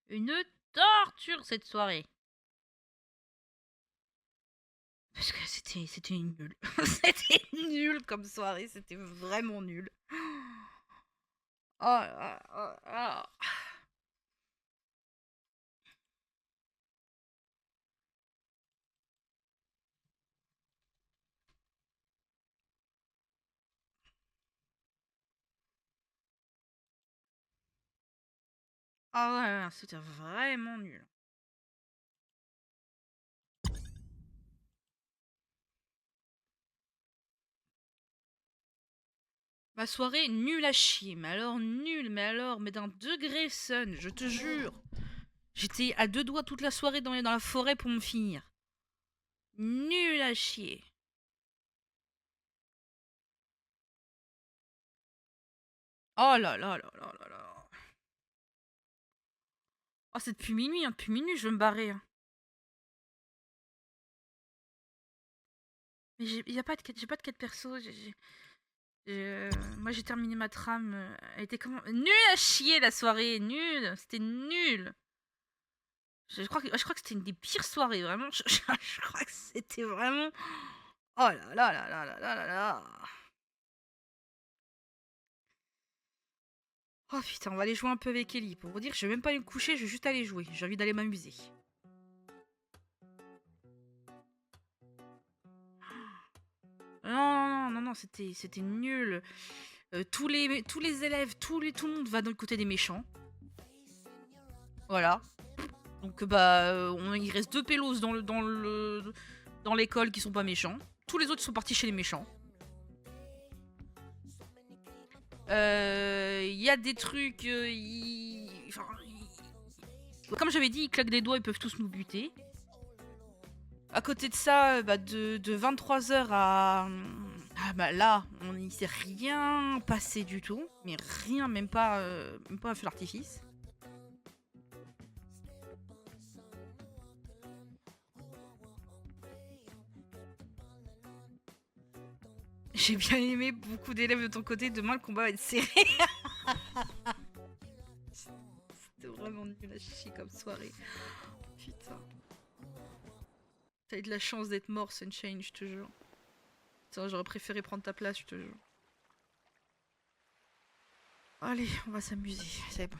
Une torture cette soirée. Parce que c'était nul. C'était nul comme soirée, c'était vraiment nul. Oh là là. Ah ouais, c'était vraiment nul. Ma soirée nulle à chier, mais alors nulle, mais d'un degré sun, je te jure. J'étais à deux doigts toute la soirée dans la forêt pour me finir. Nul à chier. Oh là là là là là là. Oh, c'est depuis minuit, hein. Depuis minuit, je veux me barrer. Hein. Mais j'ai pas de quête perso. Moi, j'ai terminé ma trame. Elle était comment. Nul à chier la soirée, nul. C'était nul. Je crois que c'était une des pires soirées, vraiment. Je crois que c'était vraiment. Oh là là là là là là là là. Oh putain, on va aller jouer un peu avec Ellie. Pour vous dire, je vais même pas aller me coucher, je vais juste aller jouer. J'ai envie d'aller m'amuser. Non, c'était nul. Tous les élèves, tout le monde va dans le côté des méchants. Voilà. Donc il reste deux pélos dans l'école qui sont pas méchants. Tous les autres sont partis chez les méchants. Il y a des trucs, comme j'avais dit, ils claquent des doigts, ils peuvent tous nous buter. À côté de ça, de 23h à... Ah bah là, on n'y s'est rien passé du tout. Mais rien, même pas un feu d'artifice. J'ai bien aimé beaucoup d'élèves de ton côté. Demain, le combat va être serré. C'était vraiment nul à chier comme soirée. Putain. T'as eu de la chance d'être mort, Sunshine, je te jure. J'aurais préféré prendre ta place, je te jure. Allez, on va s'amuser, c'est bon.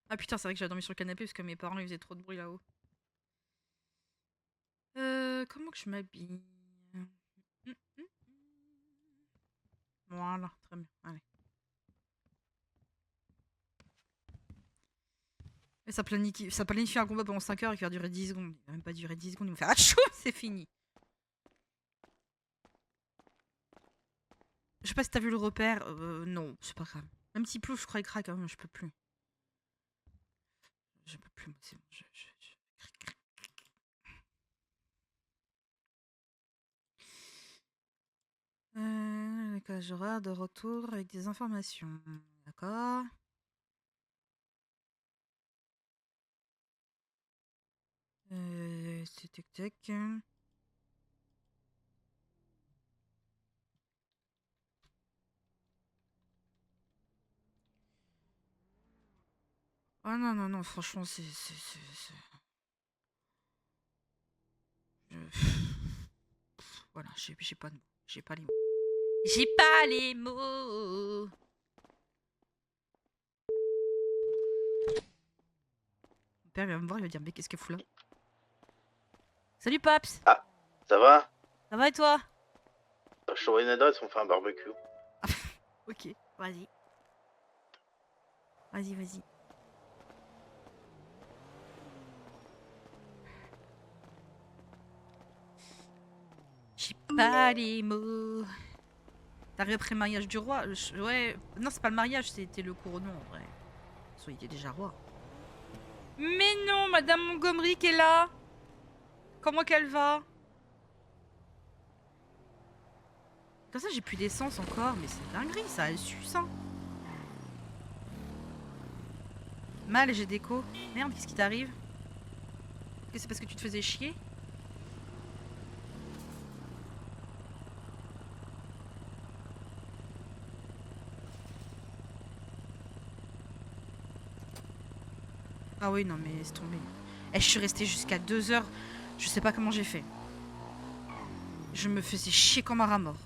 Ah putain, c'est vrai que j'ai dormi sur le canapé parce que mes parents ils faisaient trop de bruit là-haut. Comment que je m'habille? Voilà, très bien, allez. Et ça planifie un combat pendant 5 heures et qui va durer 10 secondes. Il va même pas durer 10 secondes, ils vont faire achou, c'est fini. Je sais pas si t'as vu le repère, non, c'est pas grave. Même si plus, je crois qu'il craque, hein, je peux plus. Je peux plus, c'est bon, D'accord, j'aurai de retour avec des informations. D'accord. C'est tac tac. Ah non, non, non, franchement, c'est. Voilà, j'ai pas de mots. J'ai pas les mots. J'ai pas les mots. Mon père il va me voir, il va dire mais qu'est-ce qu'elle fout là? Salut Paps. Ah, ça va? Ça va et toi? Je t'envoie une adresse, on fait un barbecue. Ok, vas-y. Vas-y. J'ai pas les mots. T'arrives après le mariage du roi? Ouais. Non, c'est pas le mariage, c'était le couronnement en vrai. Soit il était déjà roi. Mais non, Madame Montgomery qui est là. Comment qu'elle va? Comme ça, j'ai plus d'essence encore, mais c'est dinguerie, ça, elle suce, hein. Mal, j'ai déco. Merde, qu'est-ce qui t'arrive? Est-ce que c'est parce que tu te faisais chier? Ah oui, non, mais laisse tomber. Eh, je suis restée jusqu'à 2 heures. Je sais pas comment j'ai fait. Je me faisais chier comme un rat mort.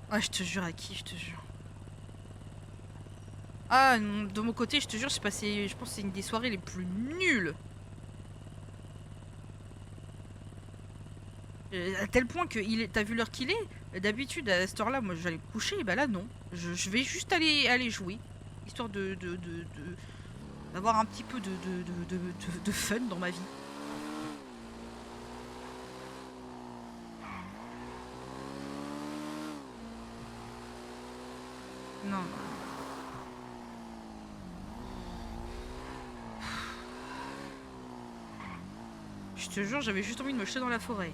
Ah, je te jure, à qui, je te jure. Ah, non, de mon côté, je te jure, j'ai passé. Je pense que c'est une des soirées les plus nulles. À tel point que t'as vu l'heure qu'il est? D'habitude, à cette heure-là, moi, j'allais me coucher. Et bah là, non. Je vais juste aller jouer. Histoire d'avoir un petit peu de fun dans ma vie. Non. Je te jure, j'avais juste envie de me jeter dans la forêt.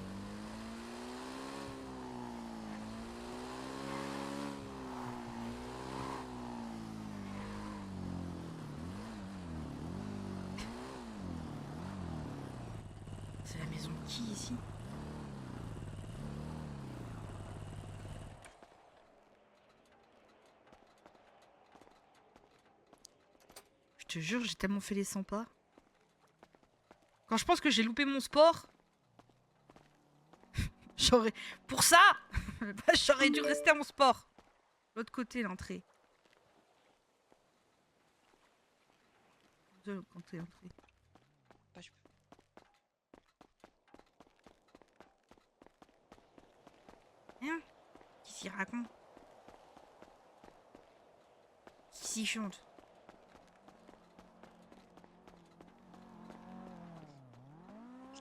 C'est la maison de qui ici? Je te jure, j'ai tellement fait les 100 pas. Quand je pense que j'ai loupé mon sport, j'aurais... Pour ça, j'aurais dû rester à mon sport. L'autre côté, l'entrée. De l'autre côté, l'entrée. Hein? Qui s'y raconte? Qui s'y chante?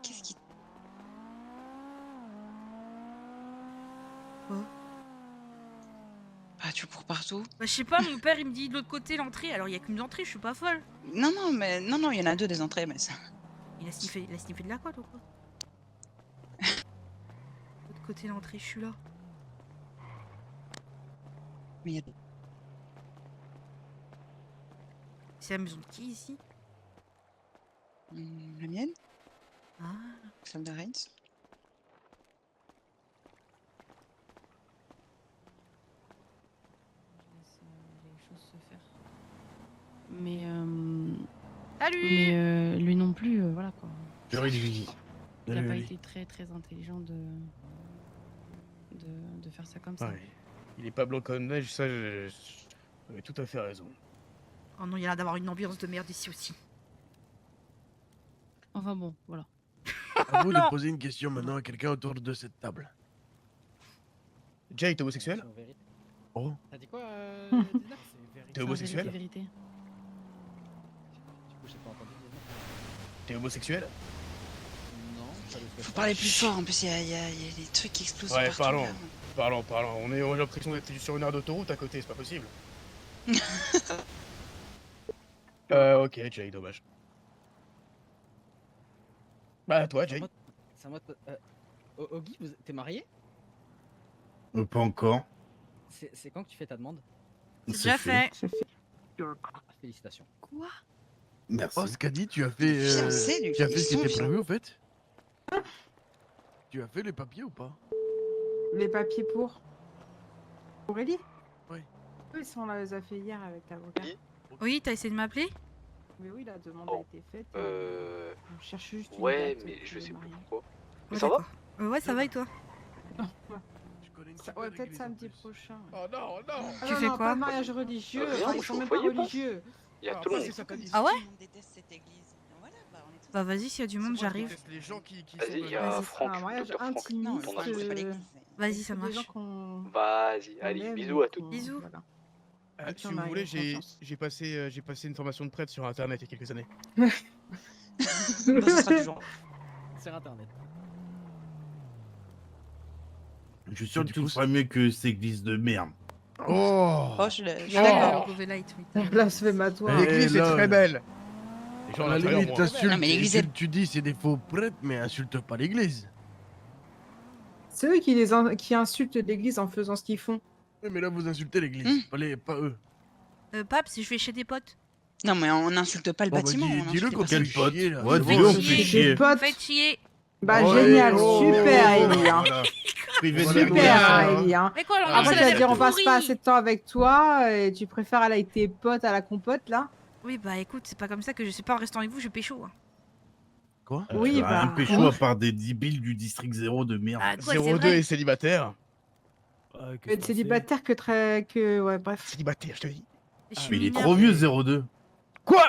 Qu'est-ce qui... Quoi? Bah tu cours partout. Bah, je sais pas, mon père il me dit de l'autre côté l'entrée, alors il y a qu'une entrée, je suis pas folle. Non, non, il y en a deux des entrées, mais ça... Il a sniffé de la colle ou quoi? De l'autre côté l'entrée, je suis là. Mais il y a... C'est la maison de qui ici? La mienne, Ah, celle de Reigns. Les choses se faire. Mais, salut! lui non plus, voilà quoi. Julie. Il n'a pas été très très intelligent de faire ça comme ça. Ouais. Il est pas blanc comme neige, ça, vous avez tout à fait raison. Oh non, il y a l'air d'avoir une ambiance de merde ici aussi. Enfin bon, voilà. À vous de poser une question maintenant à quelqu'un autour de cette table. Jay, t'es homosexuel? Oh. T'as dit quoi, T'es homosexuel? Vérité. Du coup, j'ai pas entendu. T'es homosexuel? Non, ça le fait Faut pas. parler plus fort, en plus il y a des trucs qui explosent Ouais, partout. parlons. Là. Parlons. On a l'impression d'être sur une aire d'autoroute à côté, c'est pas possible. Ok, Jay, dommage. Bah, toi, Jay. C'est à moi de... Ogi, t'es marié? Pas encore. C'est quand que tu fais ta demande? C'est déjà fait. Ah, félicitations. Quoi? Merci. Oh, Scadi, tu as fait. Fiancé, lui. Tu as fait ce qui était Fiancé. prévu au fait? Tu as fait les papiers ou pas? Les papiers pour Aurélie? Oui. Oui, ça on les a fait hier avec l'avocat. Oui, t'as essayé de m'appeler? Mais oui, la demande Oh. a été faite. On cherche juste une Ouais, date mais pour je le sais plus mariage. pourquoi. Ouais, Ça va? d'accord. Ouais, ça va et toi? Je connais une Ça- super Ouais, peut-être église en samedi plus. prochain. Oh non, non! Ah Tu non, fais non, quoi? pas de mariage religieux. Rien, Enfin, moi, ils je sont vous même pas voyais pas. religieux. Il y a Ah, tout le ça, monde. c'est ça qu'a dit. Ah ouais? Tout le monde déteste cette église. Voilà, bah on est tous... Bah vas-y, s'il y a du monde, Moi, je j'arrive. déteste les gens qui sont Vas-y, de il y la- a Vas-y. Franck, Un mariage docteur Franck. Non, intimiste. ton c'est pas associé. l'église. Vas-y, c'est ça des marche. gens qu'on Vas-y, qu'on allez, aime bisous et à tous. qu'on- Bisous. voilà. Si on vous a voulez, une j'ai confiance. passé une formation de prêtre sur internet il y a quelques années. Bah, ça sera toujours... Sur internet. Je suis sûr Du que tu coup, feras mieux que cette église de merde. Oh! Oh, je suis Ah, d'accord. le Light, oui. Un blasphématoire. L'église Et est là, très belle! Les gens À à la l'intérieur, limite, moi. t'insultes, Non, mais l'église est- tu dis c'est des faux prêtres, mais insulte pas l'église. C'est eux qui insultent l'église en faisant ce qu'ils font. Oui, mais là, vous insultez l'église, pas eux. Pape, si je vais chez des potes. Non, mais on n'insulte pas le Bon, bah, bâtiment. on dis-le insulte qu'on les personnes. quel pote. Chier, là. Ouais, Vous dis-le, on faites fait chier. chier. Des potes. Faites chier. Bah Ouais, génial, oh, super Ellie. Hein. voilà. Privé de Voilà. Super bien. Ellie. Hein. Mais quoi, alors, Après c'est tu la vas vie dire on passe pas pourrie. assez de temps avec toi et tu préfères aller avec tes potes à la compote là. Oui, bah écoute, c'est pas comme ça que je sais pas en restant avec vous, je pécho. Hein. Quoi? Oui, Tu as un bah, pécho quoi à part des 10 billes du district 0 de merde. Ah, quoi, c'est 02 vrai. et célibataire. être célibataire que très que ouais bref. Célibataire, je te dis. Je suis Mais il est mineure. trop vieux 02. Quoi?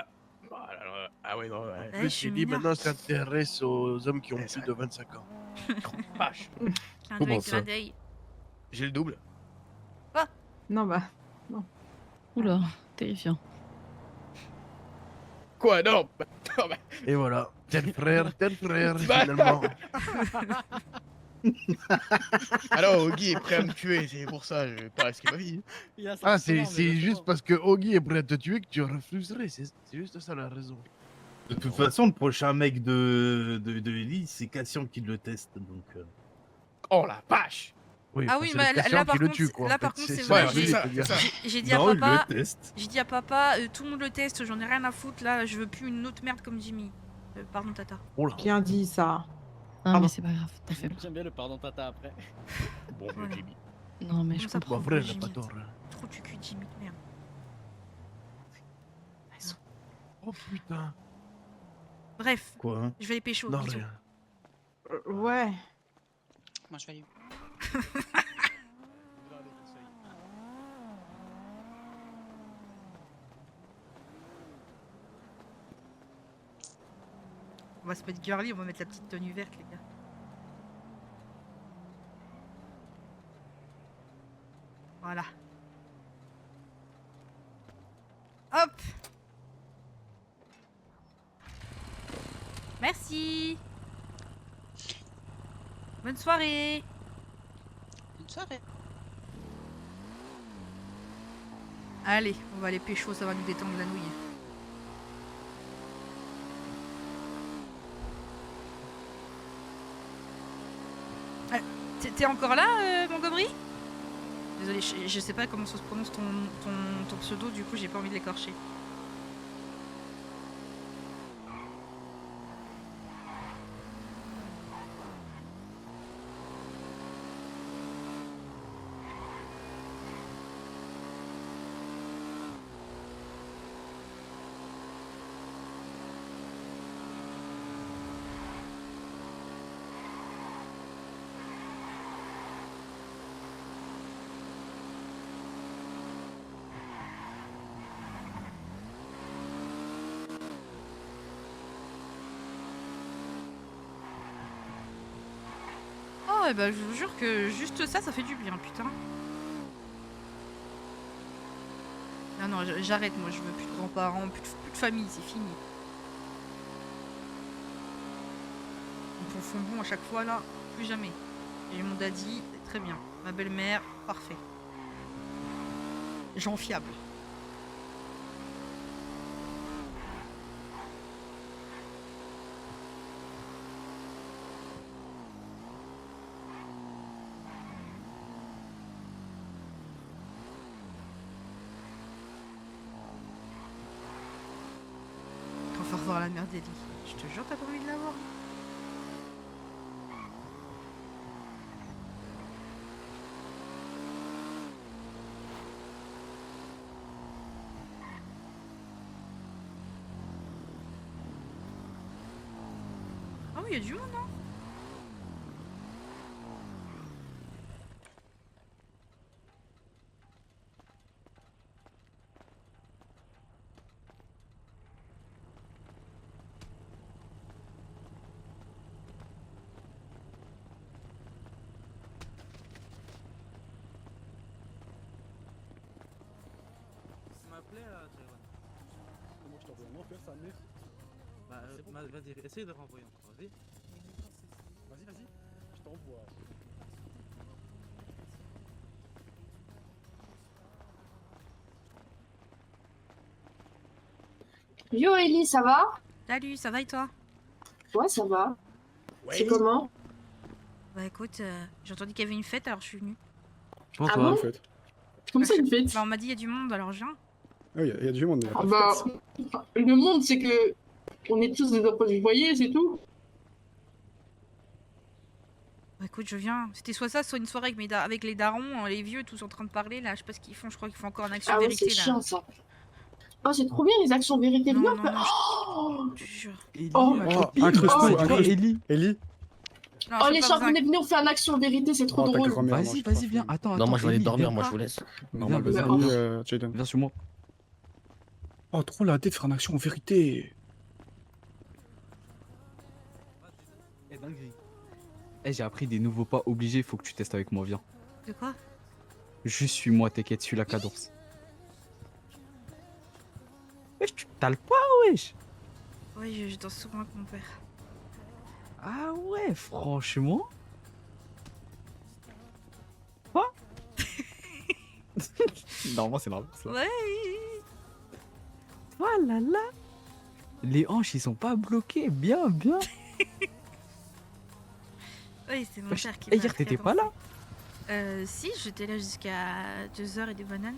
Ah, là, là. Ah ouais, non, ouais. Ouais, Plus je suis il dit mineure. maintenant s'intéresse aux hommes qui ont Eh, plus ça- de 25 ans. Vache. Clin Comment d'œil, ça clin d'œil. J'ai le double. Non bah Oula, terrifiant. Quoi? Non. Non, bah, Et voilà, tel frère, Bah. finalement. alors, Guy est prêt à me tuer, c'est pour ça, je vais pas risquer ma vie. Ah, c'est juste parce que Oggy est prêt à te tuer que tu refuserais. C'est juste ça la raison. De toute façon, le prochain mec de Ellie, c'est Cassian qui le teste. Donc, Oh la vache! oui, Ah enfin, oui, c'est mais le là, Cassian par qui le contre, tue, quoi. là, en par fait. contre, c'est ça vrai, que je j'ai- voulais te dire. J'ai dit à Non, il papa, le teste. j'ai dit à papa, tout le monde le teste, j'en ai rien à foutre là, je veux plus une autre merde comme Jimmy. Pardon, tata. Oh là. qui a dit ça. Non, Pardon. mais c'est pas grave, t'as fait. J'aime bien le pardon tata après. Bon, Voilà. Jimmy. Non, mais je Comme ça, comprends. Bah, vrai, elle a Jimmy. pas tort. Là. Trop du cul, Jimmy, merde. Oh putain. Bref, Quoi hein? je vais les pécho. Non, bisous. rien. Ouais. Moi, je vais aller. On va se mettre girly, on va mettre la petite tenue verte, les gars. Voilà. Hop. Merci. Bonne soirée. Bonne soirée. Allez, on va aller pécho, ça va nous détendre la nouille. T'es encore là, Montgomery? Désolé, je sais pas comment ça se prononce ton pseudo, du coup j'ai pas envie de l'écorcher. Oh, et bah je vous jure que juste ça, ça fait du bien, putain. Non, non, j'arrête, moi, je veux plus de grands-parents, plus de famille, c'est fini. Ils font bon à chaque fois, là, plus jamais. J'ai mon daddy, très bien. Ma belle-mère, parfait. Gens fiables. Quand faut revoir la mère d'Ellie. Je te jure, t'as pas envie de la voir. Ah oui, il y a du monde, hein. Moi je t'envoie un enfer, ça mère. Vas-y, essaye de renvoyer encore, vas-y. Vas-y, je t'envoie. Yo Ellie, ça va? Salut, ça va et toi? Ouais, ça va. Ouais. C'est comment? Bah écoute, j'ai entendu qu'il y avait une fête, alors je suis venue. Ah bon? Comme ça, une fête? Bah on m'a dit il y a du monde, alors je viens. Ah, il y a du monde. Ah bah, le monde, c'est que on est tous des opposés, vous voyez, c'est tout. écoute, je viens. C'était soit ça, soit une soirée avec, avec les darons, les vieux, tous en train de parler, là. Je sais pas ce qu'ils font, je crois qu'ils font encore une action Ah ouais, vérité, c'est là. chiant ça. Oh, c'est trop bien les actions vérité. Non, Viens, non, on peut- non, Oh, je te jure. Ellie, Oh, ma oh, copine. incruste-toi, Oh, incruste. Ellie. Ellie. Non, Oh je les peux chats, pas vous venez, on fait un action vérité, c'est trop Oh, ta drôle. grand-mère, moi, Vas-y, je vas-y, préfère. viens. Attends, Non, moi je vais aller Ellie, dormir, viens. moi je vous laisse. Normal, Viens, vas-y, viens. Jaden. Viens sur moi. Oh, trop la tête de faire une action en vérité. Eh, dinguerie. Eh, j'ai appris des nouveaux pas obligés, faut que tu testes avec moi, viens. De quoi? Juste suis-moi, t'inquiète, suis la cadence. Wesh, t'as le poids, wesh. Ouais, je danse souvent avec mon père. Ah ouais, franchement. Quoi? Normalement, c'est normal. Ça. Ouais. Voilà là. Les hanches, ils sont pas bloqués. Bien, bien. Ouais, c'est mon Wesh, père qui eh, m'a hier, appris à t'étais pas là? Si, j'étais là jusqu'à 2h et des bananes.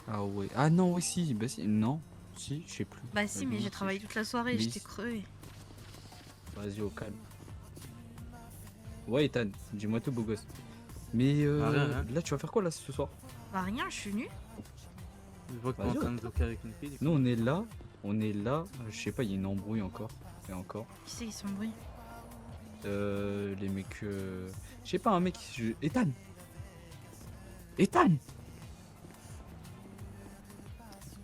Ah ouais. Ah non, ouais, si. Bah si. Non. Si, je sais plus. Bah si, mais non, j'ai travaillé toute la soirée, Mais j'étais si. crevée. Vas-y, au calme. Ouais, Ethan, dis-moi tout, beau gosse. Mais Ah, là, tu vas faire quoi là ce soir? Bah rien, je suis venue. Je vois que t'es en train de zoquer avec une fille. Nous, on est là. Je sais pas, il y a une embrouille encore. Et encore. Qui c'est qui s'embrouille? Les mecs. Je sais pas, un mec. Ethan! Ethan!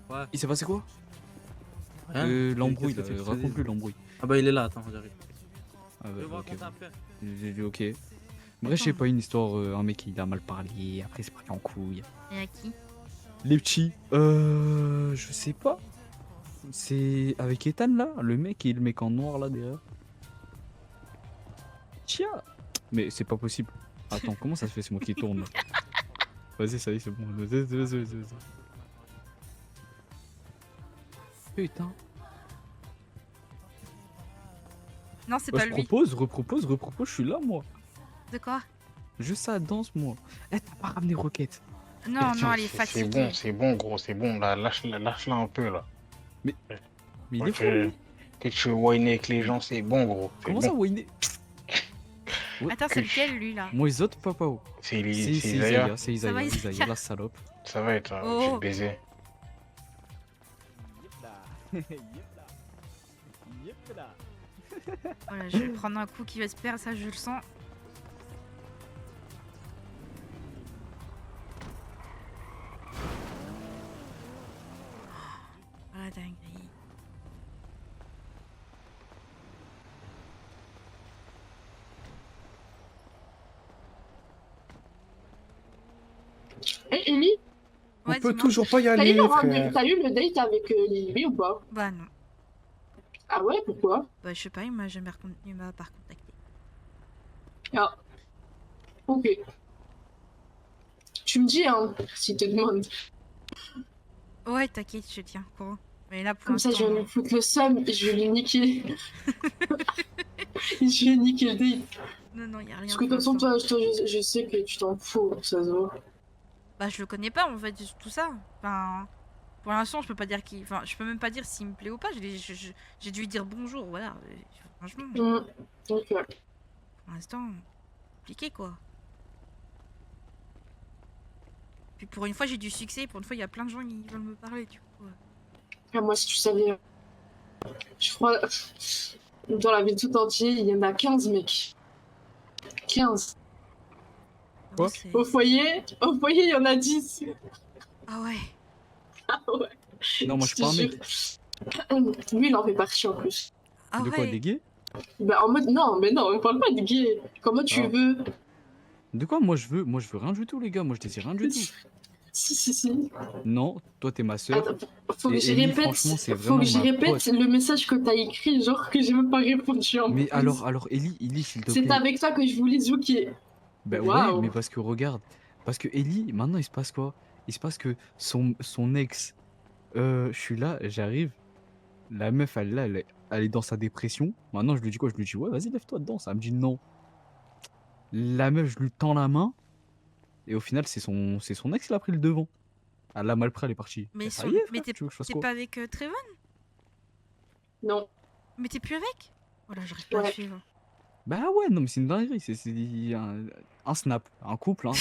Ouais. Il s'est passé quoi? Qu'est-ce L'embrouille, que là. tu veux que je te Raconte dise plus l'embrouille. Ah bah il est là, attends, j'arrive. Ah Je vais bah, vous ok. raconter après. Ok. Bref, je sais pas, une histoire. Un mec, il a mal parlé. Après, c'est parti en couille. Et à qui? Les petits. Je sais pas. C'est avec Ethan là, le mec et le mec en noir là derrière. Tiens. Mais c'est pas possible. Attends, comment ça se fait, c'est moi qui tourne là. Vas-y, ça y est, c'est bon. Vas-y. Putain. Non, c'est pas lui. Repropose, je suis là moi. De quoi? Juste ça, danse moi. Eh, t'as pas ramené Roquette. Non, non, elle est fatiguée. C'est bon, gros, c'est bon, là, lâche-la un peu, là. Mais il est fou. Que tu whines avec les gens, c'est bon, gros. Comment ça, whiner? Attends, c'est lequel lui là? Moi, les autres, papao. C'est Isaïa, c'est Ça va, Isaïa, Isaïa la salope. Ça va être, Oh. je vais te baiser. Voilà, je vais prendre un coup qui va se perdre, ça je le sens. Ah, dinguerie. Eh, Ellie, On Ouais, peut dis-moi. toujours pas y t'as eu, aller, le frère. t'as eu le date avec Lily ou pas? Bah non. Ah ouais, pourquoi? Bah je sais pas, il m'a jamais il m'a pas contacté. Ah. Ok. Tu me dis, hein, s'il te demande. Ouais, t'inquiète, je tiens au courant. Mais là pour Comme ça, l'instant. je vais lui foutre le seum et je vais lui niquer. Je vais niquer le date. Non, non, y a rien. Parce que de pour toute façon, l'instant. toi, je sais que tu t'en fous, ça se voit. Bah je le connais pas en fait, tout ça. Enfin, pour l'instant, je peux pas dire qui. Enfin, je peux même pas dire s'il me plaît ou pas. J'ai dû lui dire bonjour, voilà. Franchement, Ok. pour l'instant, compliqué quoi. Puis pour une fois, j'ai du succès. Pour une fois, il y a plein de gens qui veulent me parler, du coup. Ah, moi, si tu savais. Je crois. Dans la ville tout entière, il y en a 15 mecs. 15. Quoi? Au foyer, il y en a 10. Ah ouais. Ah ouais. Non, moi je suis pas un mec. Lui, il en fait partie en plus. Ah De quoi, des gays? Bah, en mode, non, mais non, on parle pas de gay. Comment tu Ah. veux? De quoi? Moi je veux rien du tout, les gars. Moi je désire rien du tout. Si. Non, toi t'es ma soeur. Attends, faut que Et j'y Ellie, répète, franchement, c'est faut vraiment que j'y ma répète pote. le message que t'as écrit, genre que j'ai même pas répondu en Mais plus. alors, Ellie, s'il te plaît. C'est avec toi que je voulais zouker. Ben Waouh. ouais, mais parce que regarde, parce que Ellie, maintenant il se passe quoi? Il se passe que son ex, je suis là, j'arrive, la meuf elle est dans sa dépression. Maintenant je lui dis quoi? Je lui dis ouais, vas-y lève-toi dedans. Elle me dit non. La meuf, je lui tends la main et au final c'est son ex qui a pris le devant. Elle a mal pris, elle est partie. Mais, Ça y est, mais frère, tu veux que je fasse t'es quoi? pas avec Trevon? Non. Mais t'es plus avec? Voilà, j'arrive pas à Ouais. suivre. Bah ouais, non, mais c'est une dinguerie. C'est un snap. Un couple, un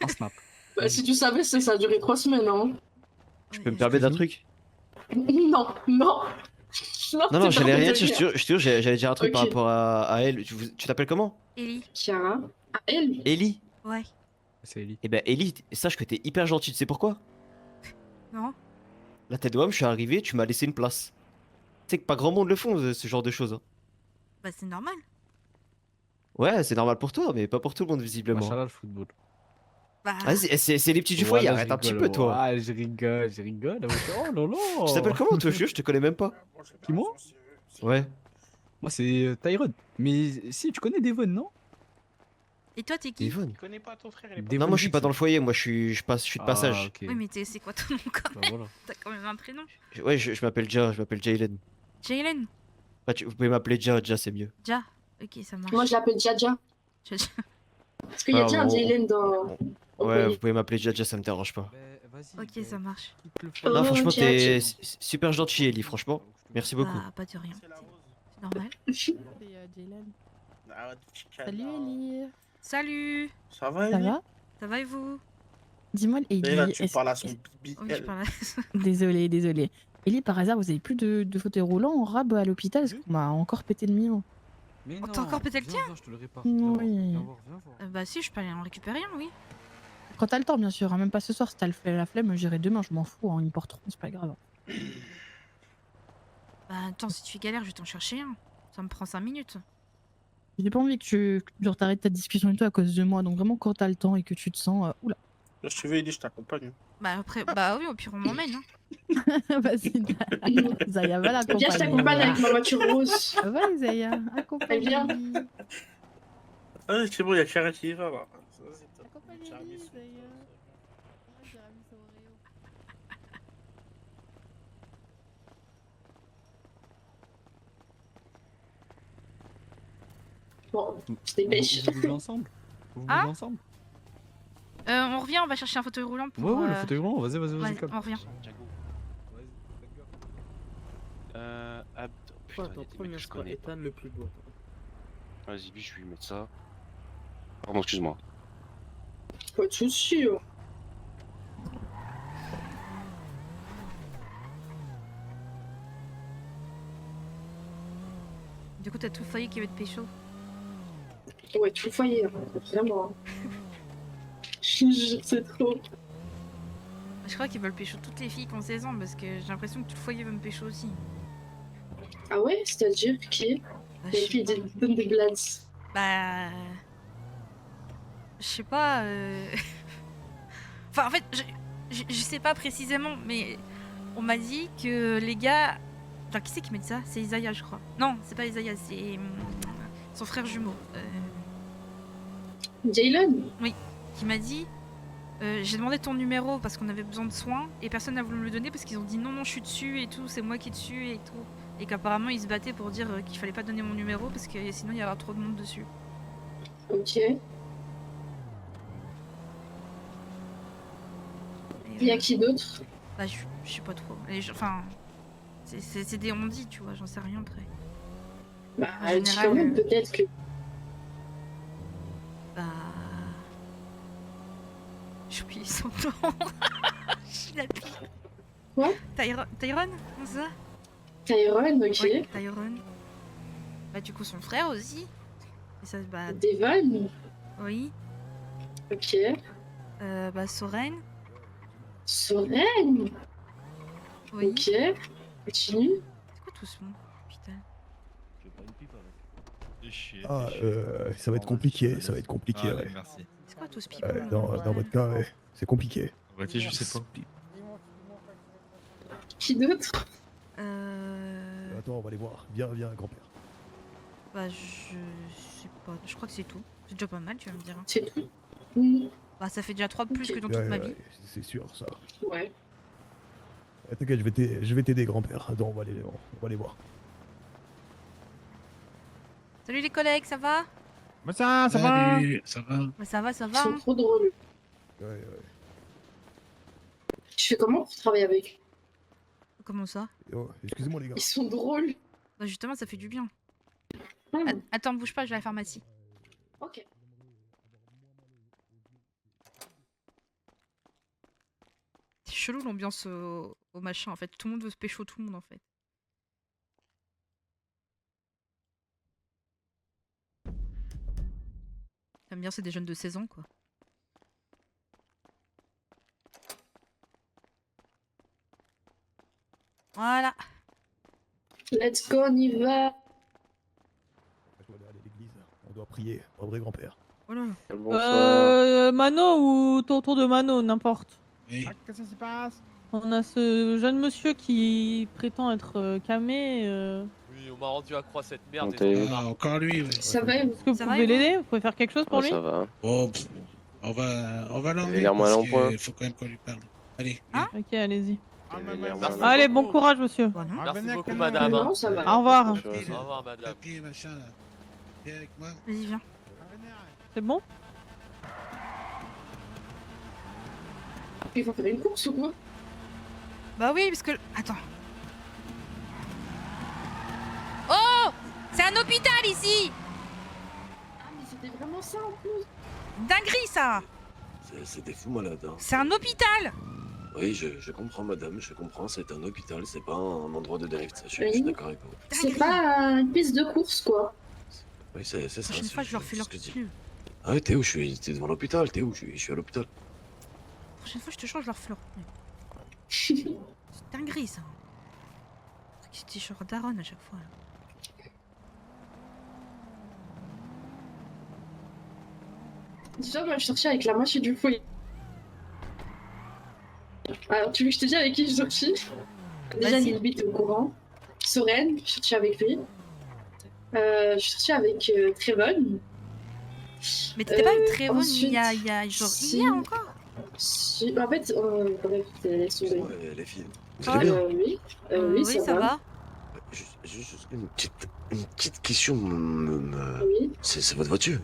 snap. Bah, si tu savais, ça a duré 3 semaines, hein. Je peux me permettre d'un truc? Non, non. Non, t'es j'allais pas rien de dire, je te jure, j'allais dire un truc par Ok. rapport à elle. Tu t'appelles comment? Ellie. Chiara. Ah, elle? Ellie? Ouais. C'est Ellie. Eh ben, Ellie, sache que t'es hyper gentille, tu sais pourquoi? Non. La tête de homme, je suis arrivé, tu m'as laissé une place. Tu sais que pas grand monde le font, ce genre de choses, hein. Bah c'est normal. Ouais, c'est normal pour toi, mais pas pour tout le monde, visiblement. Machallah, le football. Bah. Vas-y, c'est les petits du foyer, Voilà, arrête je un petit rigole, peu, toi. Ah, je rigole. Oh là là. Tu t'appelles comment, toi, je te connais même pas. Qui, moi? Ouais. Moi, c'est Tyrone. Mais si, tu connais Devon, non? Et toi t'es qui? Devon. Tu connais pas ton frère, il est pas... Devon Non, moi je suis pas Dixon. dans le foyer, moi je suis de Ah, passage. ok. Oui mais c'est quoi ton nom quand Bah même? voilà. T'as quand même un prénom. Ouais, je m'appelle Ja, je m'appelle Jaylen. Jalen. Ouais, vous pouvez m'appeler Ja, c'est mieux. Ja. Ok ça marche. Moi, je l'appelle Jaja. Ja. Parce qu'il y a Ah, déjà un bon. Jaylen dans. Ouais, vous pouvez m'appeler Ja, ça me dérange pas. Ok ça marche. Oh, Non, franchement, Jia, t'es super gentil, Ellie, franchement. Merci beaucoup. Bah pas de rien. C'est normal. Salut Ellie. Salut. Ça va, Ça Ellie? va? Ça va et vous? Dis-moi, Et là, Ellie. tu parles à son bibi. Oui je parle. Désolée. Ellie, par hasard, vous avez plus de fauteuil roulant en rab à l'hôpital? Parce qu'on m'a encore pété le mien. Mais Oh, non, t'as encore pété le viens tien? voir, je te le répare. Oui. Viens voir. Bah si je peux aller en récupérer un oui. Quand t'as le temps, bien sûr. Hein, même pas ce soir. Si t'as la flemme, j'irai demain. Je m'en fous. Hein, ils me porteront, c'est pas grave. Bah attends si tu galères je vais t'en chercher un. Ça me prend 5 minutes. J'ai pas envie que tu t'arrêtes ta discussion et tout à cause de moi. Donc vraiment, quand t'as le temps et que tu te sens... Oula. Là, je te veux, Ellie, je t'accompagne. Bah après bah oui au pire on m'emmène hein. Vas-y, Zaya, va l'accompagner. Viens, je t'accompagne avec ma voiture rose. Va, Zaya, accompagne. Viens. Ah, c'est bon, il y a Chiara qui y va, là. Accompagne Zaya. Bon, je dépêche. Vous bougez ensemble? Vous bougez Ah ensemble? On revient on va chercher un fauteuil roulant pour. Ouais, le fauteuil roulant, vas-y, Ouais, calme. on revient. Putain, il y a des mecs que je connais pas. le plus beau. Vas-y, lui, je vais lui mettre ça. Pardon, excuse-moi. Pas de soucis. Oh. Du coup t'as tout le foyer qui veut te pécho. Ouais, tout le foyer, hein, vraiment. Je jure, c'est trop. Je crois qu'ils veulent pécho toutes les filles qui ont 16 ans parce que j'ai l'impression que tout le foyer veut me pécho aussi. Ah ouais, c'est-à-dire qui Bah, les je filles sais pas. donnent des blagues. Bah. Je sais pas. Enfin, en fait, je sais pas précisément, mais on m'a dit que les gars. Enfin, qui c'est qui m'a dit ça? C'est Isaiah, je crois. Non, c'est pas Isaiah, c'est son frère jumeau. Jaylen? Oui, qui m'a dit. J'ai demandé ton numéro parce qu'on avait besoin de soins et personne n'a voulu me le donner parce qu'ils ont dit non, je suis dessus et tout, c'est moi qui est dessus et tout. Et qu'apparemment ils se battaient pour dire qu'il fallait pas donner mon numéro parce que sinon il y avait trop de monde dessus. Ok. Et, Il y a qui d'autre? Bah, je sais pas trop. Enfin, c'est des on-dit, tu vois, j'en sais rien après. Bah, En dis général, quand même, peut-être que. Bah. J'ai oublié son nom. Il a pris. Quoi? Tyrone, c'est ça? Tyrone, ok. Oui, Tyrone. Bah, du coup, son frère aussi. Et ça, bah. Devon? Oui. Ok. Bah, Soren. Soren? Oui. Ok. Continue. C'est quoi tout ce monde? Putain. Ah, ça va être compliqué, ça va être compliqué, ouais. Merci. C'est quoi tout ce people Dans votre cas, ouais, c'est compliqué. Ouais, je sais pas. Qui d'autre? Attends, on va les voir. Viens, grand-père. Bah, je sais pas. Je crois que c'est tout. C'est déjà pas mal, tu vas me dire. Hein. C'est tout. Mm. Bah, ça fait déjà 3 de plus que dans Ouais, toute ma ouais, vie. c'est sûr, ça. Ouais. T'inquiète, je vais t'aider, grand-père. Attends, on va les voir. Salut les collègues, ça va? Bah ça va? Ça va. Bah, ça va, ça Ils va. sont Hein. trop drôles. Ouais. Tu fais comment pour travailler avec? Comment ça? Oh, excusez-moi, les gars. Ils sont drôles. Bah, justement, ça fait du bien. Attends, bouge pas, je vais à la pharmacie. Ok. C'est chelou l'ambiance au machin en fait. Tout le monde veut se pécho tout le monde en fait. J'aime bien, c'est des jeunes de 16 ans quoi. Voilà. Let's go, on y va. Je dois aller à l'église. On doit prier au vrai grand-père. Voilà. Mano ou tonton de Mano, n'importe. Oui. Qu'est-ce qui se passe? On a ce jeune monsieur qui prétend être camé. Oui, on m'a rendu accro à cette merde. Ah, encore lui, oui. Ça va, Est-ce que vous pouvez l'aider? Vous pouvez faire quelque chose pour lui? Ça va. Oh, pff, on va l'emmener L'air moins parce en point. qu'il faut quand même qu'on lui parle. Allez. Ok, allez-y. Merci Allez, beaucoup. bon courage, monsieur. Merci beaucoup, madame. Non, ça va. Au revoir. Au revoir, madame. Papier, machin, là. Viens avec moi. Vas-y, viens. C'est bon? Il faut faire une course ou quoi? Bah oui, parce que... Attends. Oh! C'est un hôpital ici! Ah, mais c'était vraiment ça en plus. Dinguerie ça! C'est des fous malades. Hein. C'est un hôpital! Oui, je comprends, madame, je comprends. C'est un hôpital, c'est pas un endroit de dérive. Je suis Oui. d'accord avec vous. C'est pas une piste de course, quoi. Oui, c'est ça. La prochaine fois, je leur fais leur ce que je dis. pneu. Ah oui, t'es où? T'es devant l'hôpital, t'es où? Je suis à l'hôpital. La prochaine fois, je te change leur fais leur pneu. C'est dinguerie ça. C'était genre daronne à chaque fois. Déjà, moi, je suis sortie avec la moitié du foyer. Alors, tu veux que je te dise avec qui je suis sortie? Déjà, Vas-y. Lilbit est au courant. Soren, je suis sortie avec lui. Je suis sortie avec Trevon. Mais t'étais pas avec Trevon ensuite, il y a genre si- hier encore? En fait, bref, laisse tomber. Excusez-moi, les filles. Vous allez bien? Oui, ça va. Juste une petite question. Oui. C'est votre voiture?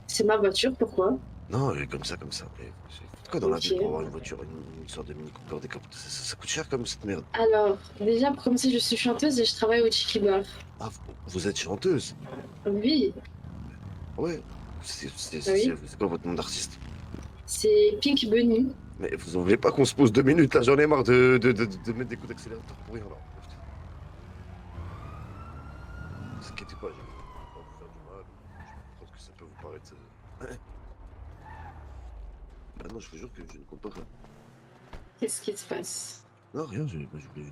C'est ma voiture, pourquoi? Non, comme ça. Mais c'est quoi dans la Ok. vie pour avoir une voiture, une sorte de mini Cooper décapotée? Ça coûte cher comme cette merde. Alors, déjà, pour commencer, je suis chanteuse et je travaille au Tiki Bar. Ah, vous êtes chanteuse? Oui, Ouais. Oui. C'est quoi votre nom d'artiste? c'est Pink Bunny. Mais vous en voulez pas qu'on se pose 2 minutes là? J'en ai marre de mettre des coups d'accélérateur pour rien là. Ne vous inquiétez pas, je vais pas vous faire du mal. Je pense que ça peut vous paraître. Ah non, je vous jure que je ne compte pas. Qu'est-ce qui se passe? Non, rien, je voulais discuter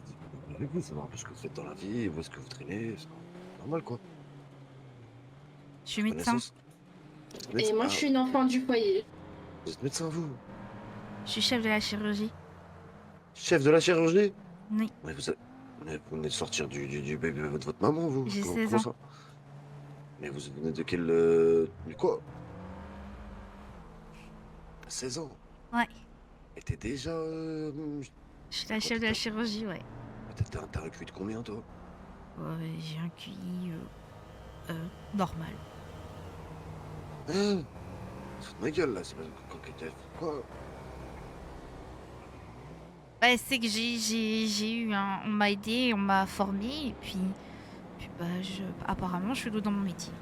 avec vous, savoir un peu ce que vous faites dans la vie, où est-ce que vous traînez. C'est normal quoi. Je suis médecin. Et moi, je suis une enfant du foyer. Vous êtes médecin, vous? Je suis chef de la chirurgie. Chef de la chirurgie? Oui. Mais vous venez de sortir du bébé de votre maman, vous? J'ai Comment- 16 comment ans. ça? Mais vous venez de quel... Du quoi? 16 ans? Ouais. Et t'es déjà... Je suis la chef de la chirurgie, ouais. T'as un QI de combien, toi? Ouais, j'ai un QI normal. Hein? Fous de ma gueule, là, c'est pas... Quoi? Bah, c'est que j'ai eu un... On m'a aidé, on m'a formé, et puis bah, apparemment, je suis douée dans mon métier.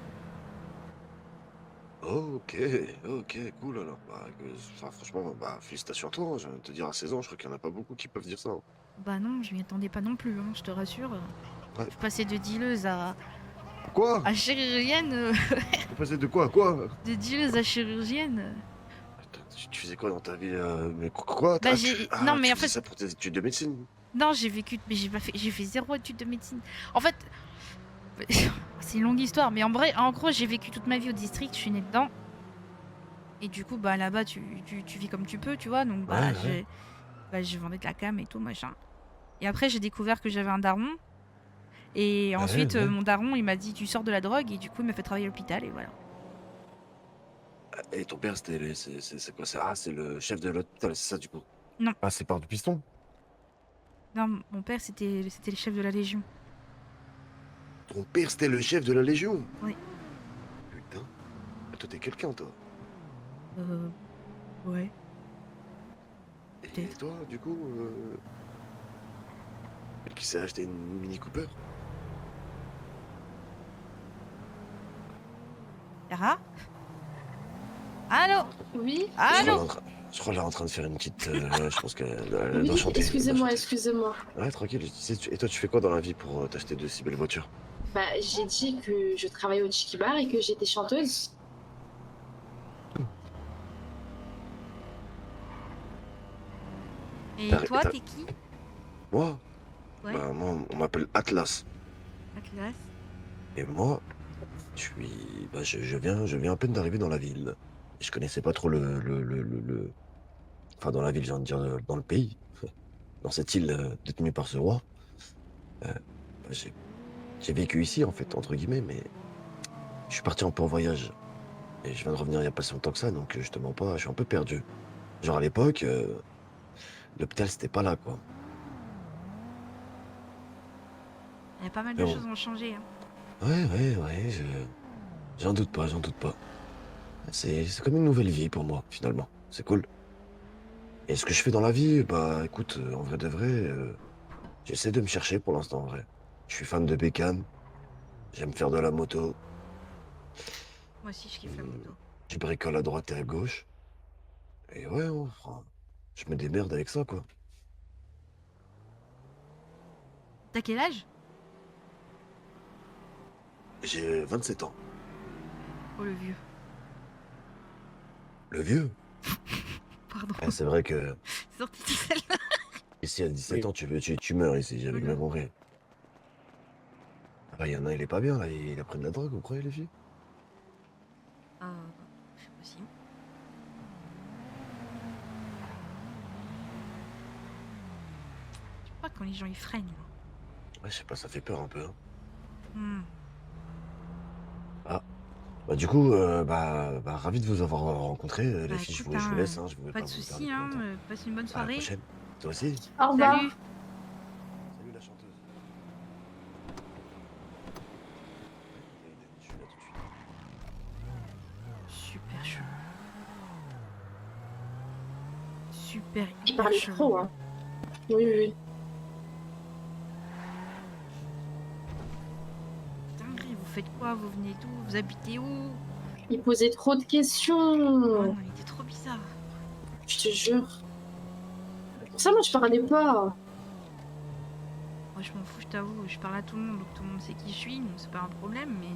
Ok, cool alors. Enfin, franchement, félicitations à toi. Hein, je viens de te dire à 16 ans, je crois qu'il y en a pas beaucoup qui peuvent dire ça. Hein. Bah non, je m'y attendais pas non plus, hein, je te rassure. Ouais. Je passais de dealeuse à... Quoi? À chirurgienne. Tu passais de quoi? Quoi? De dealeuse à chirurgienne. Tu faisais quoi dans ta vie? Mais quoi? Bah, non, mais tu en faisais fait... ça pour tes études de médecine? Non, j'ai vécu... Mais j'ai fait 0 études de médecine. En fait... C'est une longue histoire, mais en gros, j'ai vécu toute ma vie au district, je suis née dedans. Et du coup, bah là-bas, tu vis comme tu peux, tu vois. Donc, bah, je vendais de la cam et tout, machin. Et après, j'ai découvert que j'avais un daron. Et ensuite, mon daron, il m'a dit, tu sors de la drogue. Et du coup, il m'a fait travailler à l'hôpital, et voilà. Et ton père, c'est quoi? C'est le chef de l'hôpital, c'est ça du coup? Non. Ah, c'est par du piston? Non, mon père, c'était le chef de la Légion. Ton père, c'était le chef de la Légion? Oui. Putain. Ah, toi, t'es quelqu'un, toi. Ouais. Et toi, du coup, qui s'est acheté une Mini Cooper? Yara? Allô? Oui. Allô? Je crois qu'elle est en train de faire une petite. Je pense qu'elle Oui, doit chanter. excusez-moi, excusez-moi. Ouais, tranquille. Et toi, tu fais quoi dans la vie pour t'acheter de si belles voitures? Bah, j'ai dit que je travaillais au Tiki Bar et que j'étais chanteuse. Et T'as- toi, t'as- t'es qui? Moi? Ouais. Bah, moi, on m'appelle Atlas. Atlas. Et moi, je suis. Bah, je viens à peine d'arriver dans la ville. Je connaissais pas trop Enfin, dans la ville, j'ai envie de dire, dans le pays. Dans cette île détenue par ce roi. Bah, j'ai vécu ici, en fait, entre guillemets, mais. Je suis parti un peu en voyage. Et je viens de revenir il y a pas si longtemps que ça, donc je te mens pas, je suis un peu perdu. Genre à l'époque, l'hôpital c'était pas là, quoi. Il y a pas mal Mais de bon. choses qui ont changé. Hein. Ouais, j'en doute pas, j'en doute pas. C'est comme une nouvelle vie pour moi, finalement. C'est cool. Et ce que je fais dans la vie, bah écoute, en vrai de vrai, j'essaie de me chercher pour l'instant, en vrai. Je suis fan de bécane, j'aime faire de la moto, Moi aussi, je kiffe la moto. je bricole à droite et à gauche. Et ouais, enfin, je me démerde avec ça, quoi. T'as quel âge? J'ai 27 ans. Oh, le vieux. Le vieux? Pardon. C'est vrai que C'est sorti de celle-là. ici à 17 ans, tu meurs ici, j'avais bien compris. Ah, il y en a, il est pas bien là, il a pris de la drogue, vous croyez les filles? C'est possible. Je sais pas quand les gens ils freinent. Ouais, je sais pas, ça fait peur un peu. Hein. Hmm. Ah. Bah du coup, ravi de vous avoir rencontré, les Bah, filles, écoute, je vous laisse, hein, je vous pas de vous soucis, garder plus hein. longtemps. Passe une bonne À la soirée. prochaine. Toi aussi. Au revoir. Salut. Salut la chanteuse. Je suis là tout de suite. Super chaud. Super Il hyper parlait chaud. trop, hein. Oui. Dinguerie, vous faites quoi? Vous venez d'où? Vous habitez où? Il posait trop de questions. Oh non, il était trop bizarre. Je te jure. Pour ça, moi, je parlais pas. Moi, je m'en fous, je t'avoue. Je parle à tout le monde, donc tout le monde sait qui je suis, donc c'est pas un problème, mais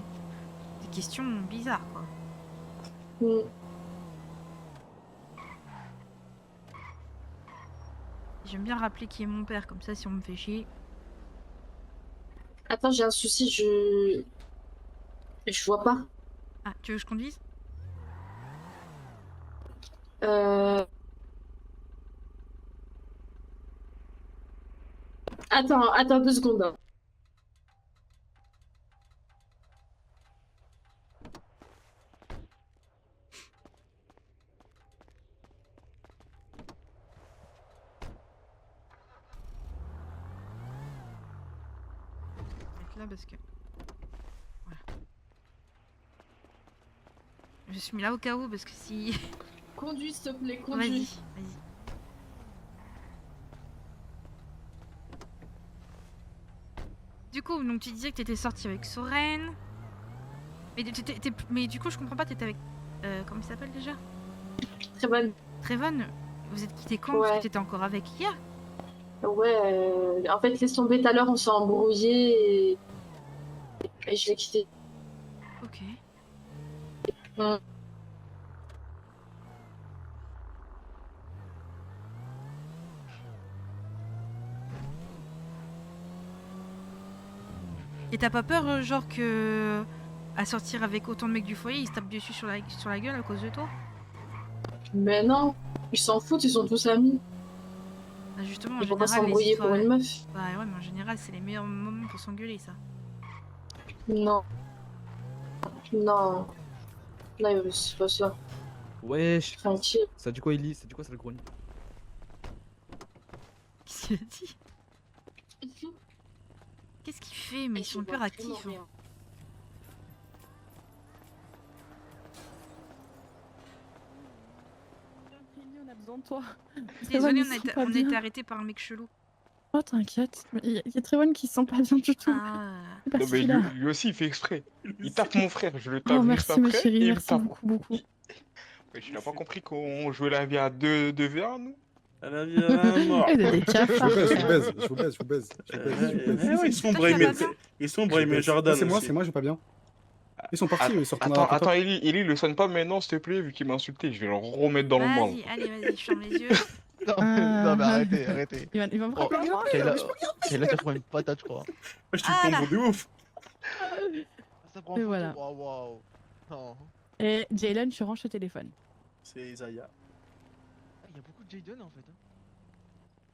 des questions bizarres, quoi. Mm. J'aime bien rappeler qui est mon père, comme ça, si on me fait chier. Attends, j'ai un souci, je vois pas. Ah, tu veux que je conduise? Attends 2 secondes. Hein. Là parce que voilà. Je me suis mis là au cas où parce que si Conduis, s'il te plaît, vas-y, conduis. vas-y. Du coup, donc tu disais que t'étais sortie avec Soren. Mais du coup, je comprends pas, t'étais avec comment il s'appelle déjà? Très bonne. Trevon. Vous êtes quitté quand? Ouais. Parce que t'étais encore avec hier. Ouais, en fait, laisse tomber, tout à l'heure, on s'est embrouillé et je l'ai quitté. Ok. Mm. Et t'as pas peur, genre que à sortir avec autant de mecs du foyer, ils se tapent dessus sur la gueule à cause de toi? Mais non, ils s'en foutent, ils sont tous amis. Bah justement, en Ils vont pas général, les s'embrouiller histoires... pour une meuf. Bah ouais, mais en général, c'est les meilleurs moments pour s'engueuler, ça. Non. Non. Non, c'est pas ça. Wesh. Tranquille. Ça dit quoi, Ellie? Ça dit quoi, ça le grogny? Qu'est-ce qu'il a dit? Qu'est-ce qu'il fait? Mais ils sont hyper actifs. Hein. On a besoin de toi. Désolée, Trevon, il se sent on pas a été bien. arrêté par un mec chelou. Oh, t'inquiète. Il y a Trevon qui se sent pas bien du tout. Ah. C'est pas Non, mais celui-là. lui aussi, il fait exprès. Il tape mon frère, je le tape Oh, juste merci, ma après. chérie, et il me merci tape. beaucoup, beaucoup. Mais tu n'as pas compris qu'on jouait la vie à 2v1, nous? À la vie à la mort. Eh, t'as des cafards. Je vous baise. Ils sont Brahim et Jordan. C'est moi, aussi. je vais pas bien. Ils sont partis, ils sont retournés à la Attends, Ellie, le sonne pas maintenant, s'il te plaît, vu qu'il m'a insulté. Je vais le remettre dans le mal. Vas-y, allez, vas-y, je ferme les yeux. Non, mais arrêtez. Il va me frapper moi. Kayla, tu prends une patate, je crois. Je te tombe de ouf. Ça prend Et voilà. Waouh. Non. Et Jalen, tu ranges le téléphone. C'est Isaiah. Il y a beaucoup de Jaden en fait.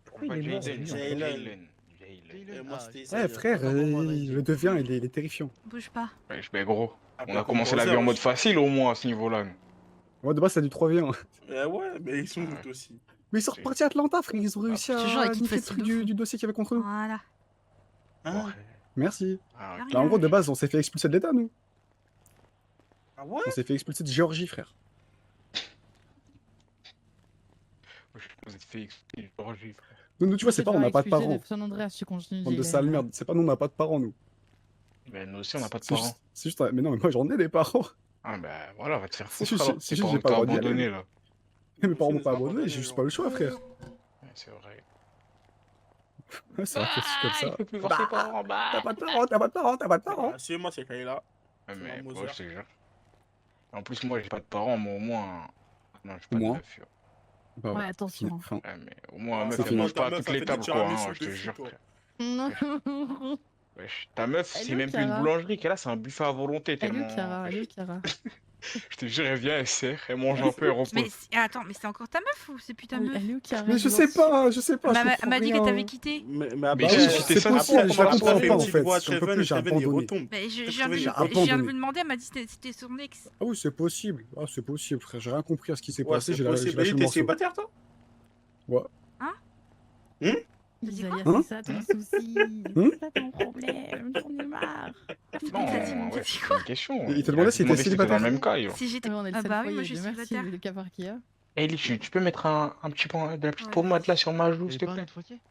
Pourquoi il est mort, Jalen. Jalen. Moi, c'était Ouais, Isaiah. frère, le devient, il est terrifiant. Bouge pas. Wesh, mais gros, Ah, on pas a commencé comme la vie en Bowser, mode aussi. facile au moins à ce niveau-là. Moi, de base, c'est du 3v1. Ouais, mais ils sont good aussi. Mais ils sont repartis à Atlanta, frère. Ils ont réussi Je te jure, à avec une niquer le facile truc de fou. du dossier qu'il y avait contre nous. Voilà. Hein? Merci. Ah, Rien. Là, en gros, de base, on s'est fait expulser de l'État, nous. Ah ouais? On s'est fait expulser de Géorgie, frère. vous êtes fait expliquer, frère. Nous, tu vois, c'est pas, on n'a pas de parents. San Andreas, tu continues. Bande de sale merde. C'est pas, nous, on n'a pas de parents, nous. Mais nous aussi, on n'a pas de C'est parents. juste- C'est juste, mais non, mais moi, j'en ai des parents. Ah, bah voilà, va te faire C'est foutre. juste, alors. c'est Tes juste, j'ai parents pas t'ont le droit d'y aller. abandonné, là. Mes parents m'ont pas abandonné, j'ai juste pas le choix, frère. Ouais, c'est vrai. Ouais, c'est vrai que c'est comme Il ça. peut plus voir ses parents, bah. T'as pas de parents, t'as pas de parents, t'as pas de parents. Ah, c'est moi, c'est Kayla. Ouais, mais Mauser. moi, je te jure. En plus, moi, j'ai pas de parents, mais au moins. Non, j'ai pas Au de moins. meuf. yo. Bah Ouais, attention. Enfin, Ouais, mais au moins, Ouais, meuf, c'est elle fini. mange pas à Ta toutes meuf, les elle fait tables, des quoi, hein, tiramisu je te dessus, jure, toi. frère. Wesh, ta meuf, Elle est c'est où, même plus une Clara boulangerie qu'elle a, c'est un buffet à volonté, Elle est tellement. où, Clara? Elle est où, Clara? Je te jure, elle vient, elle sert, elle mange un peu, elle repose. Mais attends, mais c'est encore ta meuf ou c'est plus ta meuf? Elle est où, Clara? mais je sais pas. Elle m'a dit qu'elle t'avait quitté. Mais Mais Bah j'ai oui, quitté c'est ça, possible, après, je la comment comprends ça pas, en fait, fait. Voix, J'en peux Treven, plus, j'ai Treven, il abandonné. retombe. Mais je J'ai viens de abandonné. lui demander, elle m'a dit que c'était son ex. Ah oui, c'est possible. Ah, c'est possible, frère. J'ai rien compris à ce qui s'est Ouais, passé. c'est J'ai lâché possible. le T'es morceau. célibataire, toi? Ouais. Isaiah, Hein c'est ça ton souci. C'est ça ton problème. J'en ai marre. Non, T'as dit ouais, dit c'est quoi? une question. Il te demandait si t'étais dans le célibataire. même cas, yo. Si j'étais. On est le Ah seul bah oui, foyer moi je suis de merci célibataire. le cafard qu'il y a. Ellie, tu peux mettre un petit de la petite Ouais. pommade là sur ma joue, s'il te Pas plaît? notre foyer.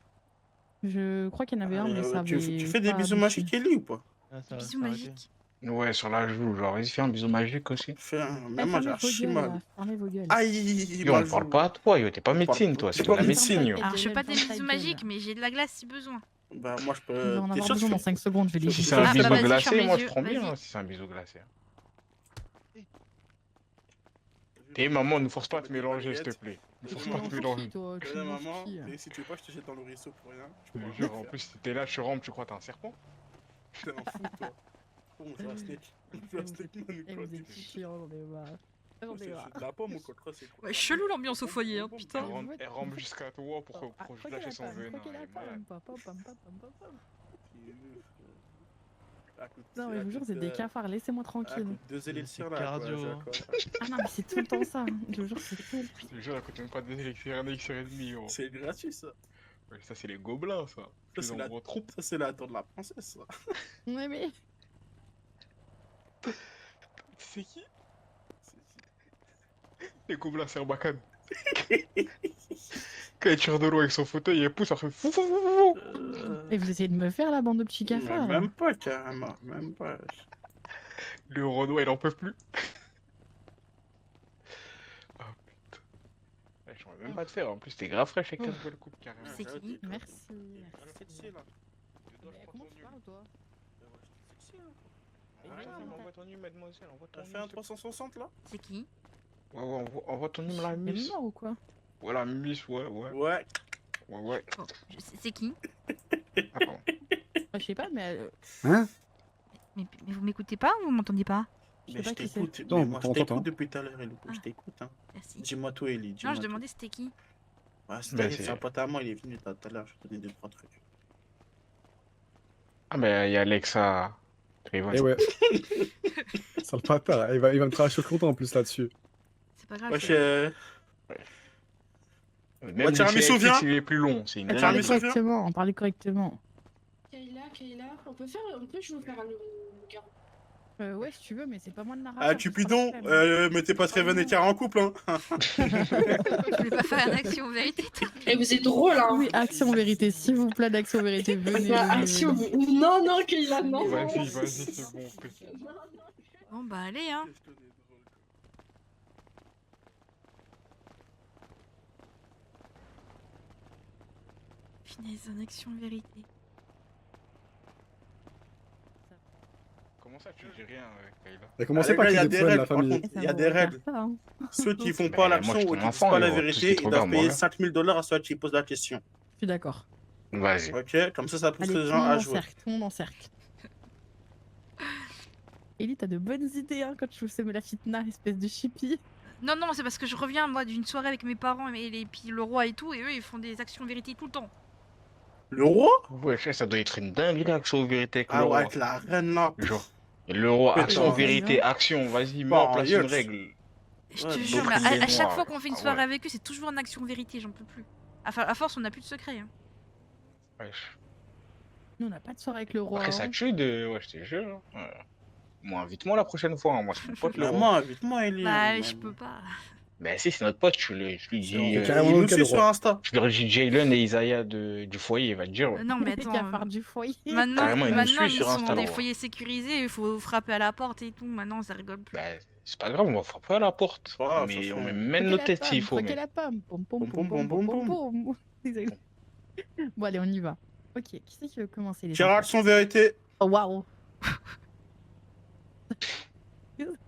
Je crois qu'il y en avait un, mais ça Tu avait fais des pas bisous abouti. magiques, Ellie, ou pas? Ah, ça va Bisous s'arrêter. magiques. Ouais, sur la joue, genre, vas-y, fais un bisou magique aussi. Fais un. Eh, Même moi, j'ai fermez vos archi gueules, mal. là. Fermez vos gueules. Aïe, Yo, on parle pas à toi, yo, t'es pas médecine, toi, c'est pas de la médecine. médecine, yo. Alors je fais pas des Ferme ta bisous gueule. magiques, mais j'ai de la glace si besoin. Bah, moi, je Il va peux. en T'es avoir sûr que besoin tu dans fais. 5 secondes, je vais les Si c'est Ah, un bah, bisou vas-y, ferme glacé, les moi je yeux, prends bien, vas-y. hein, si c'est un bisou glacé. T'es maman, ne force pas à te mélanger, s'il te plaît. Ne force pas à te mélanger. Toi, tu Maman, m'en fiches. et si tu veux pas, je te jette dans le ruisseau pour rien. Je te jure, en plus, si t'es là, je rentre, tu crois que t'es un serpent? T'es un fou, toi. Bon, je la snake. Je la snake, man, Eh, quoi, vous êtes tu- chiants, j'en ai marre. J'en ai C'est marre. de la pomme ou quoi? C'est quoi? Ouais, chelou l'ambiance au foyer, hein, putain. Elle rentre jusqu'à toi pour lâcher son venin. elle est malade. Non, mais je vous jure, c'est des cafards, laissez-moi tranquille. Deux élixirs là. cardio, quoi, hein. quoi. Ah non, mais c'est tout le temps ça. Je vous jure, c'est tout le Je te jure, elle coûte même pas 2 élixirs, 1 élixir et demi, gros. C'est gratuit, ça. Ouais, ça, c'est les gobelins, ça. Ça, Plus c'est en la gros troupe. Ça, c'est la tour de la princesse, ça. Ouais, mais. C'est qui? Les gobelins, c'est Arbacane. Quand il tire de loin avec son fauteuil, il pousse, ça fait fou fou fou fou. Et vous essayez de me faire la bande de petits cafards là. Même pas, carrément. Même pas. Le Renoir, il en peut plus. Ah putain. Ouais, j'aurais même pas te faire, en plus, t'es grave fraîche avec ta nouvelle coupe, carrément. C'est qui? Merci. Sexy, là. Comment tu parles, toi? Sexy, là. Arrête, envoie ton numéro, mademoiselle, envoie ton T'as fait un numéro. 360, là? C'est qui? Ouais, ouais, envoie ton numéro à la Il est miss. mort ou quoi? Ouais, la miss, ouais, ouais. Ouais. Ouais, ouais. Bon, c'est qui? Ah, pardon. Je sais pas, mais. Hein? Mais vous m'écoutez pas ou vous m'entendez pas? Mais je pas qui c'est. t'écoute. Non, Mais moi, je t'entends, t'écoute t'entends. depuis tout à l'heure, Elou. Je t'écoute, hein. Merci. Dis-moi tout, Ellie. Non, dis-moi je tout. demandais c'était qui? Ouais, Bah, c'était c'est- c'est un pote à moi, il est venu tout à l'heure. Je te donnais 2-3 trucs. Ah, mais il y a Alexa. Trayvon. Eh ouais. Sale bâtard, il va me cracher le content en plus là-dessus. C'est pas grave. Wesh, Même Ouais, tiramisu, si viens. il est plus long, c'est une Eh, dinguerie. tiramisu, viens. Correctement, on parlait correctement. Kayla, on peut je veux faire un nouveau garde. Ouais, si tu veux, mais c'est pas moi le narrateur. Ah, Cupidon, mettez pas Treven et Chiara en couple, hein. Je voulais pas faire une action vérité. Et vous êtes drôle, hein. Oui, action vérité, s'il vous plaît, d'action vérité, venez. Bah, venez, action... venez. Non, Kayla, non. Vas-y, c'est bon. Bon bah allez hein. Finesse en action vérité. Comment ça, tu dis rien, Kayla? Mais commencez pas Il y a avec des les problèmes de règles, la par famille. contre, il y a des règles. hein. Ceux qui font Mais pas moi, l'action je suis ou ton qui disent enfant, pas la gros, tout ce vérité, qui te ils doivent regarde, payer moi. 5 000 $ à ceux qui posent la question. Je suis d'accord. Vas-y. Ok, comme ça pousse Allez, les tout le gens monde à en jouer. cercle, tout le monde en cercle. Ellie, t'as de bonnes idées hein, quand tu fais la fitna, espèce de chippie. Non non c'est parce que je reviens moi d'une soirée avec mes parents et puis le roi et tout et eux ils font des actions vérité tout le temps. Le roi? Ouais, ça doit être une dinguerie, action vérité avec Ah le ouais, roi. avec la reine là. Genre, le roi, Putain. action vérité, action, vas-y, mets Bah, en place une yes. règle. Je Ouais, te jure, mais doctrine à chaque noire. fois qu'on fait une Ah soirée ouais. avec eux c'est toujours une action vérité, j'en peux plus. Enfin à force on n'a plus de secret. Hein. Wesh. Nous, on n'a pas de soirée avec le roi. Après, ça hein. tue de. Ouais, je te jure. Moi, invite-moi la prochaine fois, hein. Moi, c'est mon pote, le roi. Maman, invite-moi, Ellie. Bah je peux pas. Mais si, c'est notre pote, je lui dis. C'est Il carrément nous le cas, suit le sur roi. Insta. Je leur dis Jalen et Isaiah du foyer, il va te dire. Ouais. Non mais Les attends. cafards du foyer. Maintenant, Carrément, ils nous maintenant suivent ils sur sont Insta, dans des le roi. foyers sécurisés, il faut frapper à la porte et tout, maintenant ça rigole plus. Bah, c'est pas grave, on va frapper à la porte. Ah, mais ça on fait- mène nos têtes s'il faut. Croquez Mais... la pomme. Pom pom Pom, pom pom, pom pom, pom pom, pom. Désolé. Bon allez, on y va. Ok, qui c'est qui veut commencer les Chiara, action vérité. Oh waouh.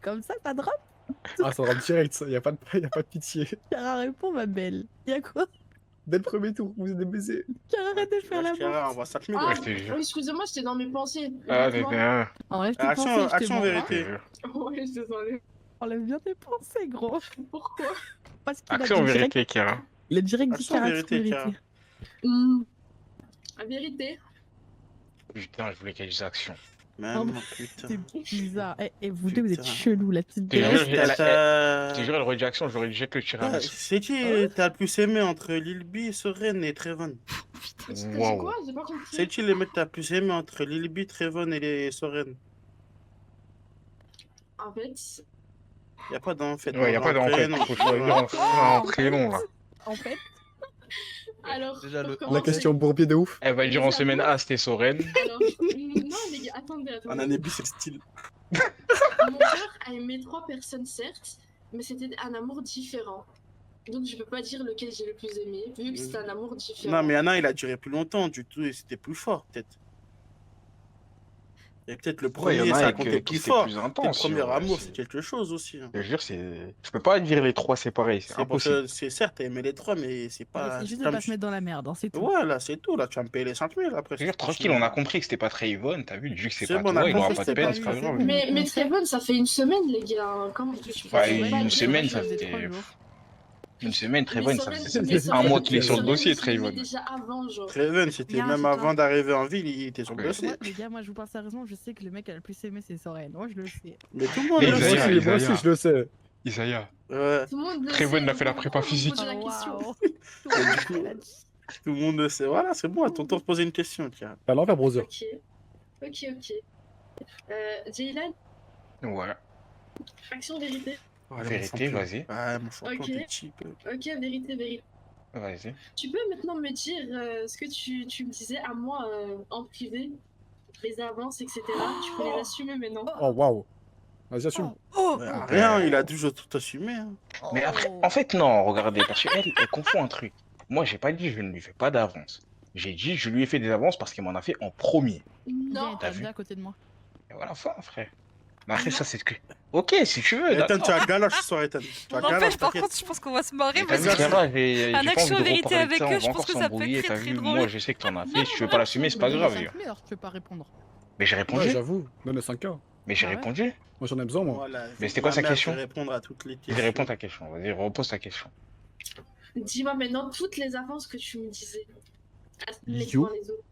Comme ça drop. Ah, ça rentre direct, ça. Y a pas de pitié. Chiara répond ma belle. Y'a quoi? Dès le premier tour, vous êtes des baisers. Chiara arrête de faire la Chiara, on bouffe. voit 5 000 Ah, je te jure. oui, excusez-moi, j'étais dans mes pensées. Ah, Dites-moi. mais Enlève tes Action, pensées, je te action mens. vérité. Ouais, je les enlève. Enlève bien tes pensées, gros. Pourquoi? Parce qu'il a Action dit direct, vérité, Chiara. il a direct dit Action Chiara, vérité, action Chiara. vérité. La vérité. Putain, je voulais qu'elle dise action. Même, putain. C'est bizarre. Et vous deux, vous êtes Putain. chelous, la petite Je te jure, déesse. je te jure, elle aurait dit action, j'aurais dit jette le tiramisu. C'est qui t'as le plus aimé entre Lilby, Soren et Trevon? J'ai Waouh. quoi? J'ai pas compris. C'est qui les mecs que t'as le plus aimé entre Lilby, Trevon et les Soren? En fait, Y'a pas d'en fait. Ouais, y a pas d'en fait. Faut choisir un prénom là. En fait, alors. Déjà, pour le- commencer- La question bourbier de ouf. Elle va dire en semaine A, c'était Soren. Alors, non, les gars, attendez. Un année c'est le style. Mon père a aimé 3 personnes, certes, mais c'était un amour différent. Donc, je peux pas dire lequel j'ai le plus aimé, vu que c'est un amour différent. Non, mais y'en a un, il a duré plus longtemps, du tout, et c'était plus fort, peut-être. Et peut-être le Ouais, y premier, en a ça avec comptait qui plus c'était fort. plus Le intense. premier ouais, amour, c'est- c'est quelque chose aussi. Hein. Je te jure, c'est. Je peux pas dire les trois séparés, c'est C'est pour impossible. que, c'est certes, t'as aimé les trois, mais c'est pas. c'est juste de comme pas se mettre dans la merde, hein, c'est tout. Voilà, c'est tout, là, tu vas me payer les 5 000 après. Je veux dire, tranquille, on a compris que c'était pas très Yvonne, t'as vu, vu que c'est C'est pas bon, on toi, a il aura compris pas que de c'était peine, pas c'est pas lui, grave. Mais très bonne, ça fait une semaine, les gars. Comment tu Bah, peux pas une dire- semaine, ça faisait fait. 3 jours. Une semaine, très Mais bonne, Soren- ça mais fait un Soren- mois qu'il est sur le Soren, dossier, je très l'aimais bonne. déjà avant, genre. Treven, c'était Bien, même c'est avant toi. d'arriver en ville, il était sur le Ouais. dossier. Moi, les gars, moi je vous parle sérieusement, je sais que le mec qui a le plus aimé c'est Soren. Moi je le sais. Mais tout le monde Mais le Isaiah, sait. Moi aussi, je le sais. Isaiah, Ouais, Tout le monde le Très bonne, sait, a fait la donc prépa pourquoi vous physique. posez la question Waouh. Et du coup, tout le monde le sait. Voilà, c'est bon, à ton tour de poser une question, tiens. À l'envers, brother. Ok. Jaylan, ouais. action vérité. Voilà, Vérité, mon champion. vas-y. Ouais, mon champion, Ok. t'es cheap. Ok, vérité. Vas-y. Tu peux maintenant me dire ce que tu me disais à moi en privé, les avances, etc. Tu peux les assumer maintenant. Oh, waouh. Vas-y, assume. Oh Ouais, rien, il a toujours tout assumé. Hein. Mais après, en fait, non, regardez, parce qu'elle, elle confond un truc. Moi, j'ai pas dit je ne lui fais pas d'avance. J'ai dit je lui ai fait des avances parce qu'il m'en a fait en premier. Non. T'as vu? Viens à côté de moi. Et voilà, fin, frère. Mais après, ça, c'est que. Ok, si tu veux. Ethan, d'accord. tu as galoche ce soir, Ethan. Tu as N'empêche, galoche, par t'inquiète. contre, je pense qu'on va se marrer T'as parce vu, que Chiara, j'ai un pas action envie de vérité reparler de avec ça, eux, on va je pense encore que ça peut être s'embrouiller, très t'as très vu, drôle. moi je sais que t'en as fait, si tu veux pas l'assumer, c'est pas grave. Donne-le yo. 5 000, je peux pas répondre. Mais j'ai Ouais, répondu, j'avoue. Donne 5K. mais j'ai Ah ouais répondu. Moi, j'en ai besoin, moi. Voilà, Mais c'était quoi ma sa mère question? peut répondre à toutes les Je questions. vais répondre à ta question, vas-y, repose ta question. Dis-moi maintenant toutes les avances que tu me disais. Les Yo. uns les autres.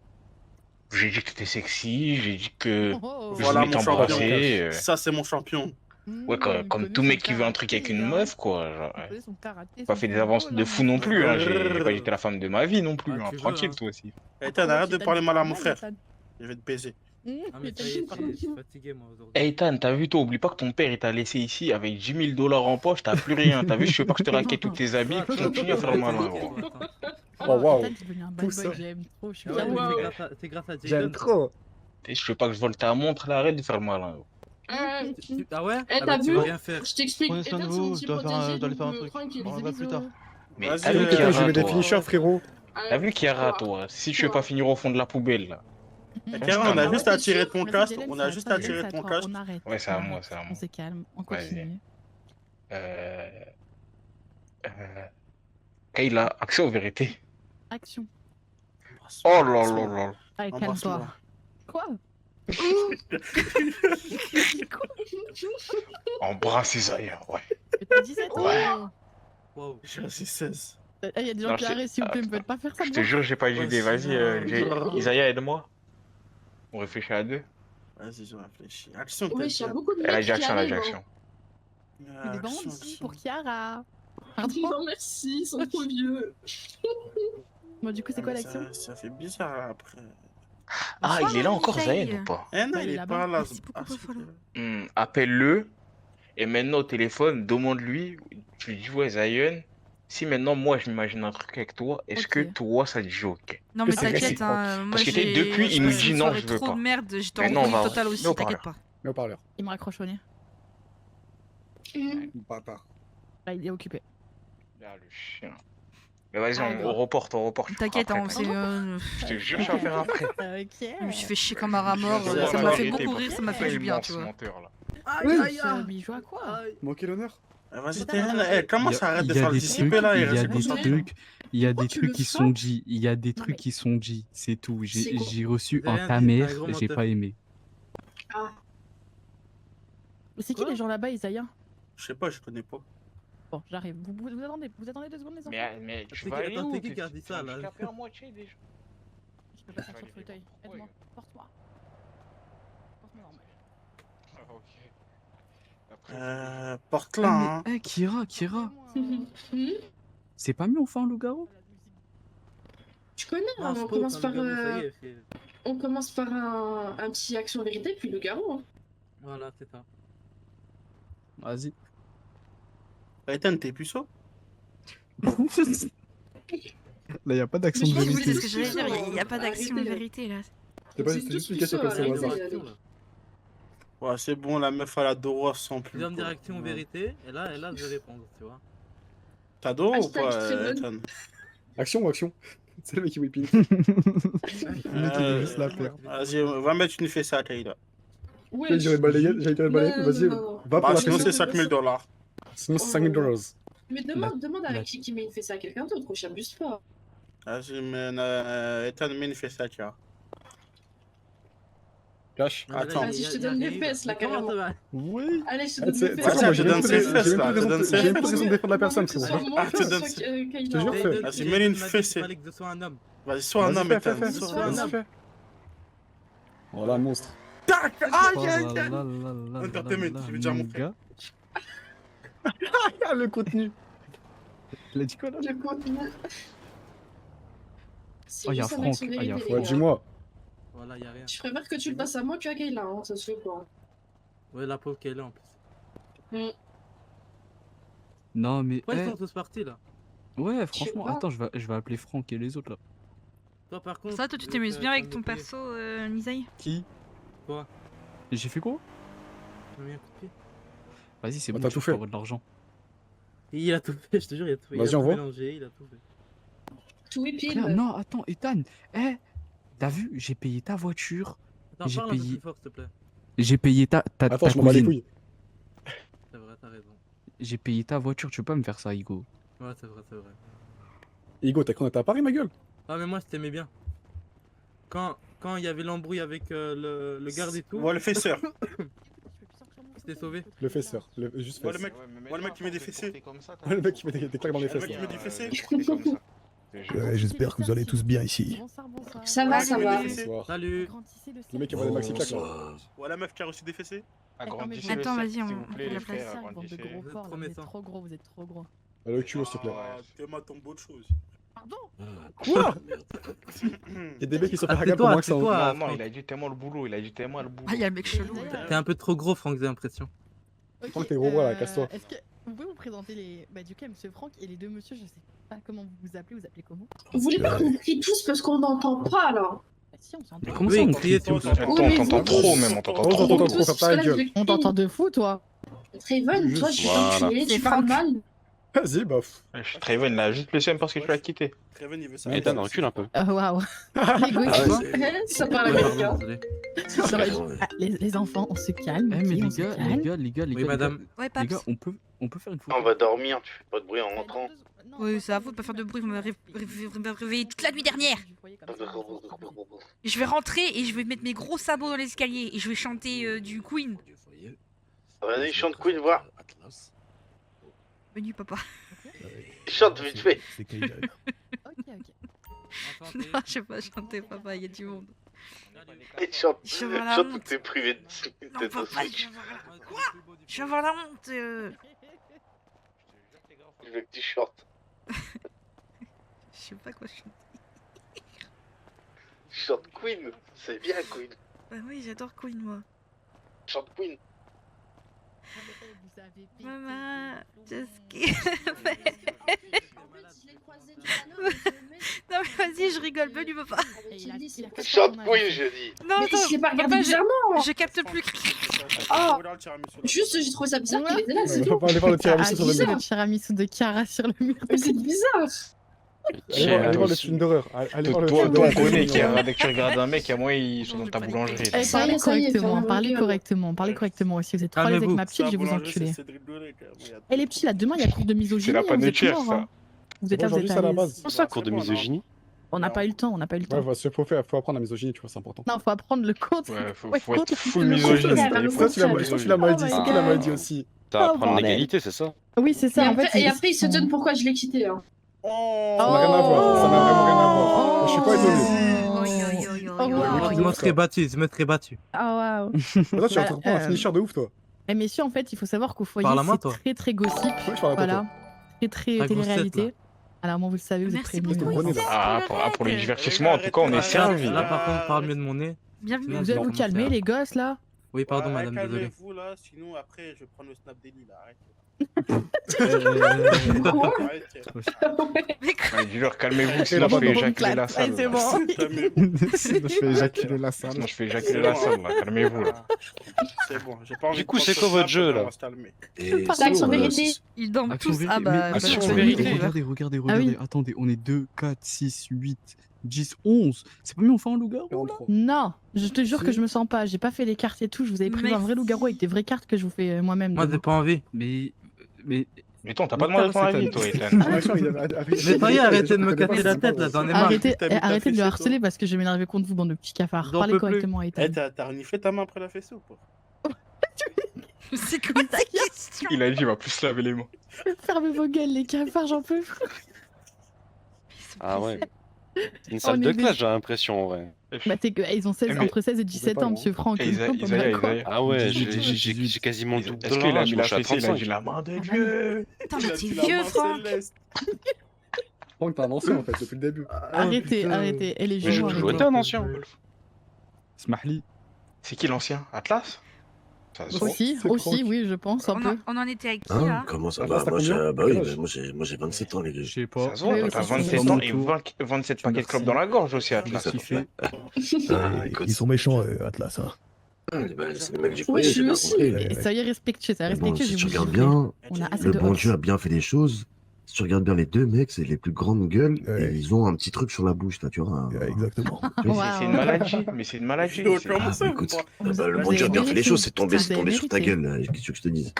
J'ai dit que t'étais sexy, j'ai dit que Oh. je Voilà voulais mon champion. t'embrasser. Ça, c'est mon champion. Ouais, comme tout mec qui veut un truc avec une meuf, quoi. Genre, Il connaît son karaté, pas son fait des judo, avances là, de fou non plus, hein. J'ai Ouais. pas été la femme de ma vie non plus, Ah, hein. tu veux, Tranquille, hein. toi aussi. Ethan, arrête de Ethan, parler mal à mon normal, frère. Ethan. Je vais te baiser. Ah, mais ça y est, je suis fatigué moi aujourd'hui. Hey Ethan, t'as vu, toi, oublie pas que ton père il t'a laissé ici avec 10 000 $ en poche, t'as plus rien. T'as vu, je sais pas que je te raquette tous tes habits, continue à faire le malin, gros. Oh waouh. Ethan, t'es devenu un bad Pousse. boy, j'aime trop. Je suis Ah ouais, fière de mais toi. c'est grâce à J'aime Jaden. trop. Je veux pas que je vole ta montre, là, arrête de faire le malin, gros. Ah ouais? Eh, Ah bah t'as tu vu? vas rien faire. Je t'explique. Prenez soin de Ethan, c'est vous, mon je petit dois protégé, aller faire un donc, truc. tranquille. On revoit plus tard. Mais Vas-y, t'as vu Putain, je Chiara, mets des toi. finishers, frérot. T'as vu Chiara, toi. Si tu veux pas finir au fond de la poubelle, là. Chiara, on a juste à tirer Vas-y, ton casque. Dylan, On c'est a à juste toi, à Dylan, tirer c'est à ton toi. casque. On arrête. Ouais, c'est à moi, c'est à On moi. se calme, on Vas-y. continue. Euh... Kayla, action ou vérité? Action. Oh là là là. Allez, Embrasse-moi. calme-toi. Quoi? Embrasse Isaiah, ouais. T'as 17 ans. Ouais. Wow, j'ai 16. Il y a des gens Non, qui je t'ai- arrêtent, s'il vous plaît, ne faites pas faire ça. Je te jure, j'ai pas eu d'idée. Vas-y, Isaiah, aide-moi. On réfléchit à deux. Vas-y, je réfléchis. Action, Oui, il y a beaucoup de Elle a mecs dit qui action, elle a dit arrivent. action. Il des bandes ici pour Chiara. Non, merci, ils sont trop vieux. Bon, du coup, c'est quoi l'action? Ça fait bizarre après. Ah, il est là encore, Zayn, ou pas? Eh non, Ouais, il il est est là-bas. pas là. Merci beaucoup pour le follow. Appelle-le. Et maintenant, au téléphone, demande-lui. Tu lui dis, ouais, Zion. Si maintenant, moi, je m'imagine un truc avec toi, est-ce que toi, ça te dit ok? Non, mais Parce que t'inquiète, c'est- hein, moi Parce que j'ai. depuis, il je nous passe dit une non, soirée je veux trop pas. de merde, j'étais en Maintenant, on couille va- totale aussi, Mais au t'inquiète parleur. pas. Mais au parleur. Il me raccroche au nez. Bâtard. Là, il est occupé. Ah, le chien. Mais vas-y, Ah, on d'accord. reporte, on reporte. je ferai T'inquiète, après, hein, c'est. Je te jure, je vais en faire après. Ok. Je me suis fait chier comme un rat mort, Je viens de ça voir m'a la fait vérité, beaucoup rire, ça m'a fait du bien, immense tu vois. menteur, là. Aïe, aïe, Mais aïe. il joue à quoi? Manquer l'honneur. Vas-y, t'es comment ça arrête de faire le des dissiper trucs, là il et y a rester des concentré? trucs, il y a des tu trucs le qui sens sont dit, il y a des Non, trucs mais- qui sont dit, c'est tout. C'est quoi? J'ai reçu Rien un dit, ta t'es mère, un gros j'ai menteur. pas aimé. Ah, Mais c'est qui les gens là-bas, Isaiah? Je sais pas, je connais pas. Bon, j'arrive. Vous attendez 2 secondes, les enfants. Mais tu C'est vas qui- aller attends, où? c'est qui qui a dit ça, là? Handicapé à moitié, déjà. Je peux pas faire sur le fauteuil. Aide-moi. Porte-moi. Porte-moi normal. Ah, ok. Après, Porte-la, hein. Eh, Kira, Hmm. c'est pas mieux, on fait un loup-garou? Tu connais, Non, hein, c'est on pas commence autant par, le garou, ça y est, c'est- on commence par un petit action-vérité, puis le garou. Hein. Voilà, c'est ça. Vas-y. Ethan, t'es puceau? Là, y a pas d'action Mais de je pense que Oui, vérité. c'est ce que j'allais dire, il y a pas d'action de Arrêtez. vérité là. C'est pas C'est juste tous une question puceaux, comme ça au arrêtez. hasard. Allez. Ouais, c'est bon, la meuf à la Doro sans Tu plus. dois me dire quoi. action ou Ouais. vérité, et là, je vais répondre, tu vois. T'as Doro ou Hashtag pas, très bonne. Ethan? Action ou action? C'est le mec qui whipping. Le mec, il veut juste la perdre. Vas-y, va mettre une fessée à Kayla. Ouais. J'allais tirer le balayette, vas-y, Non. va pour Bah, la sinon, c'est fessée. 5000 $. Sinon, c'est 5000 $. Mais demande avec qui met une fessée à quelqu'un d'autre, je t'abuse pas. Vas-y, mais Ethan, mets une fessée à Kayla. Cash. Attends. Vas-y, je te donne mes fesses là, carrément. Oui. Allez, je te Ah, donne c'est- mes c'est fesses. quoi, moi, j'ai te donne même ses plus- fesses, j'ai là, même te plus donne raison- ses j'ai même plus fesses. raison de défendre la personne, Que ce soit frérot. moi, Ah, que te ce donne soit ses- Kayla. Je te jure, fais. Vas-y, mets une fessée. Il fallait que ce soit un homme. Vas-y, sois un Vas-y, homme, fais, Ethan. fais, Sois fais. un Vas-y, homme. fais. Voilà, monstre. Tac! Aïe, Oh aïe, là aïe! là là là là Entertainment, là je vais dire à mon mon frère. gars. Ah, le contenu. Il a dit quoi là? Le contenu. C'est Oh, y a juste un Franck. action Ah, y a vérité, Franck. les Ouais, gars. dis-moi. Voilà, y a rien. Je préfère que tu le passes à moi qu'à Kayla, hein, ça se fait pas. Ouais, la pauvre qu'elle est en plus. Non, mais. Pourquoi ils eh, sont tous partis là? Ouais, franchement, pas. attends, je vais appeler Franck et les autres là. Toi, par contre. Ça, toi, tu t'amuses bien avec ton perso, Nisaï? Qui? Quoi? J'ai fait quoi? Tu m'as mis un coup de pied? Vas-y, c'est Bah, bon, t'as tu tout peux fait. avoir de l'argent. Il a tout fait, je te jure, il a tout fait. Vas-y, Il a tout envoie. mélangé, il a tout fait. Tout est pile. Frère, non, attends, Ethan. Eh, t'as vu, j'ai payé ta voiture. Attends, J'ai parle un peu payé. plus fort, s'il te plaît. J'ai payé ta Attends, je m'en bats les cousine. couilles. C'est vrai, t'as raison. J'ai payé ta voiture, tu peux pas me faire ça, Igo. Ouais, c'est vrai, c'est vrai. Igo, t'as cru qu'on était à Paris, ma gueule? Ah, mais moi, je t'aimais bien. Quand il y avait l'embrouille avec le garde et tout. Ouais, le fesseur. Je t'ai sauvé. Le fesseur. Juste Ouais, fesse. le mec qui met des fessées. Ouais, le mec qui met des claques dans les Le fesses. mec qui met des fessées. Ouais, j'espère que vous allez tous bien ici. Ça va, ça va. Bonsoir. Salut. Le mec qui envoie des maxi claques là. Ouais, la meuf qui a reçu des fessées. Agrandissez Attends, le vas-y, cercle, s'il on vous plaît, fait la les place. frères, Bande de agrandissez. gros Vous êtes porcs, trop là, vous êtes méchants. trop gros, vous êtes trop gros. Le culot, s'il te plaît. T'es ma tombe autre chose. Pardon. Quoi? Il y a des mecs qui sont Ah, fait c'est hacker pour toi, moi que c'est ça. toi. Non, non, il a dit tellement le boulot, il a dit tellement le boulot. Ah, il y a le mec chelou. T'es un peu trop gros, Franck, j'ai l'impression. Franck, t'es gros bras là, casse-toi. Est-ce que vous pouvez vous présenter les. Bah, du coup, monsieur Franck et les deux monsieur, je sais pas comment vous vous appelez comment? Vous voulez pas qu'on crie tous parce qu'on n'entend pas là? Bah, si, on s'entend. Mais comment ça, on criait tous? Oui, On mais t'entend vous trop tous. même, on t'entend On trop. t'entend Tous, trop, ferme parce ta que là, je gueule. vais On t'entend de fou, toi. Traven, toi, tu peux Voilà. crier, C'est tu parles mal. Vas-y, bah. Traven l'a juste laissé parce que tu l'as quitté. Traven, il veut ça. Ethan, recule un peu. Waouh. Ça parle américain. Les enfants, on se calme. Eh, mais ok, les on se gars, calme. les gars, Oui, madame. Ouais, les Paps. gars, on peut faire une photo. On va dormir, tu fais pas de bruit en rentrant. Oui, c'est à vous de pas faire de bruit, vous m'avez réveillé toute la nuit dernière. Et je vais rentrer et je vais mettre mes gros sabots dans l'escalier et je vais chanter du Queen. Vas-y, chante Queen, voir. Menu papa. Chante vite fait. C'est Kayla. Ok. Non, je sais pas chanter papa, il y a du monde. Et chante, Je vais avoir la chante honte. toutes tes privées Non, de papa, Switch. je vais avoir la... Quoi? Je vais avoir la honte. Je veux que tu chantes. Je sais pas quoi chanter. Chante Queen, c'est bien Queen. Bah oui, j'adore Queen, moi. Chante Queen. Maman, just kill. Non mais vas-y, je rigole, Menu papa. Chante Queen, je dis. Non, Mais attends, je l'ai pas regardé papa, bizarrement. je capte plus. Oh, juste, j'ai trouvé ça bizarre qu'il était là, c'est On tout. va pas aller voir le tiramisu sur le bizarre. mur. Le tiramisu de Chiara sur le mur. Mais c'est bizarre. Allez voir le film d'horreur. Allez voir le Toi, film on d'horreur. connaît qui a dès que tu regardes un mec, à moi, ils sont dans ta boulangerie. là. Eh, Ça y parlez est, ça y est, correctement, fermez parlez vos gueules. correctement, parlez correctement aussi. Vous êtes trop à l'aise avec Calmez-vous. ma petite, je vais vous enculer. Eh les petits, là, demain, il y a cours de misogynie. C'est la hein, vous êtes panetière, morts, ça. hein. Vous êtes là, vous Aujourd'hui, êtes c'est à la à base. l'aise. Cours de misogynie. On n'a pas eu le temps, on n'a pas eu le Ouais, temps. voilà, ce qu'il faut faire, faut apprendre la misogynie, tu vois, c'est important. Non, faut apprendre le compte. Ouais, faut Ouais, être full le misogyne. contraire, il le faut Ça, être tu l'as full dit, misogyne. c'est qui l'a dit, Oh c'est my qui l'a God. dit aussi. T'as à Oh, apprendre bordel. l'égalité, c'est ça? Oui, c'est Et ça, en après, fait. et après, il se donne pourquoi je l'ai quitté. Hein. Ça n'a rien à voir, ça n'a vraiment rien à voir. Je suis pas étonné. Je me serais battu. Ah, waouh. Toi, tu es en train de prendre un finisher de ouf, toi. Eh messieurs, en fait, il faut savoir qu'au foyer, Parle à moi, c'est toi. très très gossip. Ouais, je parle à toi, Voilà. Très Ta télé-réalité. grossette, Alors, moi, vous le savez, vous êtes Merci prévenus. beaucoup, On est Isaac, Ah, pour le arrête. divertissement, en tout cas, on est servi. Là, par contre, parle mieux de mon nez. Bienvenue. Vous allez vous calmer, les gosses, là. Oui, pardon, madame, désolé. Calmez-vous là, sinon après je vais prendre le snap d'Eli là, arrête. Mais quoi? Ouais, dis-leur, calmez-vous, sinon je fais éjaculer la salle. c'est là. bon. Sinon, je fais éjaculer la salle. Sinon, je fais éjaculer la salle, là. Calmez-vous, là. C'est bon, j'ai pas envie Du coup, de c'est prendre quoi ce votre snap, jeu, on là va se calmer. Et Taxe en sinon, vérité. Ils dorment Action tous. vérité. Ah bah, Mais bah, action c'est attendez, vérité. vérité. regardez, Ah oui. attendez, on est 2, 4, 6, 8, 10, 11. C'est pas mieux, on fait un loup-garou là? Non, je te jure que je me sens pas. J'ai pas fait les cartes et tout. Je vous avais prévu un vrai Merci. loup-garou avec des vraies cartes que je vous fais moi-même. Moi, j'ai pas envie. Mais Mais toi, t'as pas demandé ton avis, toi, Ethan. Mais soyez, arrêtez de me casser la tête là, j'en ai marre. Arrêtez de le harceler parce que je vais m'énerver contre vous, bande de petits cafards. J'en Parlez peux plus. correctement à Ethan. Eh, t'as reniflé ta main après la fessée ou pas? C'est quoi ta question? Il a dit, il va plus se laver les mains. Fermez vos gueules, les cafards, j'en peux plus. Ah ouais. C'est une On salle est de des- classe, j'ai l'impression, en vrai. Bah, ils ont 16, Eh, mais- entre 16 et 17 ans, monsieur Franck. Eh, Isaïe, Vous comprenez quoi Ah ouais, 18, j'ai quasiment le double de Est-ce qu'il a l'âge, mis moi, la je suis à fessée, il a 35. dit la main de Dieu. Putain, Il mais a t'es dit la vieux, main Franck. céleste. Franck, t'es un ancien en fait depuis le début. Arrêtez, arrêtez. Et les Mais gens, je arrêtez. étais un ancien, Wolf. Smahli. C'est qui l'ancien? Atlas? Ça se voit. Aussi, C'est aussi, Franck. oui, je pense, un peu. On en était avec qui Hein là? Comment ça Ah, va? t'as Moi, combien? bah oui, Quel bah, âge moi j'ai 27 ans, les gars. Je sais pas. Ça se voit, Oui, t'as oui, c'est 27 sûr. ans et 27 paquets de clopes dans la gorge aussi, Atlas. Ça fait. Écoute, Ils sont méchants, Atlas. Hein. bah, c'est le mec du Oui, foyer, je j'ai le bien sais. compris. Et soyez respectueux, soyez Mais bon, respectueux, si je tu vous regardes giflerai. bien, On a assez le de bon hops. Dieu a bien fait les choses. Si tu regardes bien les deux mecs, c'est les plus grandes gueules Ouais. et ils ont un petit truc sur la bouche, là, tu vois. Exactement. Oui, C'est une maladie, mais c'est une maladie. c'est- Ah, bah, écoute, bah, le bon Dieu a bien fait les choses, c'est tombé sur ta gueule, là. Qu'est-ce que tu veux que je te dise?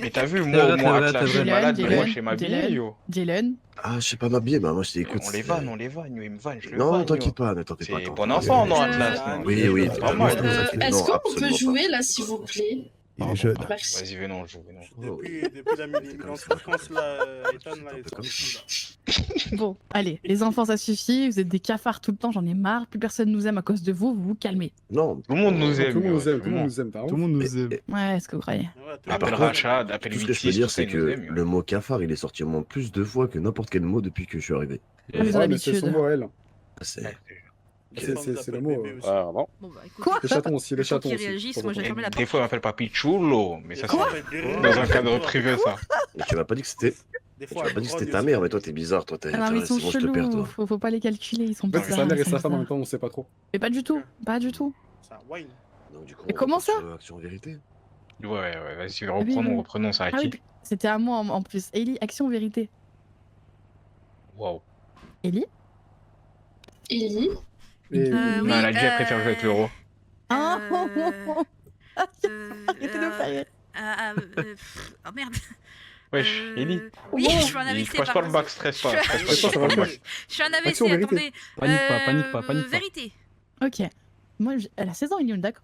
Mais t'as vu, C'est moi, vrai, moi, c'est Atlas, vrai, je suis c'est malade, vrai. mais moi, je sais m'habiller, yo. Dylan, Ah, je sais pas m'habiller, bah moi je t'écoute. On les vanne, yo, il me vanne, je le Non, vanne, t'inquiète yo. pas, ne t'inquiète pas. C'est attends, bon attends. enfant, non, Atlas? non Oui, oui, c'est pas mal. Est-ce Non, qu'on peut absolument pas. jouer là, s'il vous plaît? Il est jeune. Merci. Vas-y, venons, joue, venons. Depuis la mini-vacances là, Ethan là, ils sont tous là. Bon, allez, les enfants, ça suffit. Vous êtes des cafards tout le temps, j'en ai marre. Plus personne nous aime à cause de vous, vous vous calmez. Non. Tout le monde nous aime. Tout le monde nous aime, tout tout le monde nous aime. Tout le monde nous aime. Ouais, est-ce que vous croyez? Appelle Rachad, appelle Tout ce que je peux 86, dire, tout ça, c'est ils que nous aiment. le mot cafard, il est sorti au moins plus de fois que n'importe quel mot depuis que je suis arrivé. Ils ont Ouais, mais c'est son l'habitude. mot, elle. C'est C'est le mot. Ah, non. Bon, bah, écoute, Quoi? Les chatons aussi, les le temps chatons qu'ils aussi. réagissent, moi j'ai fermé la Des porte. fois, on m'appelle Papi Chulo, mais ça, Quoi c'est dans un cadre privé, ça. Mais tu m'as pas dit que c'était. Tu m'as pas dit que c'était ta mère, mais toi t'es bizarre, toi t'es. Alors, ils sont c'est bon, je te perds, chelous, toi. faut pas les calculer, ils sont Peut-être que bizarres. sa mère et ils sont sa femme en bizarres. même temps, on sait pas trop. Mais pas du tout, pas du tout. C'est un wine. Donc, du coup, Mais on comment repart ça sur Action Vérité. Ouais, vas-y, oui, oui. reprenons ça à Ah oui, qui? c'était à moi en plus. Ellie, action vérité. Waouh. Ellie? Ellie. Et Non, elle a dit, elle préfère jouer avec l'euro. Ah Arrêtez de faire. Oh merde. Wesh, Ellie. Oui, je suis en Il AVC. passe pas le bac, stress pas. Je suis en AVC, Action, vérité. attendez. Panique pas. Vérité. Ok. Moi, elle a 16 ans, Ellie, on est d'accord?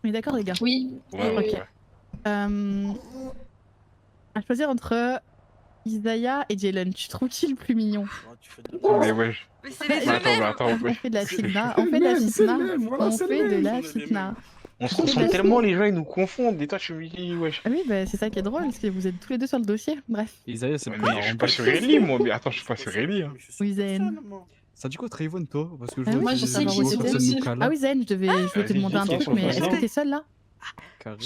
On est d'accord, les gars? Oui. Ouais, Ok. ouais. À choisir entre Isaiah et Jalen, tu trouves qui le plus mignon? Mais wesh. Mais c'est les Mais mêmes. attends, On fait de la fitna, on fait de la fitna, on fait de la fitna. On se ressemble tellement, les gens ils nous confondent. Et toi, tu me dis, wesh. Ah oui, bah, c'est ça qui est drôle, parce que vous êtes tous les deux sur le dossier. Bref. Isaiah, c'est Mais plus je suis pas sur Ellie, moi. Mais attends, je suis pas sur Ellie. Hein. Oui, Zen. Ça dit quoi, Trayvon, toi? Parce que je Ah oui, vois moi, que je les sais gens qui sont c'était censés aussi. nous caler. Ah oui, Zen, je voulais te demander un vas-y, truc, mais est-ce que vas-y. t'es seule là? Carré.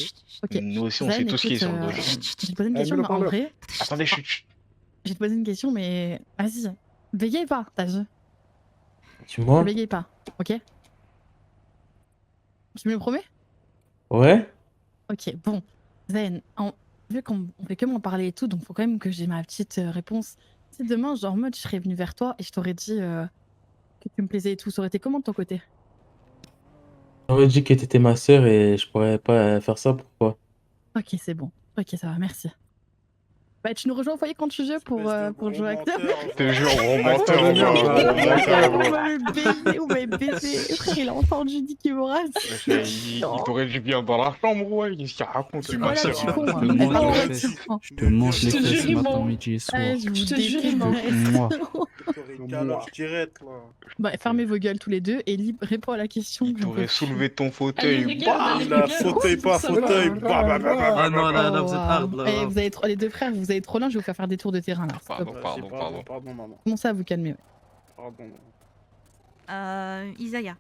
Ok. Nous aussi, on sait Zen, tout ce qui est sur le écoute, dos. je vais te poser une Eh, question, mets-le mais en parleur. vrai, Attendez, chut. je vais te poser une question, mais vas-y. Bégaye pas, t'as vu? Tu moi? Ne bégaye pas, ok? Tu me le promets? Ouais. Ok, bon. Zen, vu qu'on fait que m'en parler et tout, donc faut quand même que j'ai ma petite réponse. Si demain, genre en mode, je serais venue vers toi et je t'aurais dit que tu me plaisais et tout, ça aurait été comment de ton côté? J'aurais dit que t'étais ma sœur et je pourrais pas faire ça, pourquoi? Ok, c'est bon. Ok, ça va, merci. Bah, tu nous rejoins au foyer quand tu veux pour jouer avec toi. Je te jure, gros menteur, Vous m'avez baisé. Frère, il a entendu, dit qu'il me rase. Il t'aurait dit bien dans la chambre, ouais. Qu'est-ce qu'il raconte? Oh là, tu es con, Je te hein. mange Oh, les tu fesses. es con. Je te mange les Je te fesses jure, matin, maman. midi et soir. Ouais, je vous Je te jure, déteste. Moi. Alors, je dirais, là. Bah, fermez vos gueules tous les deux et réponds à la question. Il que j'en peux t'aurait plus. soulevé ton Allez, fauteuil. regarde, allez, La regarde. fauteuil, pas Ça fauteuil. va. Ah non, là, Oh, vous êtes wow. hard, là. Eh, vous avez trop, les deux frères, vous avez trop loin, je vais vous faire des tours de terrain là. Stop. Pardon. Pardon, maman. Commencez à vous calmer. Ouais. Pardon. Isaiah.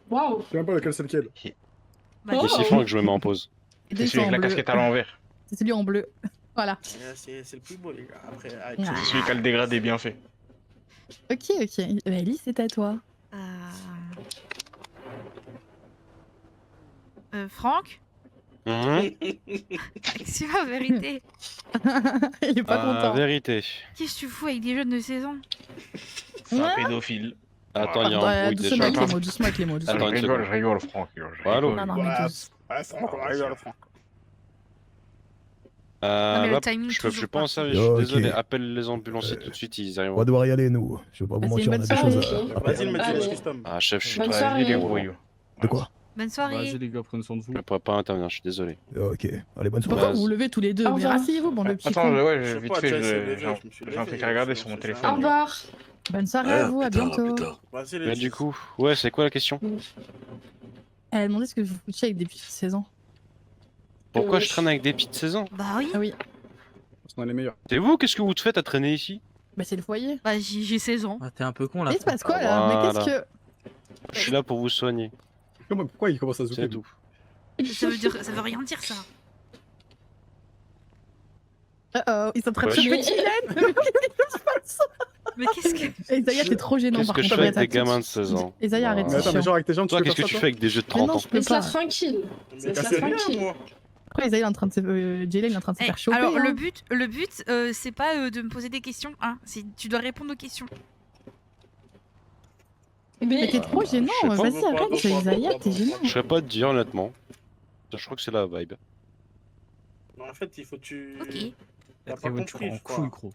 Waouh. Je sais même pas lequel c'est lequel. Bah, Oh. Et c'est fin que je me mets en pause. Les C'est deux celui sont en avec la bleu. casquette à l'envers. C'est celui en bleu. Voilà. C'est le plus beau, les gars. Après, Ah. C'est celui qui a le dégradé bien fait. Ok, ok. Bah, Ellie, c'est à toi. Franck. Action vérité. Il est pas content. Vérité. Qu'est-ce que tu fous avec des jeunes de 16 ans? C'est un pédophile. Attends, il y a un Ouais, bruit doucement avec déjà. les mots, doucement avec les mots. doucement. Attends, une Je seconde. rigole, Franck. Allô. Non, non, mais Ouais, douce. ouais, Franck, on rigole, Franck. Non, mais le Là, timing, je toujours suis pas. pas en service, je Ok. suis désolé. Appelle les ambulanciers tout de suite, ils arrivent. On va devoir y aller, nous. Je vais pas vous Passez mentir, une on a bonne des choses soirée. à Vas-y, faire. le mec, Allez. custom. Ah, chef, je suis Bonne très soirée. Les voyous. De quoi? Bonne soirée. Vas-y, les gars, prenez soin de vous. Je pourrais pas intervenir, je suis désolé. Ok. Allez, bonne Pourquoi soirée. vous vous levez tous les deux? Au Mais revoir. asseyez-vous, bande de petits Attends, cons. ouais, Je sais vite pas, fait, tu sais, c'est j'ai levé, je me suis j'ai un truc levé, à regarder je sur mon me suis téléphone. Au revoir. Bonne soirée à vous, à bientôt. Vas-y, Mais les du Chiefs. coup, ouais, c'est quoi la question? Elle a demandé ce que vous foutiez avec des petites 16 ans. Pourquoi je traîne avec des petites 16 ans? Bah oui. Ah oui. On est les meilleurs. C'est vous, qu'est-ce que vous te faites à traîner ici? Bah, c'est le foyer. Bah j'ai 16 ans. Ah, t'es un peu con là. Il se passe quoi là? Mais Voilà. qu'est-ce que. Je suis là pour vous soigner, Pourquoi il commence à c'est zouker? tout. Ça veut rien dire ça. Oh, ils sont en train de Ouais. se petit laine. Qu'est-ce qui se passe? Mais qu'est-ce que. Isaiah, t'es trop gênant Qu'est-ce par que je contre. fais avec arrête, des arrête. gamins de 16 ans? Isaiah, arrête, Mais c'est attends, mais chiant. genre avec tes jambes, tu Toi, peux qu'est-ce que faire tu ça, fais avec des jeux de Mais 30 non, ans? je peux Laisse-la pas. tranquille. Mais Laisse-la cassez rien, tranquille. moi. Pourquoi Isaiah est en train de se. Jalen est en train de se Eh, faire choper. alors hein. le but, c'est pas de me poser des questions. Hein. Tu dois répondre aux questions. Mais t'es trop gênant. je sais pas. Vas-y, arrête, Isaiah, t'es gênant. Je saurais pas te dire honnêtement. Je crois que c'est la vibe. Non, en fait, il faut que tu. Ok. T'as pas Trayvon, tu compris, prends en je crois. couille, gros.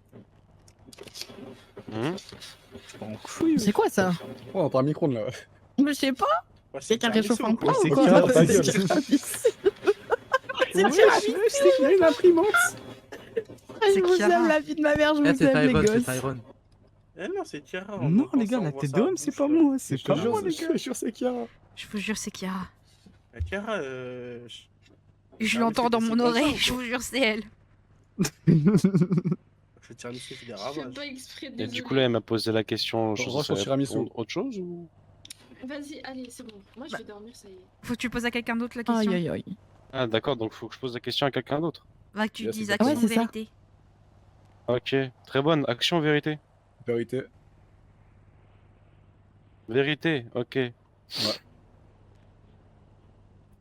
C'est quoi ça? Oh, on prend un micro là. Mais je sais pas. Ouais, c'est Quelqu'un réchauffe un plat c'est ou quoi? clair, ta C'est gueule. tiramisu. C'est Ouais, tiramisu. je sais qu'il y a une imprimante. Je vous Chiara. aime la vie de ma mère, je Eh, vous c'est aime les Tyrone, c'est gosses. Tyrone. Eh non, c'est Chiara. Non, les gars, la tête de homme, c'est pas moi. C'est pas moi, les Je gars. te jure, c'est Chiara. Je vous jure, c'est Chiara. Chiara, Je Ah, l'entends mais dans c'est mon comme ça, oreille, ou je quoi vous jure, c'est elle. je tire une fait des Je fais ravages. pas exprès, Et du désolé. coup, là, elle m'a posé la question. Je Range sais ton tiramisu. autre chose ou. Vas-y, allez, c'est bon. Moi, je vais dormir, ça y est. Faut que tu poses à quelqu'un d'autre la question. Aïe, aïe, aïe. Ah, d'accord, donc faut que je pose la question à quelqu'un d'autre. Va que tu Yes, dises exactement. action Ouais, c'est ça. vérité. Ok, très bonne. Action, vérité. Vérité. Vérité, ok.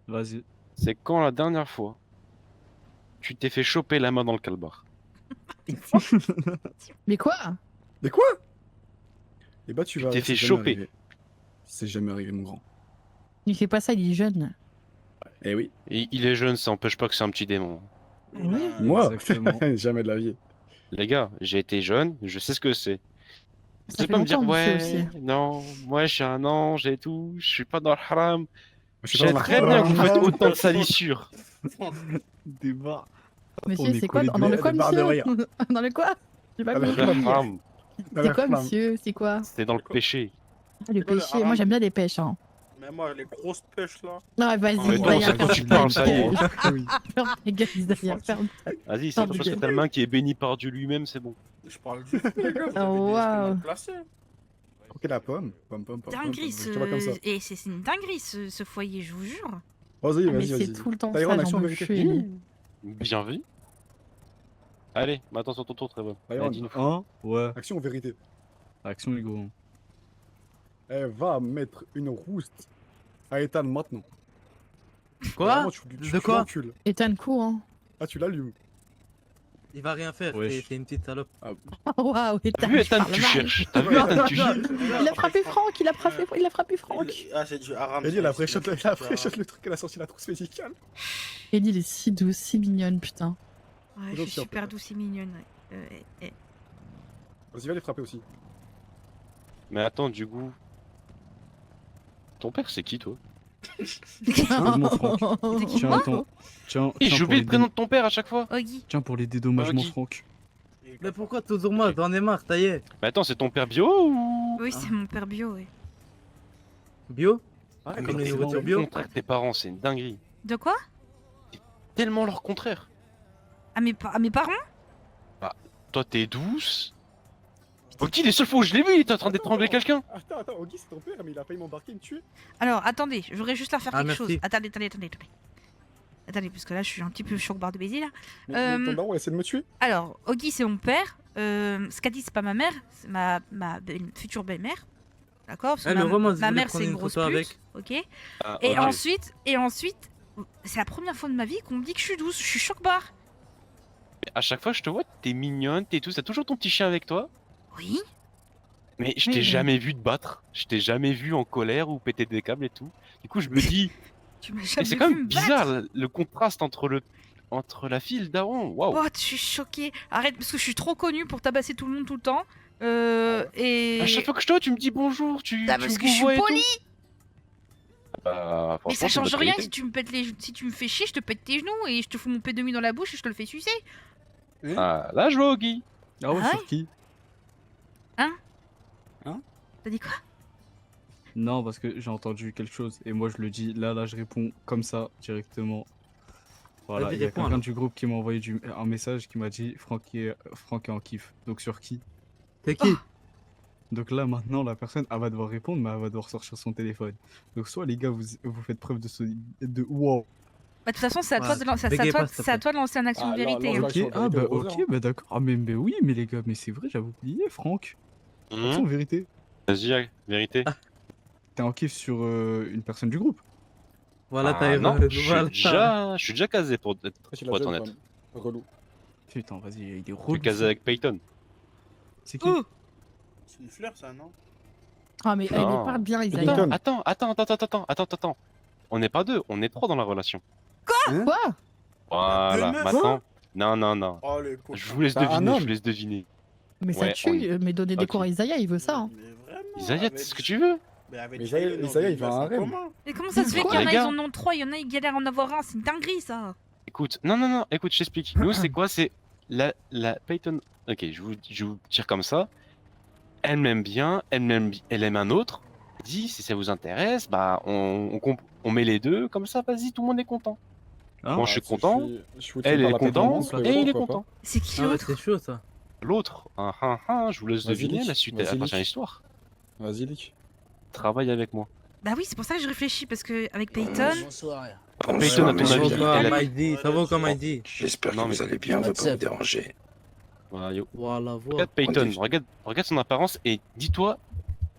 Vas-y. C'est quand la dernière fois tu t'es fait choper la main dans le calbar? Mais quoi? Mais quoi? Eh bah, tu vas. t'es c'est fait jamais choper. arrivé. C'est jamais arrivé, mon grand. Il fait pas ça, il est jeune. Eh oui. Et il est jeune, ça empêche pas que c'est un petit démon. Oui. Moi Exactement. Jamais de la vie. Les gars, j'ai été jeune, je sais ce que c'est. Ça Tu fait pas me dire, longtemps, monsieur, ouais, aussi. non, moi je suis un ange et tout, je suis pas dans le haram. Je suis Je pas sais dans le très haram. bien que vous faites autant de salissures. Débat. Monsieur, On est c'est quoi? collés Dans le de- quoi, barre de monsieur? rire. Dans le quoi? J'ai pas Dans le compris. Le haram, C'est quoi, monsieur? C'est quoi? c'est dans le péché. Ah, le quoi, le péché. Moi, haram? j'aime bien les pêches, hein. Mais moi, les grosses pêches là. Non, vas-y, Mais toi, on sait de quoi tu parles, ça y est. Ferme ta gueule, Isaiah, ferme ta Vas-y, c'est Pardon, parce que Dieu. t'as le main qui est béni par Dieu lui-même, c'est bon. Je parle juste, les gars. Vous avez Oh, des esprits waouh. mal placés. Ok, la pomme. Pomme, pomme, pomme. Dinguerie, Je te vois comme ça. Et c'est une dinguerie ce foyer, je vous jure. Vas-y, Ah, mais vas-y, c'est vas-y. tout le temps Tyron, ça, action, j'en peux vérité. plus, Ellie. Bien vu. Allez, maintenant sur ton tour, très bon. Tyron, Dis-nous. Hein? Ouais. action, vérité. Action, Hugo. Elle va mettre une rouste à Ethan maintenant. Quoi? Vraiment, De quoi? l'encules. Ethan court, hein. Ah, tu l'allumes. Il va rien faire, Wesh. c'est une petite salope. Oh, waouh, T'as Ethan, vu, je Ethan, parle tu mal. cherches. T'as vu, Ethan, tu cherches. Il a frappé Franck, il a frappé Franck. Ah, c'est du haram. Ellie, elle a c'est- pré-shot le truc, elle a sorti la trousse médicale. Ellie, elle est si douce, si mignonne, putain. Ouais, je Toujours suis sûr, super peut-être. douce et mignonne. Ouais. Vas-y, va les frapper aussi. Mais attends, du coup. Ton père, c'est qui, toi? Excuse-moi, Franck. C'est qui, Tiens, moi attends. Tiens, Et tiens, j'ai pour oublié les le prénom dé- de ton père à chaque fois. Oggy. Tiens, pour les dédommagements, Oggy. Franck. Mais pourquoi toujours moi? T'en es marre, ça y est. Mais attends, c'est ton père bio ou. Oui, c'est mon père bio, ouais. Bio? Ah, Comme les t'es nourritures le bio? contraire de tes parents, c'est une dinguerie. De quoi? Tellement leur contraire. À mes parents? Toi, t'es douce. Ok, les seules fois où je l'ai vu, il était en train d'étrangler quelqu'un. Attends, Oggy, c'est ton père, mais il a failli m'embarquer et me tuer. Alors, attendez, je voudrais juste leur faire Ah, quelque merci. chose. Attendez. Attendez, parce que là, je suis un petit peu choc-barre de baiser, là. Mais ton daron essaie de me tuer. Alors, Oggy, c'est mon père. Scadi, c'est pas ma mère, c'est ma future belle-mère. D'accord? Parce que Eh, le Romain, ma vous voulez mère, prendre c'est une une grosse photo pute. avec? Ok? Ah, Et ok. ensuite, c'est la première fois de ma vie qu'on me dit que je suis douce. Je suis choc-barre. Mais à chaque fois, je te vois, t'es mignonne, t'es tout, t'as toujours ton petit chien avec toi. Oui? Mais je Oui, t'ai mais- jamais vu te battre. Je t'ai jamais vu en colère ou péter des câbles et tout. Du coup, je me dis. Tu m'as Mais jamais c'est quand vu même me battre. bizarre le contraste entre la fille et le daron. Waouh. Oh, je suis choquée. Arrête, parce que je suis trop connue pour tabasser tout le monde tout le temps. Et. À chaque fois que je te vois, tu me dis bonjour, tu. Ah, tu parce me que je suis vouvoies et tout. polie. Bah, Mais ça franchement, change c'est rien notre si tu me pètes si tu me fais chier, je te pète tes genoux et je te fous mon P2 dans la bouche et je te le fais sucer. qualité. Ah, là, je vois Oggy. Ah ouais, Ah sur ouais qui? T'as dit quoi? Non, parce que j'ai entendu quelque chose et moi je le dis. Là, je réponds comme ça directement. Voilà, Vas-y, il y a réponds, quelqu'un alors. du groupe qui m'a envoyé un message qui m'a dit Franck est en kiff. Donc sur qui? C'est qui? Donc là maintenant la personne elle va devoir répondre mais elle va devoir sortir son téléphone. Donc soit les gars vous faites preuve de wow. Bah, de toute façon, c'est à toi Ouais, de lancer, bégayez pas, s'il te c'est à plaît. toi de lancer un action de vérité. hein. Ok, ah bah ok, bah d'accord. Ah mais oui mais les gars, mais c'est vrai, j'avais oublié Franck. Action vérité. Vas-y, vérité. T'es en kiff sur une personne du groupe. Voilà, Ah, t'as non, voilà. je suis déjà casé pour être honnête. Relou. Putain, vas-y, il est Je suis relou. casé avec Peyton. C'est qui? C'est une fleur, ça, non? Ah, mais elle Non. parle bien, Isaiah. Attends. On n'est pas deux, on est trois dans la relation. Quoi? Voilà, meufs. maintenant. Non. Oh, les pauvres. Je vous laisse Bah, un deviner, je homme. vous laisse deviner. Mais ça Ouais, tue, on est- mais donner des Ok. cours à Isaiah, il veut ça. Hein. Mais vraiment. Isaiah, c'est ce que tu veux? Mais Isaiah, il va à un rêve. Mais comment ça se fait Quoi, qu'il y en a, les ils gars en ont 3, il y en a, ils galèrent à en avoir un, c'est une dinguerie ça. Écoute, non, écoute, je t'explique. Nous, c'est quoi? C'est la Peyton. Ok, je vous tire comme ça. Elle m'aime bien, elle aime un autre. Dit, si ça vous intéresse, bah on met les deux, comme ça, vas-y, tout le monde est content. Moi, je suis content, elle est contente, et il est content. C'est qui Ah ouais, l'autre? c'est chaud ça. L'autre, je vous laisse deviner, la suite appartient à l'histoire. Vas-y, Lick. Travaille avec moi. Bah oui, c'est pour ça que je réfléchis, parce que avec Peyton. Peyton, à ton avis, elle a- Ça va comme il dit. J'espère que Non, mais- vous allez bien, on va pas vous déranger. Voilà, yo. Voilà, voilà. Regarde Peyton, regarde son apparence et dis-toi,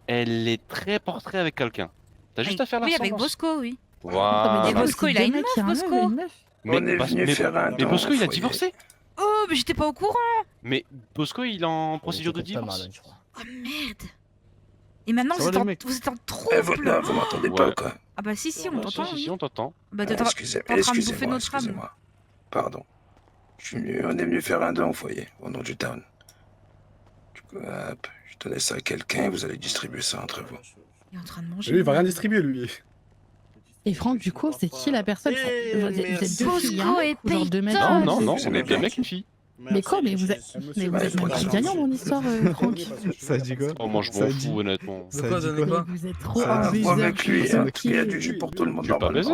elle est très portrait avec quelqu'un. T'as juste à faire la Oui, avec Bosco, oui. Voilà. Et Bosco, il a une meuf, Bosco. Mais, On est venu faire un mais don Bosco, au il a foyer. divorcé. Oh, mais j'étais pas au courant. Mais Bosco, il est en procédure de divorce. Oh merde. Et maintenant, Ça vous va, êtes, les mecs vous êtes en trouble. Vous m'entendez pas ou quoi? Ah bah si, on t'entend. Si, on t'entend. Bah t'es en train de bouffer notre âme. Excusez-moi. Pardon. On est venu faire un don au foyer, au nom du town. Du coup, hop, je donnais ça à quelqu'un et vous allez distribuer ça entre vous. Il est en train de manger. Lui, il va rien distribuer, lui. Et Franck, du coup, c'est qui la personne? Vous êtes deux filles, Bosco hein, et ou genre deux mecs? Non, on est deux mecs, une fille. Mais quoi? Mais vous êtes même pas gagnant dans l'histoire, Franck. Ça dit quoi? Oh, moi, je m'en fous, honnêtement. De quoi, donnez quoi? Vous êtes trop Ah, abuseurs. avec lui, hein, il y a du jus pour tout le monde. Je suis pas baiser.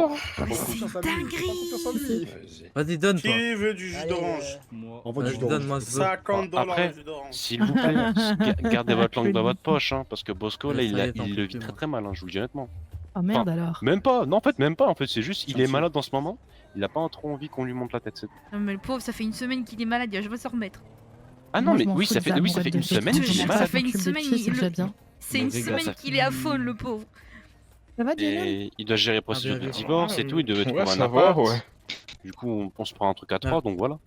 Dinguerie. Vas-y, donne toi. Qui veut du jus d'orange? Envoie du jus Vas-y, d'orange. donne-moi ce 50 $ Après, le jus d'orange. s'il vous plaît, gardez votre langue dans votre poche, hein, parce que Bosco, là, Ouais, il ça y est, t'en le peux vit plus, très moi. mal, hein, je vous le dis honnêtement. Oh merde Enfin, alors. Même pas, non, même pas, en fait, c'est juste, il est malade en ce moment, il a pas trop envie qu'on lui monte la tête. Non mais le pauvre, ça fait une semaine qu'il est malade, il va jamais se remettre. Ah non, Moi, mais je m'en oui, fous ça des fait amourettes une de semaine Peyton, qu'il est je m'en malade. Ça fait une m'occupe de semaine, pied, c'est déjà bien. C'est une Mais les gars, semaine ça qu'il est à faune, le pauvre. Ça va, Dylan? Et il doit gérer procédure de divorce et tout, il devait trouver Ouais, un ça va, appart. ouais. Du coup, on se prend un truc à trois, donc voilà.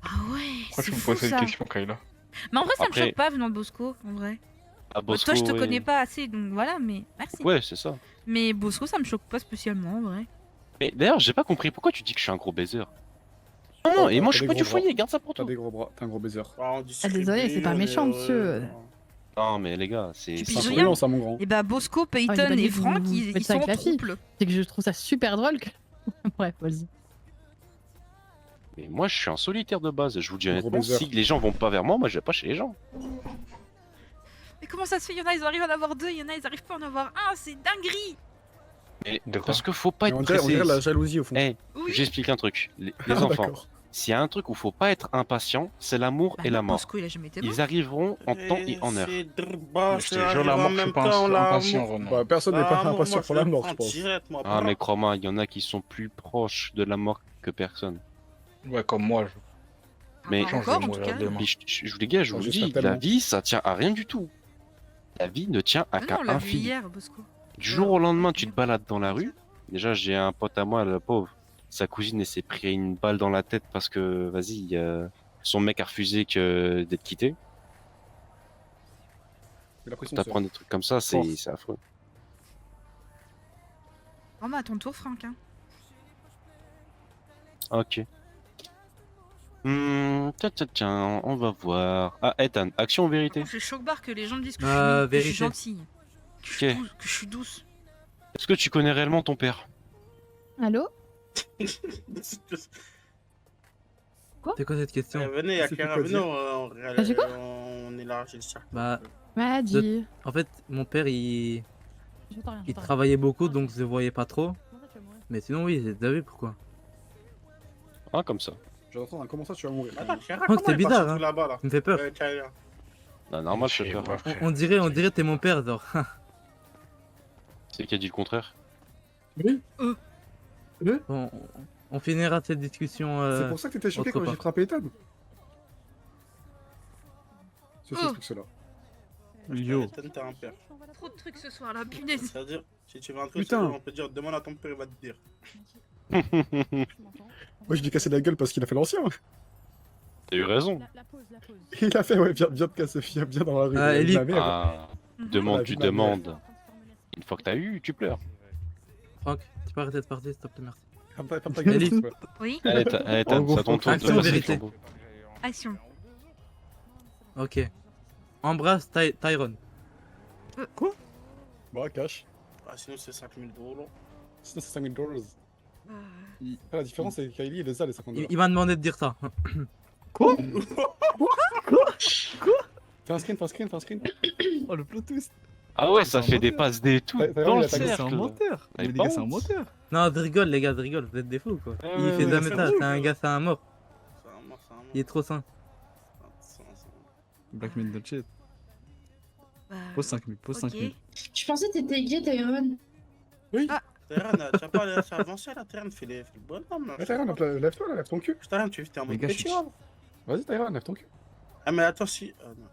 Ah ouais, Pourquoi c'est tu me fou poses cette ça. question, Kayla? Mais en vrai, ça me Après- choque pas venant de Bosco, en vrai. Ah, Bosco, Toi, je te ouais. connais pas assez, donc voilà, mais merci. Ouais, c'est ça. Mais Bosco, ça me choque pas spécialement, en vrai. Mais d'ailleurs, j'ai pas compris, pourquoi tu dis que je suis un gros baiser? Non, et moi je suis pas du foyer, garde ça pour T'as toi. des gros bras, t'es un gros baiser. Ah, désolé, c'est pas méchant, monsieur. Non, mais les gars, c'est. Tu C'est piges pas rien. violent, ça, mon grand. Et bah, Bosco, Ah, Peyton j'ai pas dit et que Franck, vous ils faites sont ça en avec la fille. couple. C'est que je trouve ça super drôle que. Bref, vas-y. Mais moi je suis un solitaire de base, je vous dis Gros honnêtement, baiser. si les gens vont pas vers moi je vais pas chez les gens. Mais comment ça se fait? Il y en a, ils arrivent à en avoir deux, il y en a, ils arrivent pas à en avoir un, c'est dinguerie! Mais parce que faut pas Mais être on pressé. dirait la jalousie au fond. Eh, Oui. j'explique un truc. Les Ah, enfants, d'accord. s'il y a un truc où faut pas être impatient, c'est l'amour Bah et la non, mort. Bosco, il a jamais été mort. Ils arriveront en temps et en heure. C'est drba, Je te c'est jure, arrivé la en mort, je suis même pas temps, impatient, l'amour. Renan. Bah, personne n'est pas L'amour, impatient moi, pour je la le mort, prends je pense. direct, moi. Ah mais crois-moi, il y en a qui sont plus proches de la mort que personne. Ouais, comme moi. Mais bah, encore, en tout cas. mais je vous les gars, je Ah, vous le j'espère dis, la tellement. vie ça tient à rien du tout. La vie ne tient à Ah non, qu'à on l'a un vu fil. hier, Bosco. Du jour au lendemain, tu te balades dans la rue. Déjà, j'ai un pote à moi, le pauvre. Sa cousine, elle s'est pris une balle dans la tête parce que, vas-y, son mec a refusé d'être quitté. Il a pris son T'apprends seul. des trucs comme ça, c'est Force. affreux. Oh, bah, à ton tour, Franck. Hein. Ok. Tiens, on va voir. Ah, Ethan, action ou vérité? Je suis choc-barre que les gens me disent que, que je Vérité. suis gentille. Ok. Que je suis douce. Est-ce que tu connais réellement ton père? Allô? C'est quoi cette question? Venez, à C'est Clara, quoi venez, dire Ah, j'ai quoi? on élargit le cercle. Bah, Bah, dis. en fait, mon père, il J'entends rien, il j'entends rien. travaillait beaucoup, donc je le voyais pas trop. Mais sinon, oui, t'as vu pourquoi? Ah, comme ça. J'entends, comment ça tu vas mourir? Attends, Clara, Franck, comment c'est elle est bizarre, partie hein. tout là-bas, là Tu me fais peur. Clara. Non, normal, je fais peur. On dirait t'es mon père, genre. C'est qui a dit le contraire? Oui. Bon, on finira cette discussion. C'est pour ça que t'étais choqué autre quand j'ai part. frappé Ethan. Ceci Oh. explique cela. Yo. Ethan, t'as un père. Trop de trucs ce soir, là, punaise. C'est-à-dire, si tu veux un truc, Putain. c'est-à-dire, on peut dire, demande à ton père, il va te dire. Moi je lui ai cassé la gueule parce qu'il a fait l'ancien. T'as eu raison. Il a fait, ouais, viens te casser, viens dans la rue. Ah, de Ellie. ma mère. Ah, demande, Ah, tu ma mère. demandes. Une fois que t'as eu, tu pleures. Franck, tu peux arrêter de parler, s'il te plaît, merci. Ferme ta gueule. Ellie. ouais. Oui, Allez, Ethan, En gros, c'est à ton tour de action passer le vérité. flambeau. action. Ok. Embrasse Tyrone. Bah, cash. Ah, sinon, c'est 5000 $. Sinon, c'est 5000 $. Ah. Ah, la différence, c'est que Kylie, il les a, les 50 $. Il m'a demandé de dire ça. Quoi? Fais un screen, fais un screen, fais un screen. Oh, le plot twist. Ah ouais, ça fait des passes des tout dans le cercle. C'est un menteur. Mais les gars, c'est un menteur. Non, je rigole, les gars, je rigole, vous êtes des fous quoi. Il fait jamais ça, c'est un gars, c'est un mort. Il est trop sain. Blackmail de chat. Pose 5 minutes, pose 5 minutes. Je pensais que t'étais gay, Tyrone. Oui. Tyron, tu as pas laissé avancer là, Tyron, fais le bonhomme là. Tyron, lève-toi là, lève ton cul. Tyron, tu es en mode petit là. Vas-y, Tyron, lève ton cul. Ah, mais attends, si. Non.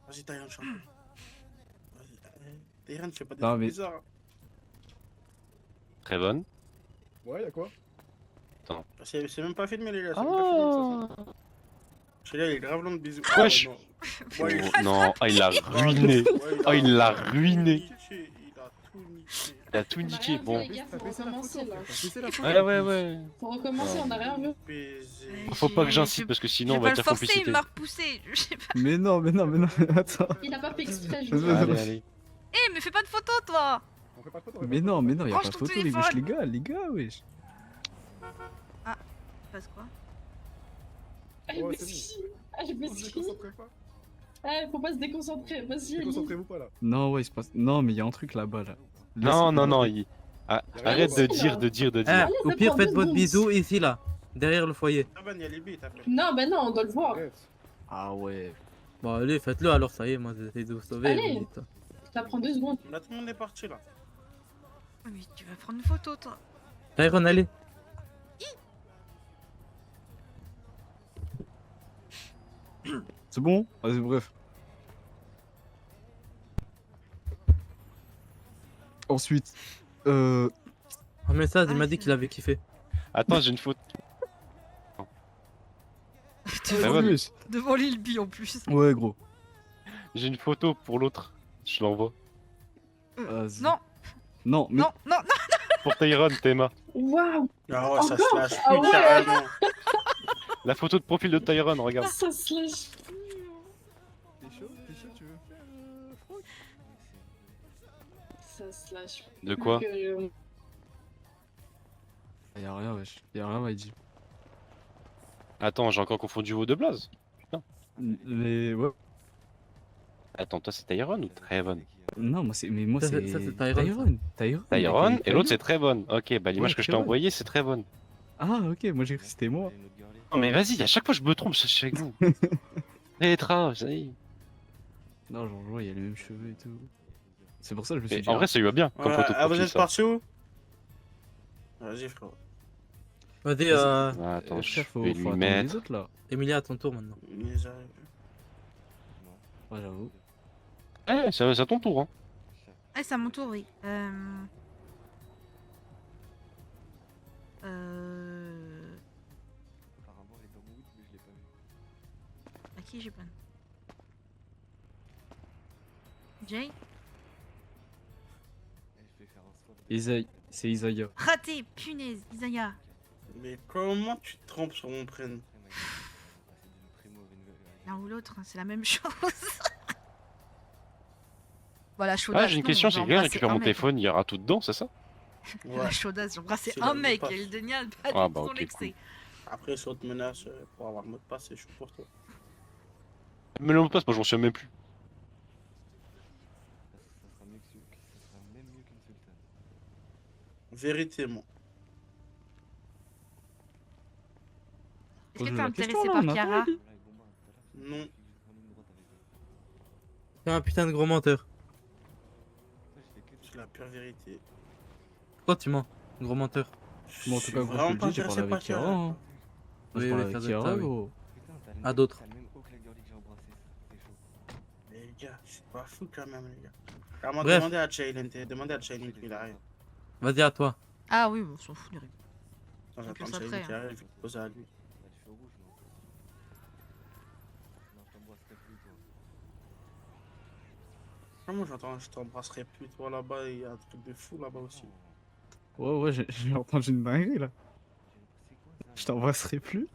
Vas-y, Tyron, chante. Vas-y, Tyron, fais pas des trucs bizarres. Très bonne. Ouais, y'a quoi? Attends. C'est même pas filmé, les gars. C'est même pas filmé, ça. Je suis là, il est grave long de bisous. Wesh. Oh, non, ah, il l'a ruiné. Oh, il l'a ruiné. Il a tout niqué. Bon. Les gars, faut recommencer là. Ouais. Faut recommencer, on a rien vu. Faut pas que j'incite parce que sinon on va dire complicité. Il m'a repoussé, je sais pas. Mais non, attends. Il a pas fait exprès, je Allez, veux dire. allez. Eh, mais fais pas de photos, toi. Mais non, y'a Range pas de ton photo, les téléphone. wesh, les gars, wesh. Ah, il passe quoi? Elle m'esquive. Elle m'esquive. Eh, faut pas se déconcentrer, vas-y. Déconcentrez-vous pas là. Non, ouais, il se passe. Non, mais y'a un truc là-bas là. Non, arrête de dire. Eh, au pire, faites votre bisou ici là, derrière le foyer. Non, bah non, on doit le voir. Ah ouais. Bon, allez, faites-le alors, ça y est, moi j'essaie de vous sauver. Allez. vous dites. Ça prend 2 secondes. Là, tout le monde est parti là. Oui, mais tu vas prendre une photo, toi. Tyron, allez. C'est bon? Vas-y, bref. Ensuite, Un message, il m'a dit qu'il avait kiffé. Attends, j'ai une faute. Devant l'île en plus. Ouais, gros. J'ai une photo pour l'autre. Je l'envoie. Non. Non, mais... Non. Pour Tyron, Théma. Waouh. Ah ouais, ça se lâche Ah plus ouais. carrément. La photo de profil de Tyron, regarde. Ça se lâche. T'es chaud, tu veux faire Ça se lâche. De quoi? Y'a rien, wesh. Y'a rien, Maïdi. Attends, j'ai encore confondu vos deux blazes. Putain. Mais ouais. Attends, toi c'est Tyron ou Trayvon? Non, moi c'est. Mais moi Ça, c'est. c'est Tyron. Tyron, et l'autre c'est Trayvon. Ok, bah l'image Ouais, que je t'ai Trayvon. envoyée c'est Trayvon. Ah, ok, moi j'ai cru que c'était moi. Non mais vas-y, à chaque fois je me trompe, je suis avec vous. Rétra, ça y est. Non, genre, je vois, il a les mêmes cheveux et tout. C'est pour ça que je me suis Mais dit. en vrai, ça lui va bien comme Ouais, photo de ah, vous profil, êtes ça. parti où? Vas-y, frérot. Vas-y, Attends, je frère, faut vais lui attendre mettre. les autres là. Emilia, à ton tour maintenant. Ils arrivent. Ouais, j'avoue. Eh, c'est à ton tour, hein. Ah, c'est à mon tour, oui. À qui j'ai pas? Jay? Isaïe, c'est Isaiah. Raté, punaise, Isaiah. Mais comment tu te trompes sur mon prénom? L'un ou l'autre, hein, c'est la même chose. Voilà, chaudasse. Ah, j'ai une question, c'est j'ai quelqu'un récupère mon téléphone, il y aura tout dedans, c'est ça? La chaudasse, j'ai embrassé C'est un le mec mot de et le dénial pas Ah, du bah, tout ok, l'excès. Après, si on te menace pour avoir le mot de passe, c'est chaud pour toi. Mais le mot de passe, moi j'en souviens même plus. Vérité, moi. Est-ce que Pose-lui t'es la intéressé question, là, par on a Chiara? pas dit. Non. T'es un putain de gros menteur. C'est la pure vérité. Pourquoi tu mens, gros menteur? Bon, en tout cas, gros, je te le dis, j'ai parlé avec Chiara. Hein. Moi, je Oui, parle oui, avec ça Chiara, doit être ça, gros. À d'autres. Les gars, c'est pas fou quand même, les gars. Comment Bref. demander à Jalen, demandez à Jalen qu'il arrive. Vas-y, à toi. Ah oui, on s'en fout les règles. Quand Réponse j'attends après, Jalen qui hein. arrive, je vais poser à lui. Comment j'entends, je t'embrasserai plus, toi là-bas, il y a un truc de fou là-bas aussi. Ouais, j'ai entendu une dinguerie là. Je t'embrasserai plus.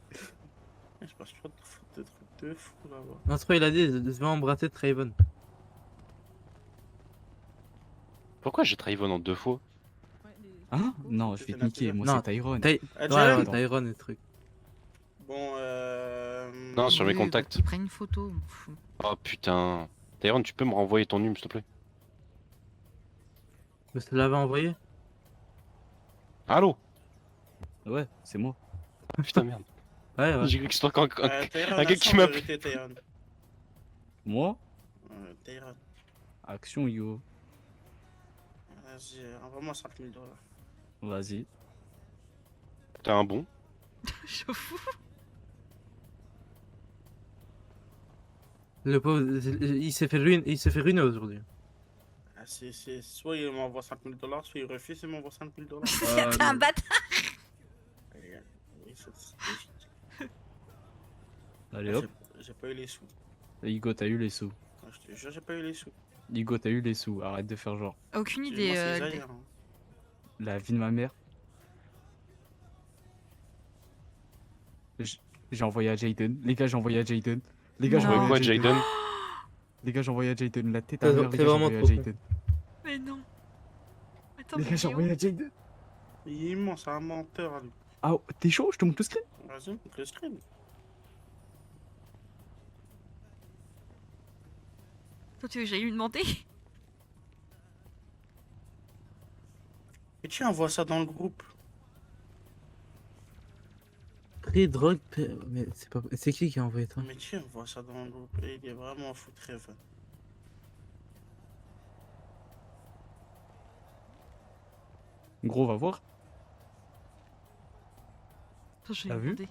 Je passe pas de trucs de fou là-bas. Non, c'est pas, il a dit, je vais embrasser Trayvon. Pourquoi j'ai Trayvon en 2 fois? Hein? Non, je vais te niquer, moi Non, c'est Tyron. Ouais, Jalen Tyron et truc. Bon, Non, sur mes Oui, contacts. Qu'ils prennent une photo, on m'en fout. Oh putain. Tyron, tu peux me renvoyer ton numéro, s'il te plaît? Mais ça l'avait envoyé? Allô? Ouais, c'est moi. Putain, merde. Ouais, ouais. J'ai cru que c'était encore Tyron, un gars qui m'a appelé. Tyron. Moi? Tyron. Action, yo. Vas-y, envoie-moi 5000 $. Vas-y. T'as un bon? J'avoue. Le pauvre, il s'est fait ruiner aujourd'hui. Ah, soit il m'envoie 5000 $, soit il refuse, il m'envoie 5000 $. T'es un bâtard. Allez hop. J'ai pas eu les sous. Igo, t'as eu les sous. Non, je te jure, j'ai pas eu les sous. Igo, t'as eu les sous. Arrête de faire genre. Aucune Moi, idée. c'est Zaire, hein. La vie de ma mère. J'ai envoyé à Jaden. Les gars, j'ai envoyé à Jaden. Les gars, j'ai Non. envoyé à Quoi, Jaden? Les gars, j'ai envoyé à Jaden. La tête C'est à l'heure, les c'est gars, j'ai vraiment envoyé à trop Jaden. Mais non. Attends, Les mais gars, j'ai Léo, envoyé à Jaden. Il est immense, c'est un menteur, lui. Ah, t'es chaud? Je te montre le screen? Vas-y, montre le screen. toi tu veux que j'aille lui demander? Et tu envoies ça dans le groupe. Prix, drogue, mais c'est qui a envoyé ça? Mais tu envoies ça dans le groupe. Et il est vraiment fou, très fun. Gros, va voir. Attends, je vais T'as lui vu? demander.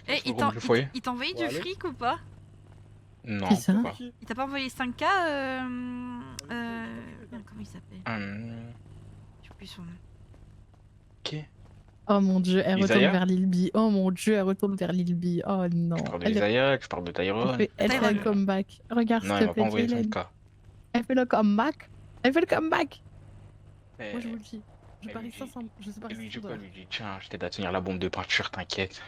Eh, il t'a envoyé du fric ou pas? Non, Qui ça? pas. Il t'a pas envoyé 5K comment il s'appelle? Je sais plus son nom. Qui? Oh mon dieu, elle retourne Isaiah vers Lilby. Oh mon dieu, elle retourne vers Lilby. Oh non. Je parle de Isaiah, je parle de Tyron. Elle fait un comeback. Regarde, Non, s'il elle te m'a pas plaît, envoyé Jalen. 5K. Elle fait le comeback. Elle fait le comeback. Eh, Moi, je vous le dis. Je elle parie lui dit- 500. Je sais pas Elle lui dit 500 quoi? Elle lui dit tiens, je t'aide à tenir la bombe de peinture, t'inquiète.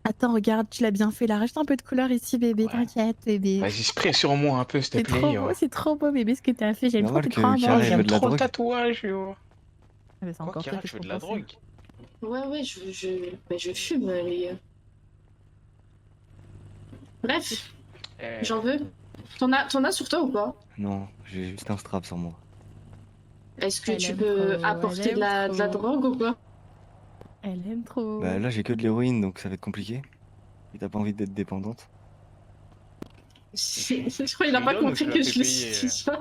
Attends, regarde, tu l'as bien fait là. Rajoute un peu de couleur ici, bébé. T'inquiète, bébé. Vas-y, spray sur moi un peu, s'il te C'est plaît. trop yo. beau, c'est trop beau, bébé, ce que t'as fait. J'aime trop Normal tes que croix en Carré or. veut de la Trop de drogue. tatouages, yo. Ah, mais c'est Quoi, encore Kira, pire que tu veux ce de qu'on la pensait. drogue? Ouais, je fume, les gars. Bref, Eh, j'en veux. T'en as sur toi ou pas? Non, j'ai juste un strap sur moi. Est-ce que Elle tu aime peux trop, apporter elle de la aime trop. drogue ou pas? Elle aime trop. Bah là, j'ai que de l'héroïne, donc ça va être compliqué. Et t'as pas envie d'être dépendante? Je crois qu'il a Tu pas lui donnes ou compris tu que la je fais le payer, suis ça.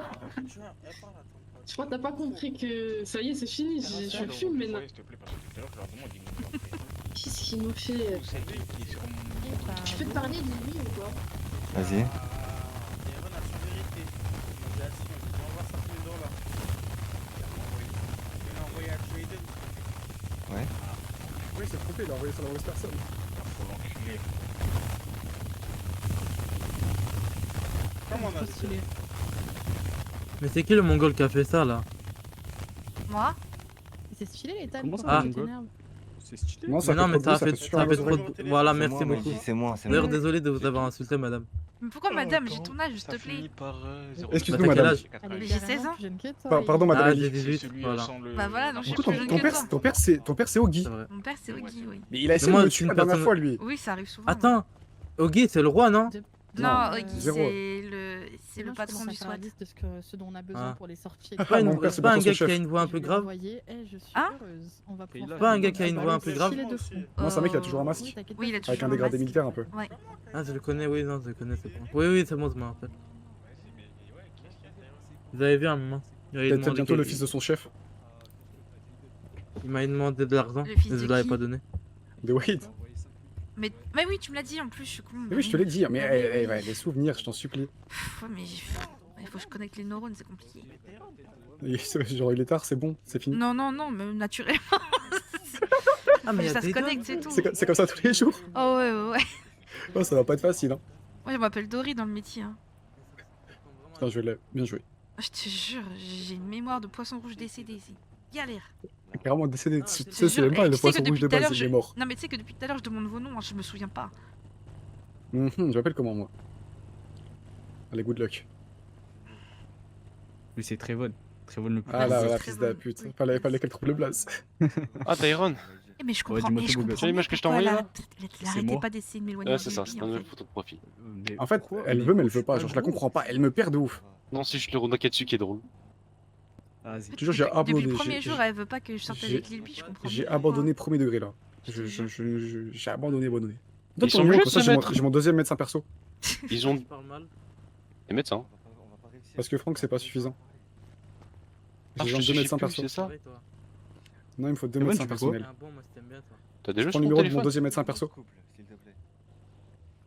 Je crois que t'as pas compris que ça y est, c'est fini. Je fume maintenant. S'il te plaît, parce que tout à l'heure, je leur demande, ils nous ont fait. Qu'est-ce qu'il nous fait? Vous savez qui est sur mon- Tu peux te parler de lui ou pas? Vas-y. Ouais. Oui, c'est trompé, il a envoyé sur la mauvaise personne. Faut l'enculer. Comment on a Stylé. Mais c'est qui le mongol qui a fait ça là? Moi? C'est stylé les tables. Comment ça, pourquoi tu Mongol? t'énerves? C'est stylé. Non, Mais non, mais ça a fait super trop mal. de. Voilà, C'est merci moi, beaucoup. Maggie, c'est moi, c'est D'ailleurs, moi. désolé de vous avoir insulté, madame. Mais pourquoi madame? J'ai ton âge, s'il te plaît. Excuse-nous, Bah, t'as quel madame. âge? Elle est Mais j'ai 16 carrément ans. plus jeune que toi, Pardon, madame Ah, Ellie. j'ai 18, Celui voilà. sans le- Bah voilà, donc je suis Du coup, plus jeune ton que toi. ton père, c'est Oggy. C'est vrai. Mon père, c'est Oggy, oui. Mais il a essayé moi, de me je suis tuer une la dernière personne- fois, lui. Oui, ça arrive souvent. Attends, Oggy, c'est le roi, non? Non, Non, Oggy, zéro. c'est le Sinon, je patron commence à du faire la SWAT. liste de ce dont on a besoin Ah. pour les sorties. C'est pas, Mon père, c'est c'est pas un bientôt gars son qui a chef. une voix un peu grave? Je suis Hein heureuse. On va pouvoir C'est pas un faire gars des qui a une balles voix un peu grave? stylées de fou. Non, c'est un mec qui a toujours un masque. Oui, t'inquiète Oui, il pas, a c'est toujours Avec un un dégradé masque. militaire un peu. Ouais. Ah, je le connais, oui, non, je le connais, c'est bon. Oui, oui, c'est bon, je me rappelle. Vous avez vu un moment? Il m'avait Peut-être demandé bientôt le que- fils de son chef. Il m'a demandé de l'argent, Le et fils de je l'avais qui? pas donné. De Wade. Mais oui, tu me l'as dit en plus, je suis con. Mais oui, je te l'ai dit, mais Ah oui, oui. ouais, les souvenirs, je t'en supplie. Pff, ouais, mais il faut que je connecte les neurones, c'est compliqué. Genre, il est tard, c'est bon, c'est fini. Non, non, non, même naturellement. Ah, mais il y a ça se des connecte, dons. c'est tout. C'est comme ça tous les jours. Oh ouais, ouais, ouais. Oh, ça va pas être facile, hein. Moi, je m'appelle Dory dans le métier. Hein. Putain, je l'ai bien joué. Je te jure, j'ai une mémoire de poisson rouge décédé, c'est galère. Carrément décédé. Je Tu te sais, c'est jure. même pas Et le tu sais que poisson rouge depuis de tout à base, l'heure, il est mort. Non, mais tu sais que depuis tout à l'heure, je demande vos noms, hein, je me souviens pas. Je m'appelle comment, moi? Allez, good luck. Lui, c'est Trevon. Trevon le plus. Ah là, c'est la très fils de la bon. pute. Oui. Fallait qu'elle trouve le blaze. Ah, Tyron, Mais je Ouais, comprends. dis-moi mais tout, je beau gosse. comprends C'est l'image que je t'ai pourquoi envoyée, elle là elle arrêtait moi. pas d'essayer de m'éloigner. Ouais, c'est ça, de c'est lui, un en nouveau fait. photo de profil. En fait, elle veut, mais elle veut pas. Genre, je la comprends pas. Elle me perd de ouf. Non, c'est juste le Ronakatsu qui est drôle. Vas-y. Je te jure, j'ai Depuis abandonné. le premier j'ai- jour, elle veut pas que je sorte j'ai- avec Lilby, je comprends. J'ai mieux abandonné pourquoi. premier degré là. J'ai abandonné. Donne Ils ton sont numéro, obligés comme de ça se j'ai mon, mettre. j'ai mon deuxième médecin perso. Ils ont Tu parles mal. des médecins. Parce que Franck, c'est pas suffisant. Ah, J'ai je besoin te de deux suffis médecins plus, perso. c'est ça Ouais, toi. Non, il me faut deux Evan, médecins tu fais quoi personnels. Ah bon, moi, si t'aimes bien, toi. T'as déjà Je prends sur le ton numéro de mon téléphone deuxième médecin perso.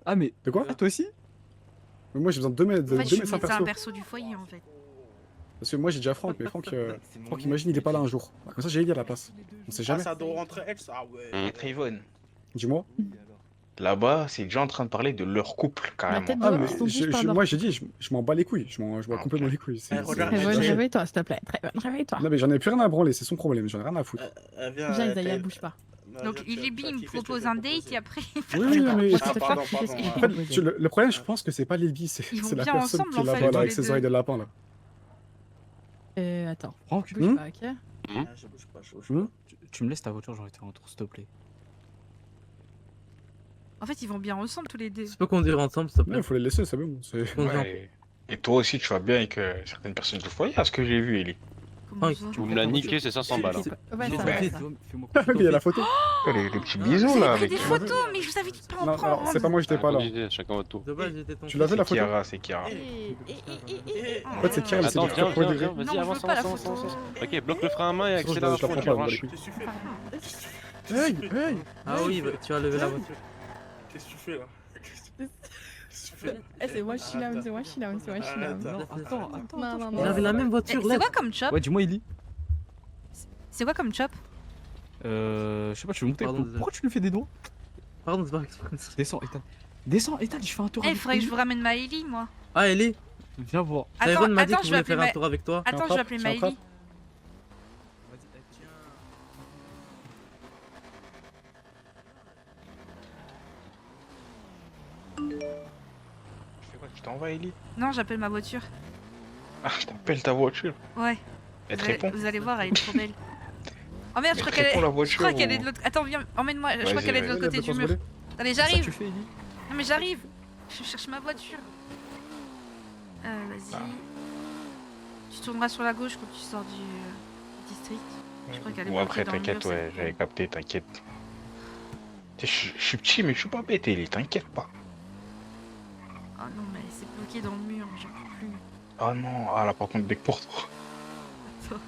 Ah, mais. De quoi? Toi aussi? Mais moi j'ai besoin de En fait, je deux suis médecins médecin perso. perso du foyer en fait. Parce que moi j'ai déjà Franck, mais Franck, imagine il est pas là un jour. Comme ça j'ai Ellie à la place. On sait Ah, jamais. ça doit rentrer ex. Ah ouais. Trayvon, Dis-moi. là-bas, c'est déjà en train de parler de leur couple, carrément. tête Ah, dehors, mais ils sont tous par moi là. j'ai dit, je m'en bats les couilles. Je m'en complètement les couilles. Eh, regarde, Très bonne, J'ai- réveille-toi, s'il te plaît. Très bonne, réveille-toi. Non, mais j'en ai plus rien à branler, c'est son problème. J'en ai rien à foutre. Viens, Viens, Isaiah, bouge pas. Donc Lilby me propose un date et après. Oui, oui, mais. Ah, pardon, En pardon. fait, le problème, je pense que c'est pas Lilby, c'est Ils vont la bien personne ensemble, qui est en fait, là-bas tous avec les ses deux. oreilles de lapin là. Attends. Franck, Bouge pas, ok? Ah, je bouge pas, je bouge Hmm pas. tu me laisses ta voiture, j'ai envie de faire un tour, s'il te plaît. En fait, ils vont bien ensemble tous les deux. Tu peux conduire ensemble, s'il te Ouais, plaît. faut les laisser, c'est bon. c'est- Conduire Ouais. Et toi aussi, tu vas bien avec certaines personnes du foyer, à ce que j'ai vu, Ellie. Comment Ah, ça Vous me l'avez niqué, c'est 500 balles. hein. Ouais, ça J'ai va, fait- ça. Fais-moi Ah, mais il y a la photo. Les petits Vous bisous avez là. pris avec- des photos, mais je vous avais dit de pas en Non, alors c'est pas prendre. moi, j'étais pas là. Conduisez, chacun votre tour. De base, j'étais ton Tu l'as vu la C'est photo? Kiara, c'est Kiara. En fait, c'est Kiara, c'est Attends, du viens, premier viens, degré. viens, vas-y, Non, je avance, veux pas la avance, photo. avance. Ok, bloque le frein à main et Sinon, je accélère à la fond, prends tu pas, branches. Qu'est-ce que tu fais Hey, hey. Ah oui, bah, tu vas lever la voiture. Qu'est-ce que tu fais là? Qu'est-ce que tu fais? Eh, c'est moi, Shilam, c'est moi, Shilam, c'est moi, Shilam. Attends. Non, non, Il non. avait la même Eh, voiture, c'est là. quoi comme chop? Ouais, dis-moi, Ellie. C'est quoi comme chop? Je sais pas, tu veux monter. Pardon, désolé. Pourquoi tu lui fais des doigts? Pardon, c'est pas exprès. Descends, Ethan. Descends, Ethan, je fais un tour. Eh, il avec faudrait que je Ellie. vous ramène ma Ellie, moi. Ah, Ellie, Viens voir. Trayvon m'a dit attends, qu'il je vais voulait faire appeler un tour avec toi. Attends, je vais appeler Tiens, ma frappe. Ellie. Tu fais quoi? Tu t'envoies, Ellie? Non, j'appelle ma voiture. Ah, je t'appelle ta voiture. Ouais. Elle te Vous allez, répond. vous allez voir, elle est trop belle. Oh merde, je crois Mais qu'elle réponds la est. Je voiture crois qu'elle ou- est de l'autre. Attends, viens, emmène-moi. Je crois Vas-y, qu'elle est de l'autre Ouais, côté elle du peut mur. pas se Allez, Ça, j'arrive. tu fais, Ellie. Non, mais j'arrive. Je cherche ma voiture. Vas-y. Ah. Tu tourneras sur la gauche quand tu sors du district. Je crois qu'elle est Bon, après, bloquée dans le t'inquiète, mur, ouais, c'est- j'avais capté, t'inquiète. Je suis petit, mais je suis pas bête, Ellie, t'inquiète pas. Oh non, mais elle s'est bloquée dans le mur, j'en peux plus. Ah non, ah là, par contre, bec pour toi. Attends.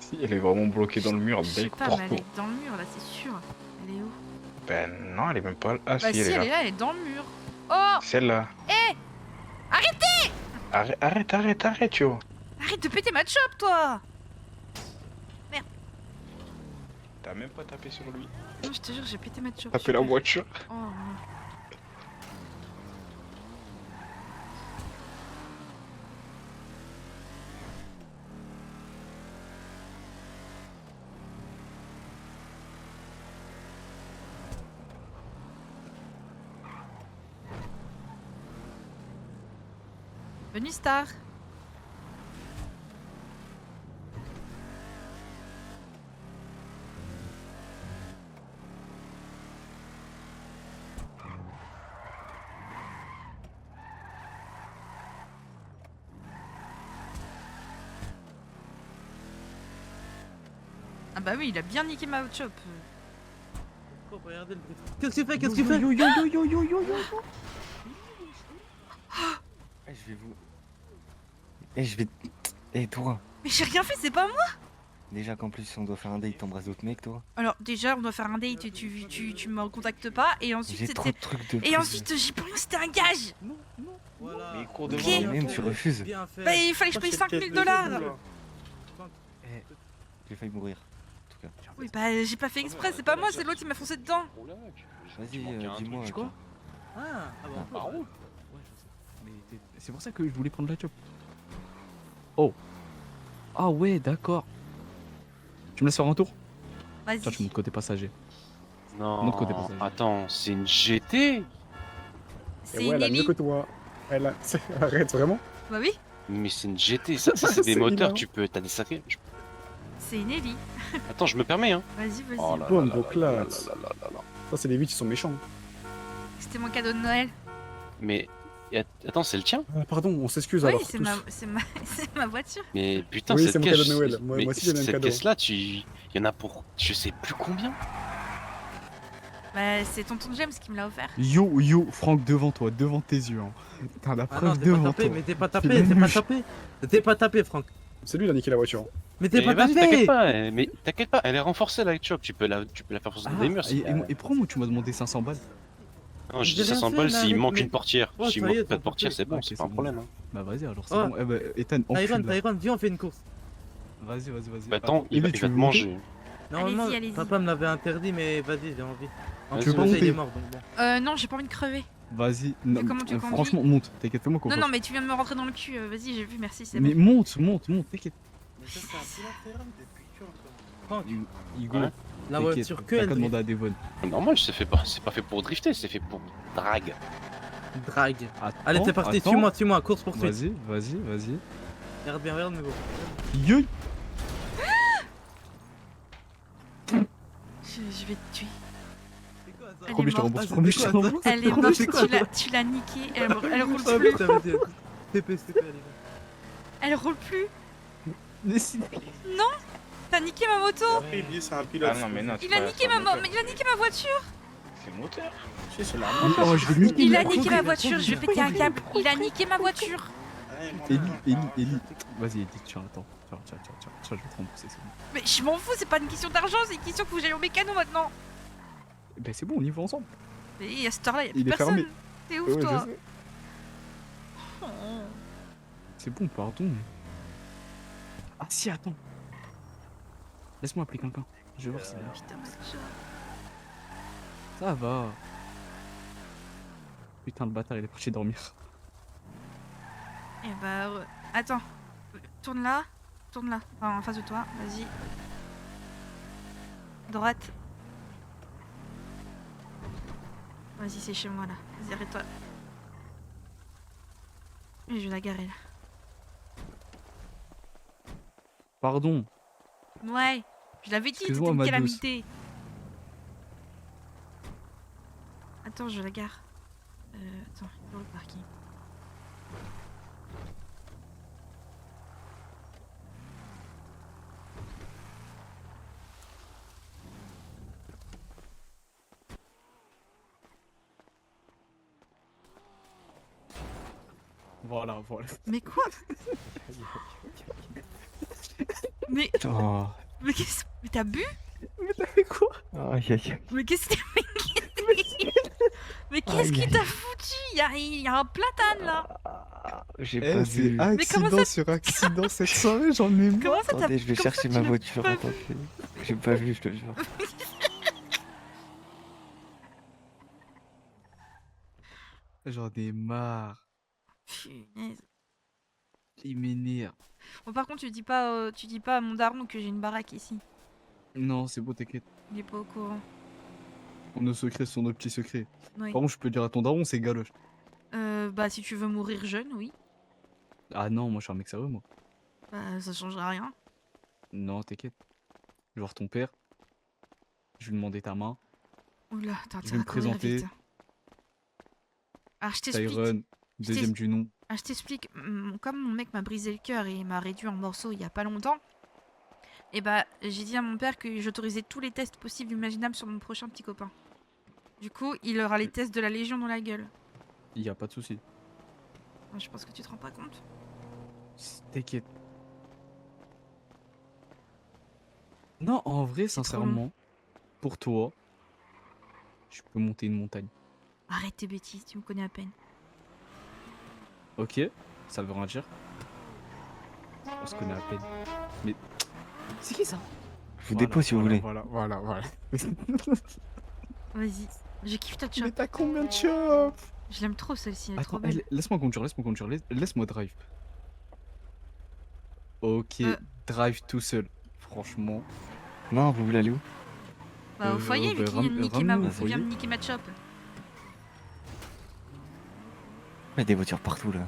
Si, elle est vraiment bloquée dans le mur, Je sais bec pas, pour mais elle toi. est dans le mur là, c'est sûr. Elle est où? Ben non, elle est même pas là. Ah Bah si, si, elle est elle là. est là, elle est dans le mur. Oh! Celle-là. Hé! Arrêtez! Arrête, tu vois. Arrête de péter ma chope, toi! T'as même pas tapé sur lui. Non, je te jure, j'ai pété ma chope. Tapé la voiture. Oh non. Venue Star. Ah bah oui, il a bien niqué ma chop. Oh, regardez le bruit. Qu'est-ce que tu fais? Qu'est-ce que tu fais? Eh, je vais vous. Eh, je vais. Eh, toi. Mais j'ai rien fait, c'est pas moi. Déjà qu'en plus, on doit faire un date, t'embrasses d'autres mecs, toi. Alors déjà, on doit faire un date et tu me contactes pas et ensuite J'ai trop c'était de trucs de et plus. ensuite j'y peux rien, c'était un gage. Voilà. Mais il court devant Pied. nous. Même, tu refuses. Bien fait. Bah il fallait que je paye 5000 $. Eh, j'ai failli mourir. En tout cas. Oui bah j'ai pas fait exprès, c'est pas moi, c'est l'autre qui m'a foncé dedans. Vas-y, dis-moi. Tu quoi? Ah, bon. Par où? Mais c'est pour ça que je voulais prendre la chop. Oh. Ah ouais, d'accord. Tu me laisses faire un tour? Vas-y. Tiens, tu montes côté passager. Non, Monte côté passager. attends, c'est une GT? C'est Et une ouais, elle a mieux Ellie. que toi. Elle a... Arrête, vraiment? Bah oui, Mais c'est une GT, ça c'est des C'est moteurs, énorme. tu peux, t'as des sacrés. C'est une Ellie. Attends, je me permets, hein. Vas-y, vas-y. Oh là Bonne là là classe. là là là là. Ça, c'est les vies qui sont méchants. C'était mon cadeau de Noël. Mais attends, c'est le tien? Pardon, on s'excuse Oui, alors. c'est tous. c'est ma voiture. Mais putain, Oui, cette c'est mon caisse, cadeau de Noël. Moi mais aussi, j'ai le même cette cadeau. caisse-là, il y en a pour je sais plus combien. Bah, c'est tonton James qui me l'a offert. Yo, Franck, devant toi, devant tes yeux. Hein. T'as la Ah non, preuve t'es pas devant tapé, toi. mais t'es pas Fais tapé, de la t'es pas mouche. tapé. T'es pas tapé, Franck. C'est lui qui a niqué la voiture. Mais t'es pas vas-y, tapé. t'inquiète pas, mais t'inquiète pas, elle est renforcée la choc, tu peux la faire forcer des murs. Et pourquoi moi tu m'as demandé 500 balles? Non, je J'ai dis rien 500 fait, balles là, s'il avec manque mes- une portière. Oh, S'il ça y est, manque pas de t'as portière, compris. c'est bon, Ok, c'est c'est pas un bon. problème. Hein. Bah vas-y, alors c'est Oh. bon. Eh bah, Ethan, encule là. Tyron, viens, on fait une course. Vas-y. Bah attends, il va tu te veux manger. Normalement, Allez-y, allez-y. papa me l'avait interdit, mais vas-y, j'ai envie. En Vas-y, plus, vas-y. il est mort, donc bon. Non, j'ai pas envie de crever. Vas-y. Non, comment tu conduis franchement, monte. T'inquiète, fais-moi Non, confiance. non, mais tu viens de me rentrer dans le cul. Vas-y, j'ai vu, merci, c'est Mais bon. monte, t'inquiète. Mais ça, c'est un pilote Tyrone depuis quand, toi? Franck, Hugo, Ouais. la t'inquiète, voiture que t'as elle qu'à demander drift. à Devon. Normal, c'est pas fait pour drifter, c'est fait pour drag. Drague. Attends, Allez, c'est parti, attends. suis-moi, course poursuite. Vas-y. Regarde bien, regarde, mais bon. Yo. Je vais te tuer. Elle Promis, est je te morte. rembourse. Promis, je te rembourse. Elle est morte, tu l'as niquée. Elle roule plus. TP, Elle roule plus. Décidé. Non, t'as niqué ma moto. Après, il dit c'est un pilote. Ah non, mais non, Il a niqué ma voiture. C'est le moteur. Si, c'est la Oh, je vais niquer. Il a niqué ma voiture. Je vais péter un câble. Il a niqué ma voiture. Ellie. Vas-y, Ellie, tiens, attends. Tiens, je vais te rembourser, c'est bon. Mais je m'en fous, c'est pas une question d'argent, c'est une question qu'il faut que j'aille au mécano maintenant. Ben c'est bon, on y va ensemble. Mais à cette heure-là, y'a plus Il est personne. fermé. T'es ouf, Ouais, je toi. sais. Oh. C'est bon, pardon. Ah si, attends. Laisse-moi appeler quelqu'un. Je vais voir si Putain, mais c'est chaud. ça va. Putain, le bâtard, il est parti dormir. Eh bah, attends. Tourne là. Enfin, en face de toi, vas-y. Droite. Vas-y, c'est chez moi là. Vas-y, arrête-toi. Et je vais la garer là. Pardon. Ouais, je l'avais dit, c'était Excuse-moi, une ma calamité. Attends, je la gare. Attends, il est où le parking? Voilà. Mais quoi? Mais... Oh. Mais qu'est-ce... Mais t'as bu? Mais t'as fait quoi? Aïe. Mais qu'est-ce que... Mais qu'est-ce qui t'a foutu? Il y a un platane là. J'ai pas c'est vu. comment accident ça- sur accident cette soirée, j'en ai marre. Comment ça t'as... Attendez, je vais comment chercher ça, ma tu l'as voiture. pas vu Attendez. J'ai pas vu, je te jure. J'en ai marre. Punaise. Il m'énerve. Bon, par contre, tu dis pas à mon daron que j'ai une baraque ici. Non, c'est bon, t'inquiète. Il est pas au courant. Nos secrets sont nos petits secrets. Oui. Par contre, je peux dire à ton daron, c'est galoche. Bah, si tu veux mourir jeune, oui. Ah non, moi je suis un mec sérieux, moi. Bah, ça changera rien. Non, t'inquiète. Je vais voir ton père. Je vais lui demander ta main. Oula, attends, Je vais me présenter. Alors, je t'explique. Tyron, deuxième du nom. Ah, je t'explique. Comme mon mec m'a brisé le cœur et il m'a réduit en morceaux il y a pas longtemps, et bah j'ai dit à mon père que j'autorisais tous les tests possibles imaginables sur mon prochain petit copain. Du coup, il aura les tests de la Légion dans la gueule. Il y a pas de souci. Je pense que tu te rends pas compte. T'inquiète. Non, en vrai, sincèrement, pour toi, je peux monter une montagne. Arrête tes bêtises, tu me connais à peine. Ok, ça veut rien dire. On se connaît à peine. Mais c'est qui ça? Je vous dépose si vous voulez. Voilà. Vas-y, je kiffe ta chop. Mais t'as combien de chop? Je l'aime trop celle-ci, elle est trop Attends, belle. laisse-moi conduire, laisse-moi drive. Ok, drive tout seul. Franchement. Non, vous voulez aller où? Bah, au foyer, vu qu'il vient de niquer ramenez-moi au il vient foyer. de niquer ma chop. Il y a des voitures partout là.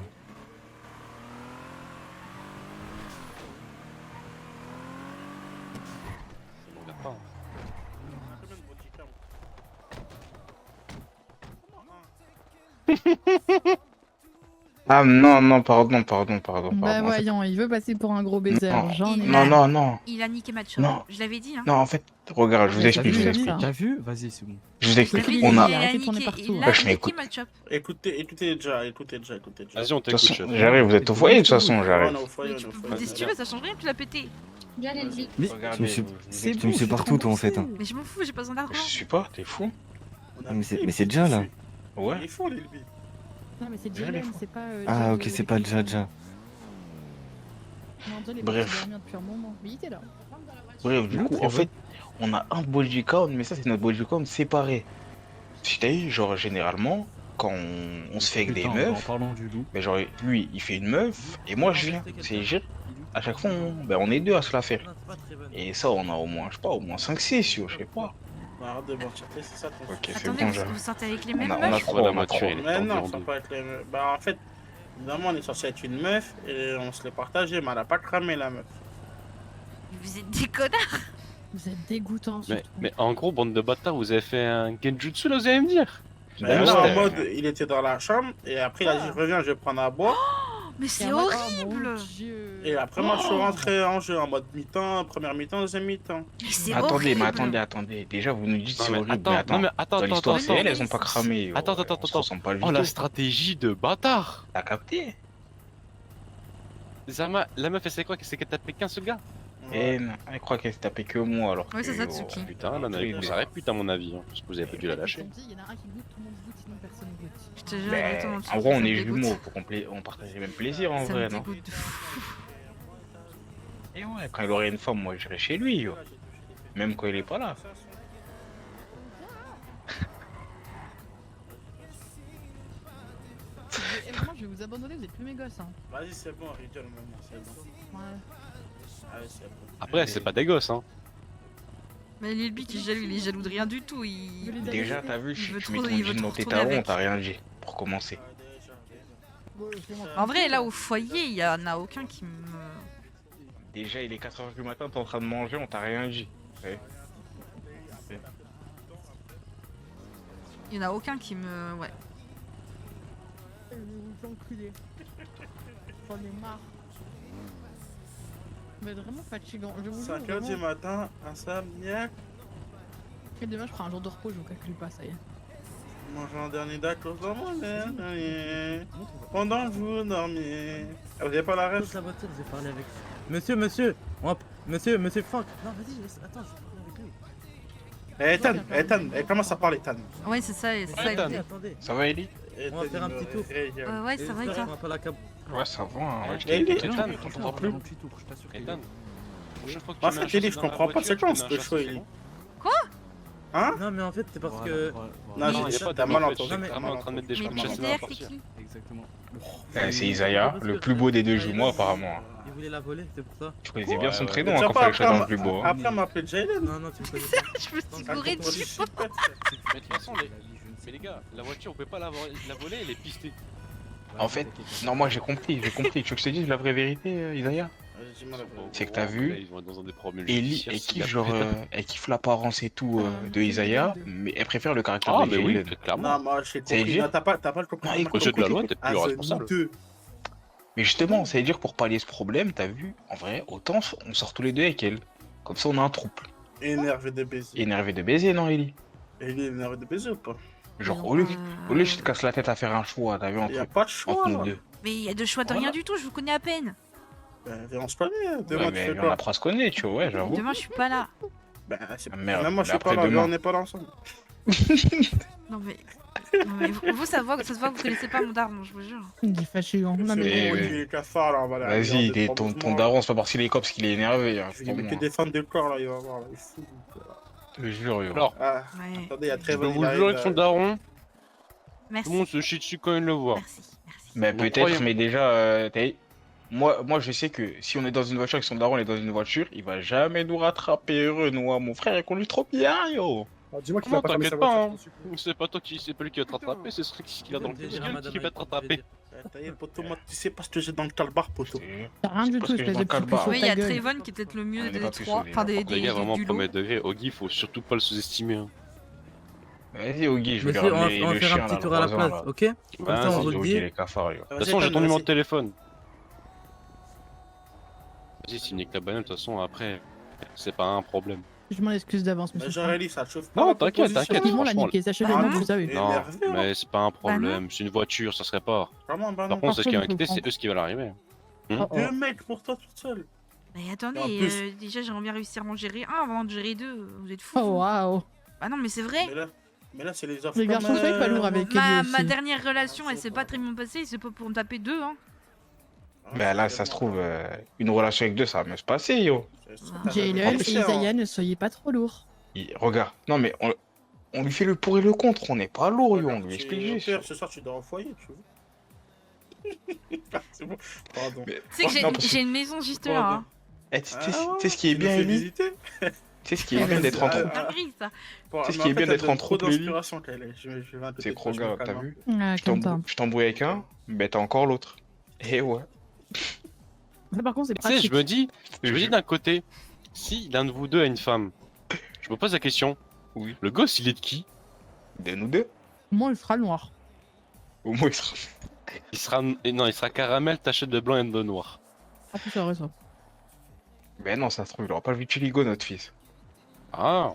Ah non, non, pardon. Bah voyons, il veut passer pour un gros baiser. Non. J'en ai Non, marre. non. Il a niqué ma chum. Non. Je l'avais dit. Hein. Non, en fait, regarde, je vous explique. T'as vu? Vas-y, c'est bon. Je vous explique. Il On a. a niqué, il Bah, a je niqué m'écoute. ma chop. Écoutez déjà. Vas-y, on De toute t'écoute, façon, chef. j'arrive, vous êtes au foyer de toute façon, j'arrive. On est au foyer, Si tu veux, ça change rien, tu l'as pété. Viens, Lelby. Mais Regardez, tu me suis partout, toi, en fait. Mais je m'en fous, j'ai pas besoin d'argent. Je suis pas, t'es fou? Mais c'est déjà là. Ouais. Il faut les lui. Non, mais c'est Jalen, c'est pas. Ah, ok, c'est pas Jaja. Non, Jalen, il Bref. va dormir depuis un moment. Mais il était là. Bref, du coup, en fait, on a un body count, mais ça, c'est notre body count séparé. C'est-à-dire, genre, généralement, quand on se fait avec des Putain, en meufs, parlant du loup. mais genre, lui, il fait une meuf, et moi, je viens. C'est juste, à chaque fois, on est deux à se la faire. Et ça, on a au moins, je sais pas, au moins 5-6, yo, je sais pas. Arrête de mentir, c'est ça ton. Ok, c'est Attendez, bon, vous j'arrive. sortez avec les On mêmes a- on a meufs trois, on a trois. Mais non, ça peut pas être les meufs. Bah en fait, évidemment on est censé être une meuf et on se l'est partagé, mais elle a pas cramé la meuf. Vous êtes des connards. Vous êtes dégoûtants. Mais en gros, bande de bâtards, vous avez fait un genjutsu là, vous allez me dire? Mais non, en mode, il était dans la chambre et après il a dit je reviens, je vais prendre à boire. Mais c'est en mode, horrible. Et après moi je suis rentré en jeu en mode mi-temps, première mi-temps, deuxième mi-temps. Mais c'est Attendez, mais horrible. attendez. Déjà, vous nous dites Non, c'est mais horrible, attends, mais attends. non, mais attends, Dans attends, l'histoire, attends, c'est elles, attends. elles ont pas cramé. yo. Attends. On se ressemble pas du Oh, la tout. stratégie de bâtard. T'as capté? Zama, la meuf, elle sait quoi? C'est qu'elle tapait qu'un seul gars? Eh non, elle croit qu'elle s'est tapée que moi alors. Ouais, c'est ça, que, Tsuki. Putain, la meuf, on s'arrête putain, à mon avis, hein, parce que vous avez pas dû la lâcher. Il y en a un qui goûte, tout le monde goûte, sinon personne goûte. Je te jure, Ben, exactement. en vrai, on ça me est dégoûte. jumeaux, faut on partage les mêmes plaisirs en Ça vrai, me non? dégoûte de fou. Et ouais, quand il aurait une femme, moi j'irais chez lui, yo. Même quand il est pas là. Et vraiment, je vais vous abandonner, vous êtes plus mes gosses. Hein. Vas-y, c'est bon, rigole maintenant, c'est bon. Ouais. Allez, c'est bon. Après, c'est pas des gosses, hein. Mais Lilby qui est jaloux, il est jaloux de rien du tout. Il... Déjà, t'as vu, il si veut tu mets trop- ton il veut jean dans trop tes tourner talons, avec. t'as rien dit, pour commencer. En vrai, là au foyer, il y en a aucun qui me. Déjà, il est 4h du matin, t'es en train de manger, on t'a rien dit. Ouais. Il y en a aucun qui me. Ouais. Vous enculez. J'en ai marre. Mais vraiment fatigant. Je vous jure. 5h du Vraiment. matin, insomniaque, Et demain, je ferai un jour de repos, je vous calcule pas, ça y est. mangeant un dernier d'accord dans mon dernier. Pendant que vous dormiez. Ah, vous avez pas la ref? La voiture, j'ai parlé avec. Monsieur, monsieur Franck. Non, vas-y, attends, je vais parler avec lui. Ethan, commence à parler, Ethan. Ouais, c'est ça, c'est ça. Attendez, l'idée. attendez. Ça va, Ellie? On va faire un petit tour. Ouais, ça va et toi? On va pas la cab. Ouais, ça va, hein, ouais, je Ellie, t'ai Ethan, on t'entend plus. Ethan, prochaine fois que tu En mets un fait, Ellie, chasseur je dans la comprends pas, voiture, c'est quand tu mets un ce chasseur, choix, c'est Ellie? bon? Hein? Non, mais en fait, c'est parce que. Non, Non, j'ai il y a pas t'as de mal en fait, entendu. j'étais vraiment en train de mettre des Mais cheveux de chasser dans la Pierre, c'est portière. qui? Exactement. C'est Isaiah, le plus beau des deux jumeaux apparemment. Il voulait la voler, c'est pour ça. Tu connaissais bien son Ouais, prénom Tu hein, vas quand pas fallait que je sois dans le plus après beau. hein. après m'appeler Jalen? Non, non, tu me connais pas. Je me suis gouré Raconte-moi dessus. du chipette. Mais de toute façon, les gars, la voiture, on peut pas la voler, elle est pistée. En fait, non, moi j'ai compris. Tu veux que je te dise la vraie vérité, Isaiah? J'ai mal à voir. C'est que t'as vu, Ils vont être dans des problèmes Ellie, judiciaires, elle s'il kiffe a genre, pris- elle kiffe l'apparence et tout de Isaiah, mais elle préfère le caractère Ah, de mais oui, Jalen. clairement. Non, moi j'ai C'est compris. dire- Non, t'as pas le compris. Non, T'as écoute, pas Au jeu de la loi, compris. t'es plus Ah, responsable. c'est deux. Mais justement, ça veut dire pour pallier ce problème, t'as vu, en vrai, autant on sort tous les deux avec elle. Comme ça, on a un trouble. Énervé de baiser. Énervé de baiser, non, Ellie? Ellie est énervé de baiser ou pas? Genre, au lieu que je te casse la tête à faire un choix, t'as vu, Y'a entre, pas de choix. entre nous là. deux. Mais il y a de choix de rien du tout, je vous connais à peine. Ben, viens, on se connaît. Demain, Ouais, tu mais fais on quoi? apprend à se connaître, tu vois, ouais, j'avoue. Demain, je suis pas là. Ben, c'est Ah, merde, Même moi, je mais suis pas après, là. Viens, demain. on n'est pas là ensemble. Non mais vous ça se voit que vous connaissez pas mon daron, je vous jure. Il est fatigant. Non, C'est mais bon, oui. il est cafard là, on va la Vas-y, regarder ton tranquillement. daron, c'est pas parce qu'il est cop, parce qu'il est énervé. Hein, Je vais mettre que des fans de corps là, il va voir là. Il est fou. Je te jure, yo. Alors, Ah, Ouais. attendez, il y a je très peux bon. vous le jurer que son daron, tout Merci. le monde se chie dessus quand il le voit. Merci. Merci. Mais Donc, peut-être, croyez-moi. mais déjà, moi, je sais que si on est dans une voiture et que son daron est dans une voiture, il va jamais nous rattraper, Renoir. Mon frère, il conduit trop bien, yo. Ah, dis-moi qu'il a Non, pas fermé sa t'inquiète pas, voiture. hein. C'est pas toi qui, c'est pas lui qui va te rattraper, c'est celui qui l'a dans le Dire à gueule madame qui va te Aïe, rattraper. T'as eu, poteau, moi, tu sais pas ce que j'ai dans le calbar, poteau. T'as rien du parce tout, que espèce j'ai de dans le petit calbar. puceau, Oui, il y a ta gueule. Trayvon qui est peut-être le mieux On est des pas plus trois. sauvés, Enfin, là. des Les gars, vraiment, du lot. premier degré, Oggy, faut surtout pas le sous-estimer. Hein. Vas-y, Ogi, je vais lui Monsieur, on ramener va le faire chien, un là, petit le tour à la voisin, place, là. ok? Comme ça, on Vas-y, redit. Ogi, les cafards, yo. De toute façon, j'ai ton numéro de téléphone. Vas-y, si nique ta bagnole, de toute façon, après, c'est pas un problème. Je m'en excuse d'avance, monsieur. Genre, Ellie, ça te chauffe pas Non, ma t'inquiète, proposition. t'inquiète, Effectivement, l'a franchement. niqué, sachez-le, non, vous savez. Non, Énervé, hein. mais c'est pas un problème, c'est une voiture, ça serait pas. Vraiment, bah Par non. contre, c'est ce qui va Parfait, inquiéter, monsieur c'est eux ce qui va l'arriver. Deux mecs pour toi toute seule. Mais attendez, Et en plus- déjà j'aimerais bien réussir à en gérer un avant de gérer deux. Vous êtes fous. Oh waouh. Ah non, mais c'est vrai. Mais là, c'est les offres. Les comme, garçons, soyez pas lourds avec Ellie Ma aussi. dernière relation, elle s'est pas très bien passée, c'est pas pour me taper deux, hein. Mais là, ça se trouve, une relation avec deux, ça va mieux se passer, yo. Jalen et Isaiah, ne soyez pas trop lourds. Regarde, non mais on lui fait le pour et le contre, on n'est pas lourd, yo, on lui explique Au juste. pire, ce soir, tu dors au foyer, tu vois. C'est bon. Pardon. Tu sais que j'ai une maison juste là, hein. Tu sais ce qui est bien, Ellie? Tu sais ce qui est bien d'être entre... Tu sais ce qui est bien d'être entre autres, Ellie? C'est Kroger, t'as vu? Ah, Je t'embrouille avec un, mais t'as encore l'autre. Eh ouais. Ça, par contre, c'est Tu sais, pratique. je me dis d'un côté, si l'un de vous deux a une femme, je me pose la question, oui. Le gosse, il est de qui? De nous deux. Au moins, il sera noir. Au moins, il sera... Non, il sera caramel taché de blanc et de noir. Ah, c'est vrai, ça. Mais non, ça se trouve, il aura pas le vitiligo, notre fils. Ah.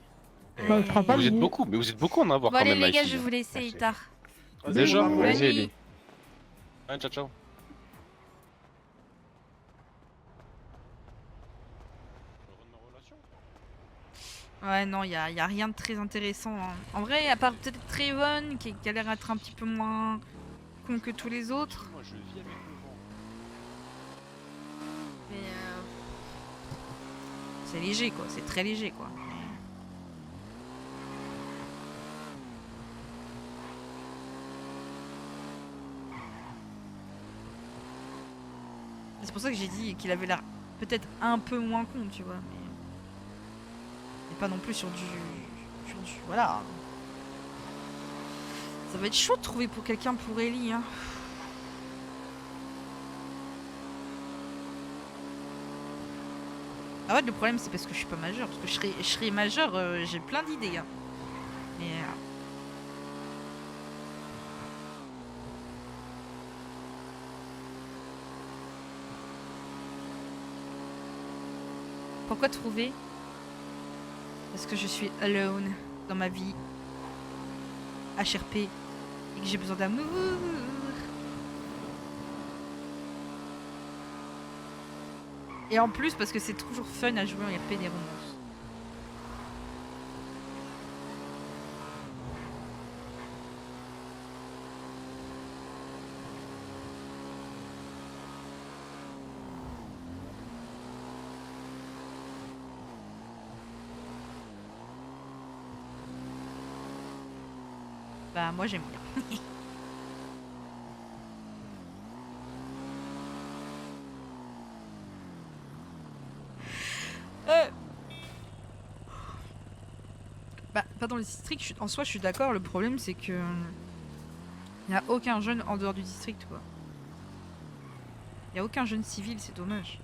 Bah, il fera pas Vous êtes le- beaucoup, mais vous êtes beaucoup à en avoir Bon, quand allez, même les gars, ici. je vais vous laisser, il est tard. Déjà, Bonne vas-y, nuit. Ellie. Ouais, ciao, ciao. Ouais, non, y a rien de très intéressant, hein. En vrai, à part peut-être Trayvon, qui a l'air d'être un petit peu moins con que tous les autres. Mais c'est léger, quoi. C'est très léger, quoi. C'est pour ça que j'ai dit qu'il avait l'air peut-être un peu moins con, tu vois. Mais pas non plus sur du... Voilà. Ça va être chaud de trouver pour quelqu'un pour Ellie, hein. Ah ouais, le problème c'est parce que je suis pas majeur. Parce que je serais majeur, j'ai plein d'idées, hein. Mais... Pourquoi trouver? Parce que je suis alone dans ma vie. HRP. Et que j'ai besoin d'amour. Et en plus parce que c'est toujours fun à jouer en RP des romances. Bah moi j'aime bien. Bah pas dans le district, en soi je suis d'accord, le problème c'est que il n'y a aucun jeune en dehors du district quoi. Il n'y a aucun jeune civil, c'est dommage.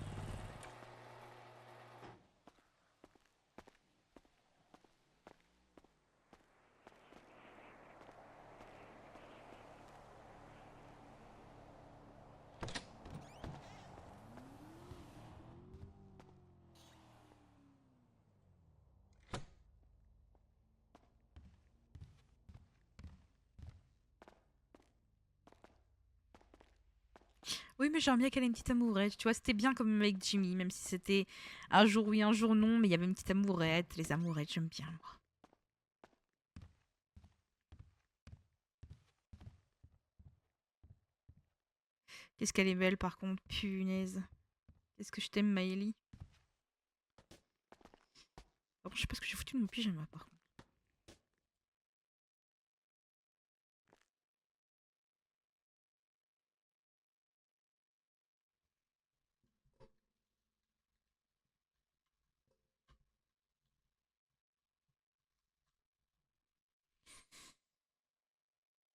Oui, mais j'aimerais bien qu'elle ait une petite amourette. Tu vois, c'était bien comme avec Jimmy, même si c'était un jour oui, un jour non, mais il y avait une petite amourette. Les amourettes, j'aime bien, moi. Qu'est-ce qu'elle est belle, par contre, punaise. Qu'est-ce que je t'aime, Maëlie. Bon, je sais pas ce que j'ai foutu de mon pyjama, par contre.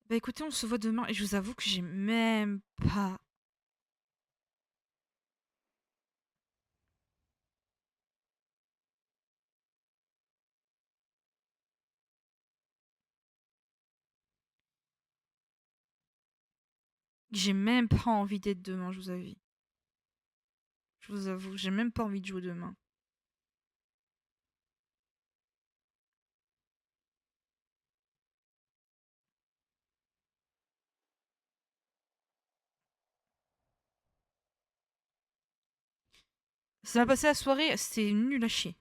Bah écoutez, on se voit demain et je vous avoue que j'ai même pas J'ai même pas envie d'être demain, je vous avoue. Je vous avoue, j'ai même pas envie de jouer demain. Ça m'a passé la soirée, c'était nul à chier.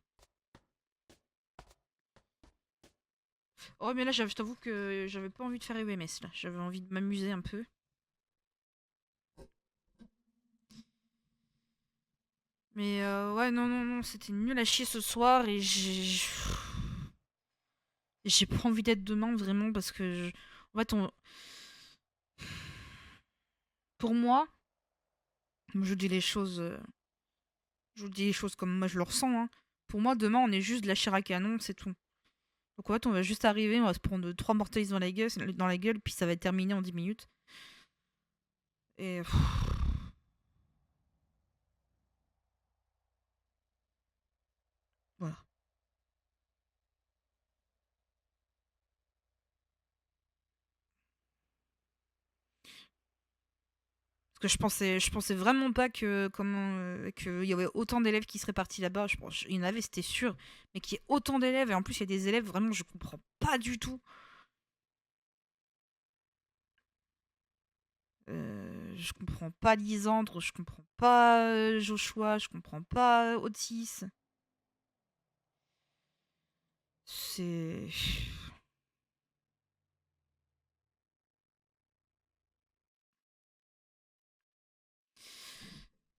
Oh mais là je t'avoue que j'avais pas envie de faire EMS là, j'avais envie de m'amuser un peu. Mais ouais non, c'était nul à chier ce soir et j'ai pas envie d'être demain vraiment parce que en fait pour moi, je dis les choses comme moi je le ressens hein. Pour moi demain on est juste de la chair à canon, c'est tout. Donc en fait on va juste arriver, on va se prendre 3 mortalises dans la gueule puis ça va être terminé en 10 minutes. Et voilà. Parce que je pensais vraiment pas que qu'il y avait autant d'élèves qui seraient partis là-bas. Il y en avait, c'était sûr. Mais qu'il y ait autant d'élèves, et en plus il y a des élèves, vraiment, je comprends pas du tout. Je comprends pas Lisandre, je comprends pas Joshua, je comprends pas Otis. C'est...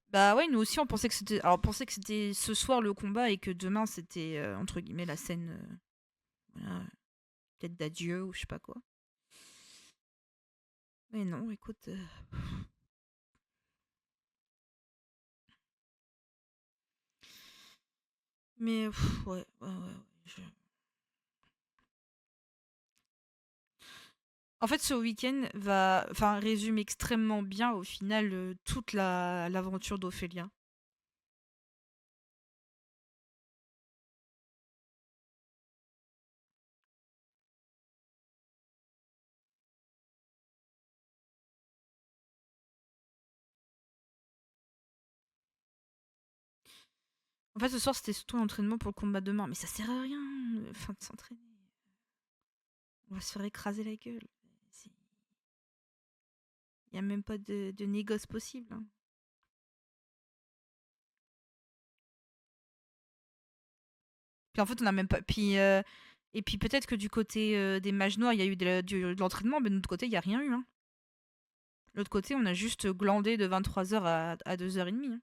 Bah ouais, nous aussi on pensait que c'était... Alors on pensait que c'était ce soir le combat et que demain c'était, entre guillemets, la scène... voilà, peut-être d'adieu ou je sais pas quoi. Mais non, écoute... Mais ouais. En fait, ce week-end résume extrêmement bien au final toute l'aventure d'Ophélia. En fait, ce soir, c'était surtout l'entraînement pour le combat de demain. Mais ça sert à rien, de s'entraîner. On va se faire écraser la gueule. Il n'y a même pas de négoce possible. Hein. Puis en fait, on a même pas. Et puis peut-être que du côté des mages noirs, il y a eu de l'entraînement, mais de notre côté, il n'y a rien eu. Hein. De l'autre côté, on a juste glandé de 23h à 2h30. Hein.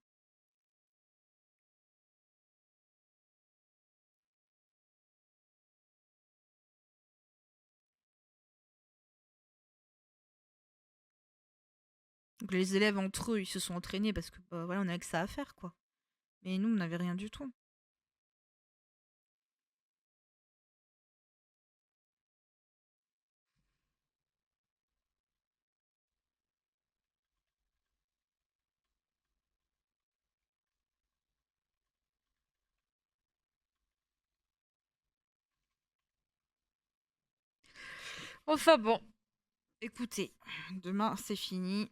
Donc les élèves entre eux, ils se sont entraînés parce que bah, voilà, on avait que ça à faire quoi. Mais nous, on n'avait rien du tout. Enfin bon, écoutez, demain c'est fini.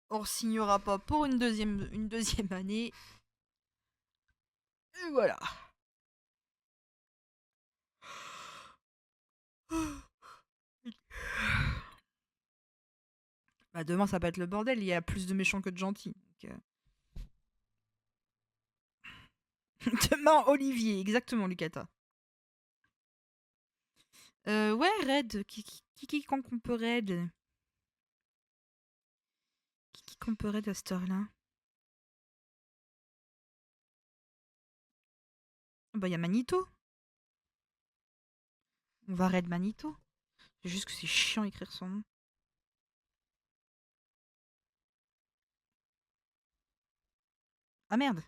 On signera pas pour une deuxième année. Et voilà. Bah demain ça va être le bordel, il y a plus de méchants que de gentils. Donc, Demain Olivier, exactement Lucata. Ouais, raid. Qui quand qu'on peut raid Qui qu'on peut raid à cette heure-là? Bah, y a Manito. On va raid Manito. C'est juste que c'est chiant écrire son nom. Ah merde.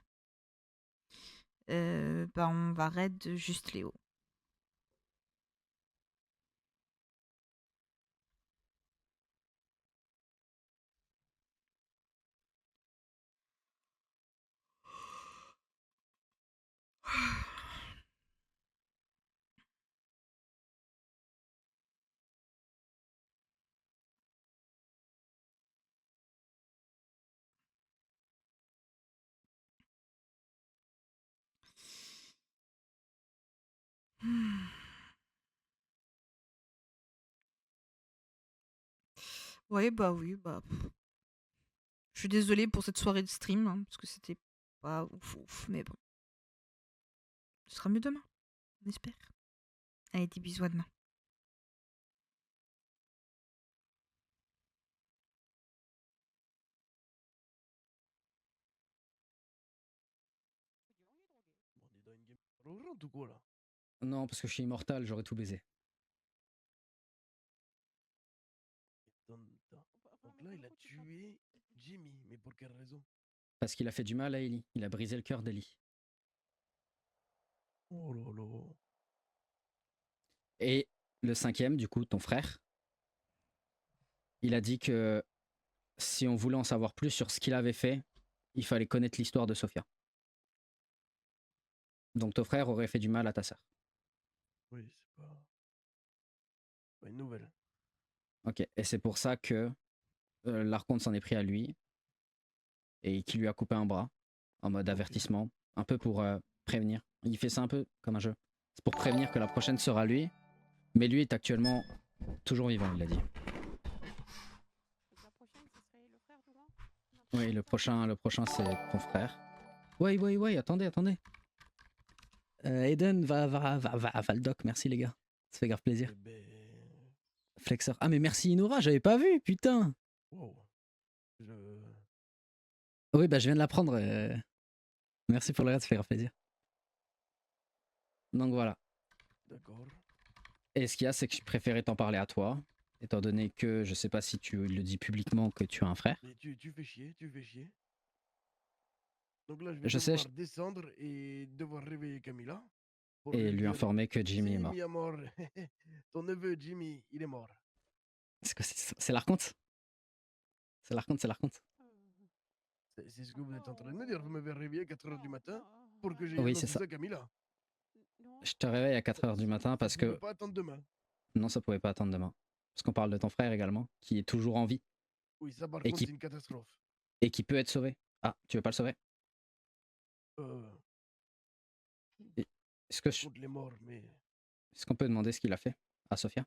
Bah, on va raid juste Léo. Ouais, bah oui, bah. Je suis désolée pour cette soirée de stream, hein, parce que c'était pas ouf ouf, mais bon. Ce sera mieux demain, on espère. Allez, des bisous à demain. On est dans une game Valorant ou quoi là? Non, parce que je suis immortal, j'aurais tout baisé. Donc là, il a tué Jimmy, mais pour quelle raison? Parce qu'il a fait du mal à Ellie. Il a brisé le cœur d'Ellie. Oh là là. Et le cinquième, du coup, ton frère, il a dit que si on voulait en savoir plus sur ce qu'il avait fait, il fallait connaître l'histoire de Sofia. Donc ton frère aurait fait du mal à ta sœur. Oui, c'est pas une nouvelle. Ok, et c'est pour ça que l'Archonte s'en est pris à lui et qui lui a coupé un bras en mode avertissement, un peu pour prévenir. Il fait ça un peu comme un jeu. C'est pour prévenir que la prochaine sera lui, mais lui est actuellement toujours vivant, il l'a dit. Oui, le prochain c'est ton frère. Ouais, attendez. Eden va le doc, merci les gars. Ça fait grave plaisir. Flexer. Ah mais merci Inora, j'avais pas vu, putain. Wow. Oui, bah je viens de l'apprendre. Merci pour le reste, ça fait grave plaisir. Donc voilà. D'accord. Et ce qu'il y a, c'est que je préférais t'en parler à toi, étant donné que je sais pas si tu le dis publiquement que tu as un frère. Mais tu fais chier. Donc là, je Je vais sais, devoir descendre et devoir réveiller Camilla. Pour et lui dire, informer que Jimmy est mort. Jimmy est mort. Ton neveu Jimmy, il est mort. C'est l'Archonte? C'est l'Archonte. C'est ce que vous êtes en train de me dire. Vous m'avez réveillé à 4h du matin pour que j'ai Oui, annoncé c'est ça. ça à Camilla. Je te réveille à 4h du matin parce Ça pouvait que... pas attendre demain. Non, ça pouvait pas attendre demain. Parce qu'on parle de ton frère également, qui est toujours en vie. Oui, ça par Et contre, qui... c'est une catastrophe. Et qui peut être sauvé. Ah, tu veux pas le sauver? Est-ce que je... Contre les morts, mais... Est-ce qu'on peut demander ce qu'il a fait à Sofia?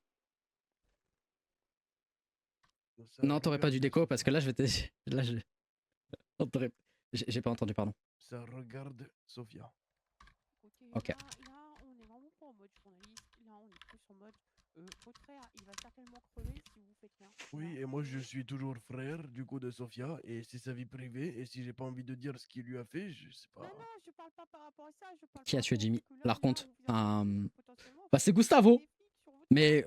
Non, t'aurais pas dû déco parce que là, je vais te... Là, je... Non, j'ai pas entendu, pardon. Ça regarde Sofia. Ok. Là, on est vraiment pas en mode journaliste. Là, on est plus en mode votre frère, il va certainement crever si vous faites rien. Oui, et moi je suis toujours frère du coup de Sofia, et c'est sa vie privée, et si j'ai pas envie de dire ce qu'il lui a fait, je sais pas. Non, je parle pas par rapport à ça. Je parle Qui a tué Jimmy? là, L'Archonte. potentiellement Bah, c'est Gustavo. Mais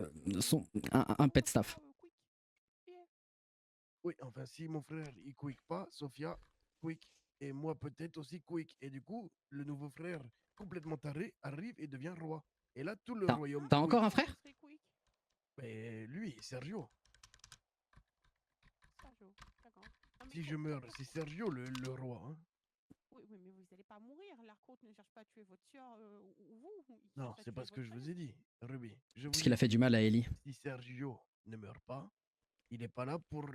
un pet staff. Oui, enfin si mon frère il quick pas, Sofia quick, et moi peut-être aussi quick, et du coup le nouveau frère complètement taré arrive et devient roi. Et là tout le royaume. T'as encore un frère? Mais lui, Sergio. Si je meurs, c'est Sergio le roi. Hein. Oui, mais vous allez pas mourir. L'Archonte ne cherche pas à tuer votre soeur ou vous. Non, c'est pas ce que je vous ai dit, Ruby. Parce qu'il a fait du mal à Ellie. Si Sergio ne meurt pas, il est pas là pour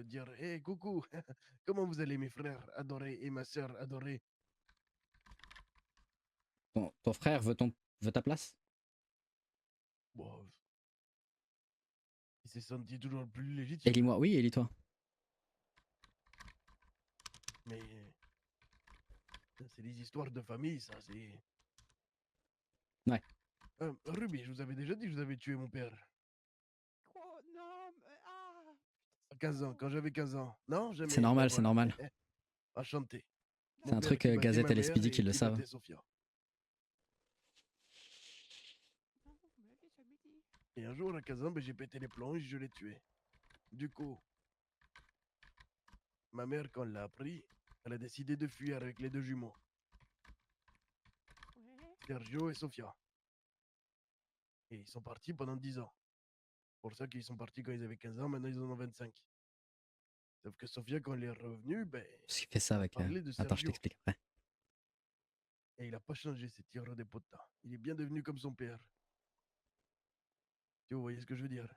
dire hey, coucou, comment vous allez mes frères adorés et ma sœur adorée. Ton frère veut ta place? Bon, il s'est senti toujours plus légitime. Élie-moi, oui, élie-toi. Mais c'est des histoires de famille, ça, c'est... Ouais. Ruby, je vous avais déjà dit que vous avez tué mon père. Oh non, À 15 ans, quand j'avais 15 ans. Non, jamais. C'est normal, c'est normal. Enchanté. C'est un truc Gazette et les Speedy qui le savent. Et un jour, à 15 ans, ben, j'ai pété les plombs et je l'ai tué. Du coup, ma mère, quand elle l'a appris, elle a décidé de fuir avec les deux jumeaux. Sergio et Sofia. Et ils sont partis pendant 10 ans. Pour ça qu'ils sont partis quand ils avaient 15 ans, maintenant ils en ont 25. Sauf que Sofia, quand elle est revenue, ben... Parce qu'il fait ça avec... Attends, je t'explique après. Et il a pas changé, ce tir de potas. Il est bien devenu comme son père. Tu vois, vous voyez ce que je veux dire?